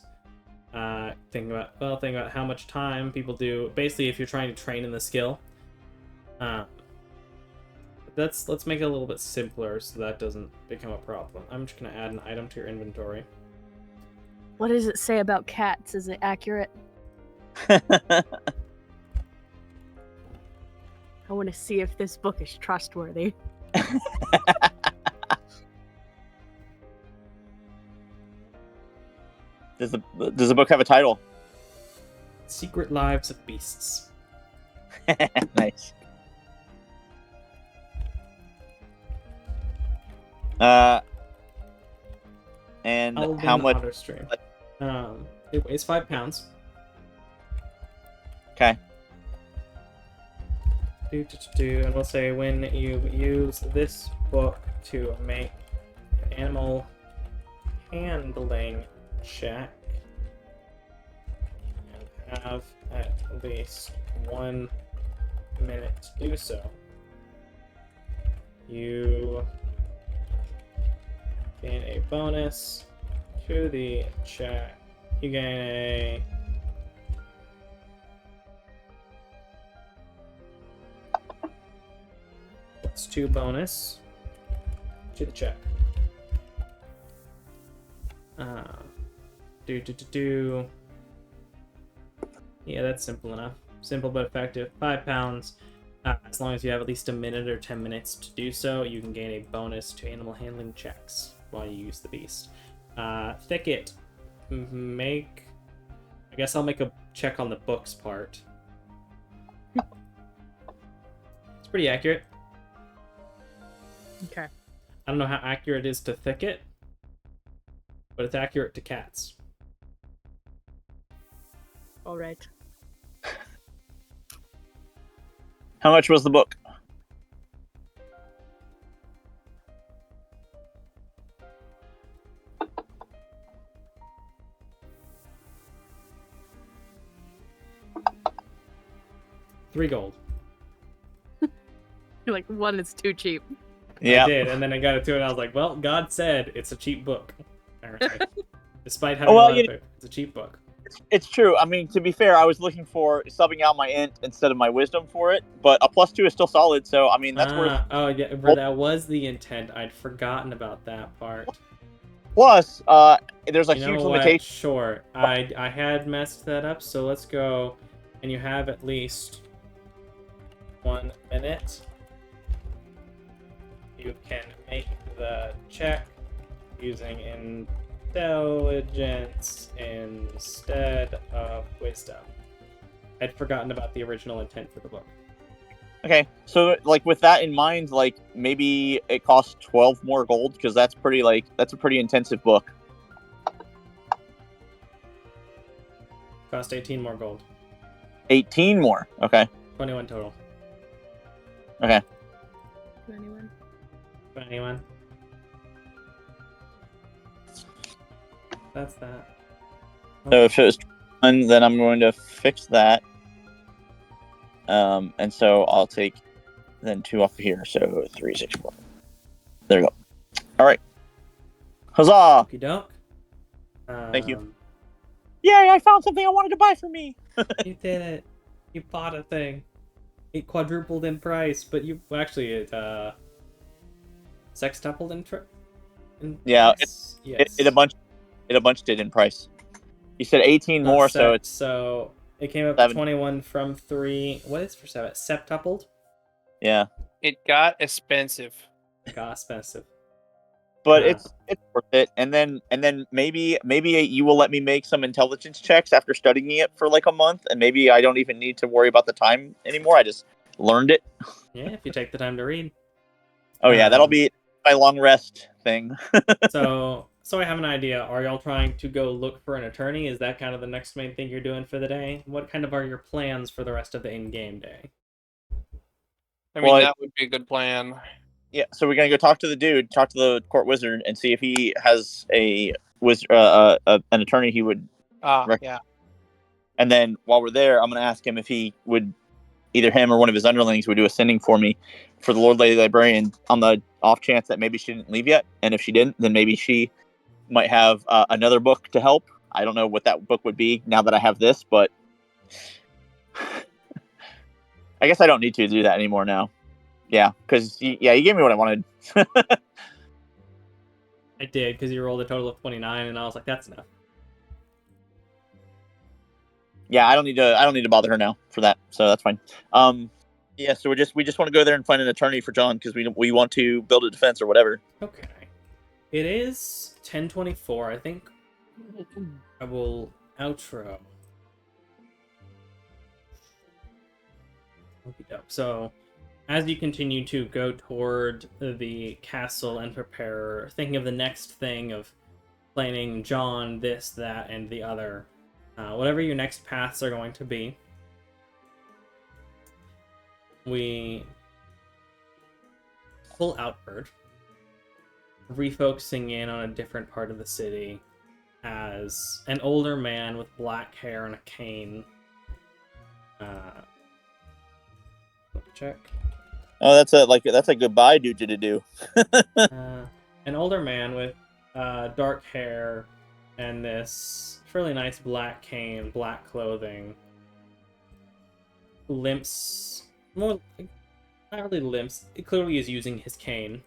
Think about how much time people do. Basically, if you're trying to train in the skill. Let's make it a little bit simpler so that doesn't become a problem. I'm just gonna add an item to your inventory. What does it say about cats? Is it accurate? I want to see if this book is trustworthy. Does the book have a title? Secret Lives of Beasts. Nice. And Alvin how much? Otterstream. It weighs 5 pounds. Okay. And we'll say when you use this book to make an animal handling check and have at least 1 minute to do so, you gain a bonus to the check. You gain a +2 bonus to the check. Yeah, that's simple enough. Simple but effective. 5 pounds. As long as you have at least a minute or 10 minutes to do so, you can gain a bonus to animal handling checks while you use the beast. Thicket, I guess I'll make a check on the books part. It's pretty accurate. Okay. I don't know how accurate it is to Thicket, but it's accurate to cats. All right. How much was the book? $3 gold. You're like, one is too cheap. Yeah. I did, and then I got it to it, and I was like, well, God said it's a cheap book. Apparently. Despite having Well, a lot of it, it's a cheap book. It's true. I mean, to be fair, I was looking for subbing out my int instead of my wisdom for it, but a +2 is still solid. So I mean, that's worth. Oh yeah, but that was the intent. I'd forgotten about that part. Plus, there's a You know huge what? limitation. Sure, I had messed that up, so let's go. And you have at least 1 minute. You can make the check using intelligence instead of wisdom. I'd forgotten about the original intent for the book. Okay, so like with that in mind, like maybe it costs 12 more gold because that's a pretty intensive book. Cost 18 more gold. 18 more. Okay. 21 total. Okay. 21. 21. That's that. So if it was 1, then I'm going to fix that. And so I'll take then 2 off of here. So 3, 6, 4. There we go. All right. Huzzah! Okey doke. Thank you. Yay! I found something I wanted to buy for me. You did it. You bought a thing. It quadrupled in price, but you actually it sextupled in Yeah, price? Yes. It a bunch did in price. You said 18 more, so it's so it came up 7. to 21 from 3. What is for 7? Septupled? Yeah. It got expensive. Got expensive. But it's worth it. And then maybe you will let me make some intelligence checks after studying it for like a month, and maybe I don't even need to worry about the time anymore. I just learned it. Yeah, if you take the time to read. Oh yeah, that'll be my long rest thing. So I have an idea. Are y'all trying to go look for an attorney? Is that kind of the next main thing you're doing for the day? What kind of are your plans for the rest of the in-game day? I mean, Well, that would be a good plan. Yeah, so we're gonna go talk to the court wizard, and see if he has an attorney he would. Yeah. And then while we're there, I'm gonna ask him if he would, either him or one of his underlings would do a sending for me for the Lord Lady Librarian, on the off chance that maybe she didn't leave yet, and if she didn't, then maybe she might have another book to help. I don't know what that book would be now that I have this, but I guess I don't need to do that anymore now. Yeah, because you gave me what I wanted. I did, because you rolled a total of 29, and I was like, that's enough. Yeah, I don't need to bother her now for that, so that's fine. Yeah, so we just want to go there and find an attorney for John because we want to build a defense or whatever. Okay. It is 10:24. I think I will outro. So, as you continue to go toward the castle and prepare, thinking of the next thing of planning John, this, that, and the other, whatever your next paths are going to be, we pull outward, refocusing in on a different part of the city as an older man with black hair and a cane. Check. Oh, that's a goodbye to do. An older man with dark hair and this fairly nice black cane, black clothing. Limps, more not really limps. It clearly is using his cane.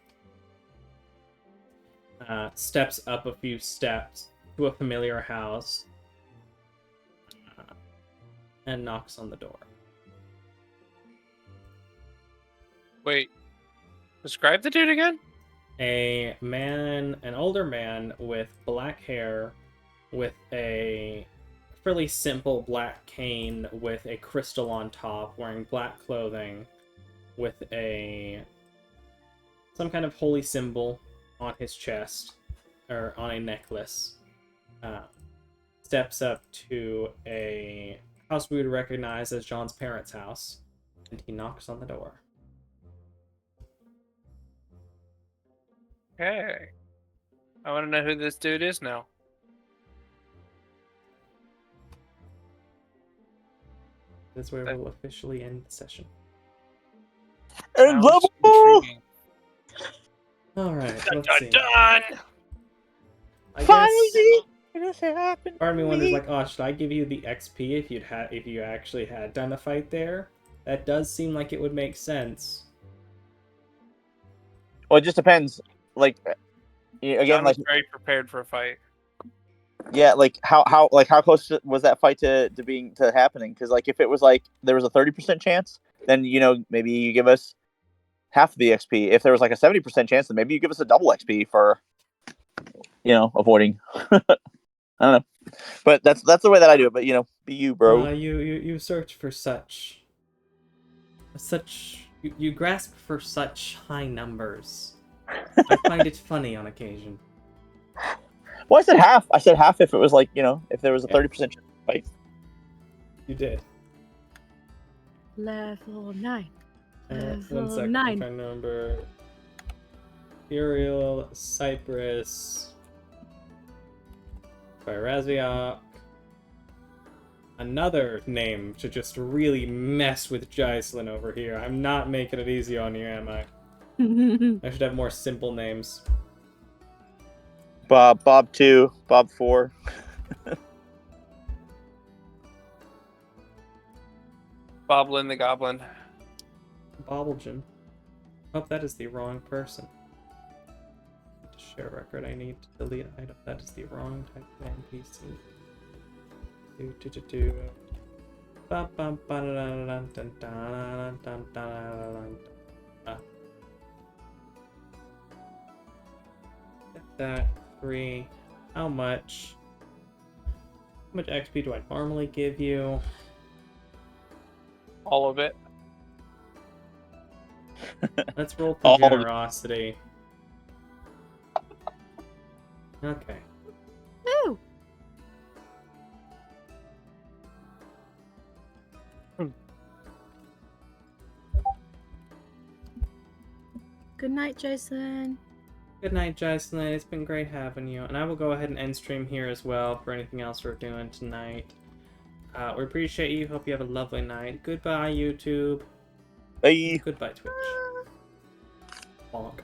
Steps up a few steps to a familiar house and knocks on the door. Wait. Describe the dude again? An older man with black hair, with a fairly simple black cane with a crystal on top, wearing black clothing, with some kind of holy symbol on his chest, or on a necklace, steps up to a house we would recognize as John's parents' house, and he knocks on the door. Okay. I want to know who this dude is now. This is where we'll officially end the session. And Sounds level! intriguing. Alright, Dun, let's dun, see. dun! I Finally! guess This happened part of me to wonders, me. like, oh, should I give you the XP if you actually had done a fight there? That does seem like it would make sense. Well, it just depends. Like, again, John was like, very prepared for a fight. yeah, like how close was that fight to happening? Because like if it was like there was a 30% chance, then maybe you give us half of the XP. If there was like a 70% chance, then maybe you give us a double XP for avoiding. I don't know, but that's the way that I do it. But be you, bro. You search for such you grasp for such high numbers. I find it funny on occasion. Well, I said half. I said half if it was like if there was a 30% chance to fight. You did. Level 9. One Level second, 9. I'm trying to remember. Imperial, Cyprus, Byraziok. Another name to just really mess with Jocelyn over here. I'm not making it easy on you, am I? I should have more simple names. Bob 2, Bob 4. Boblin the Goblin. Bobblegen. Oh, that is the wrong person. To share record, I need to delete item. That is the wrong type of NPC. Get that 3. How much? How much XP do I normally give you? All of it. Let's roll for All of it. generosity. Okay. Woo! Good night, Jason. Good night, Jocelyn. It's been great having you. And I will go ahead and end stream here as well for anything else we're doing tonight. We appreciate you. Hope you have a lovely night. Goodbye, YouTube. Bye. Goodbye, Twitch. Bonk.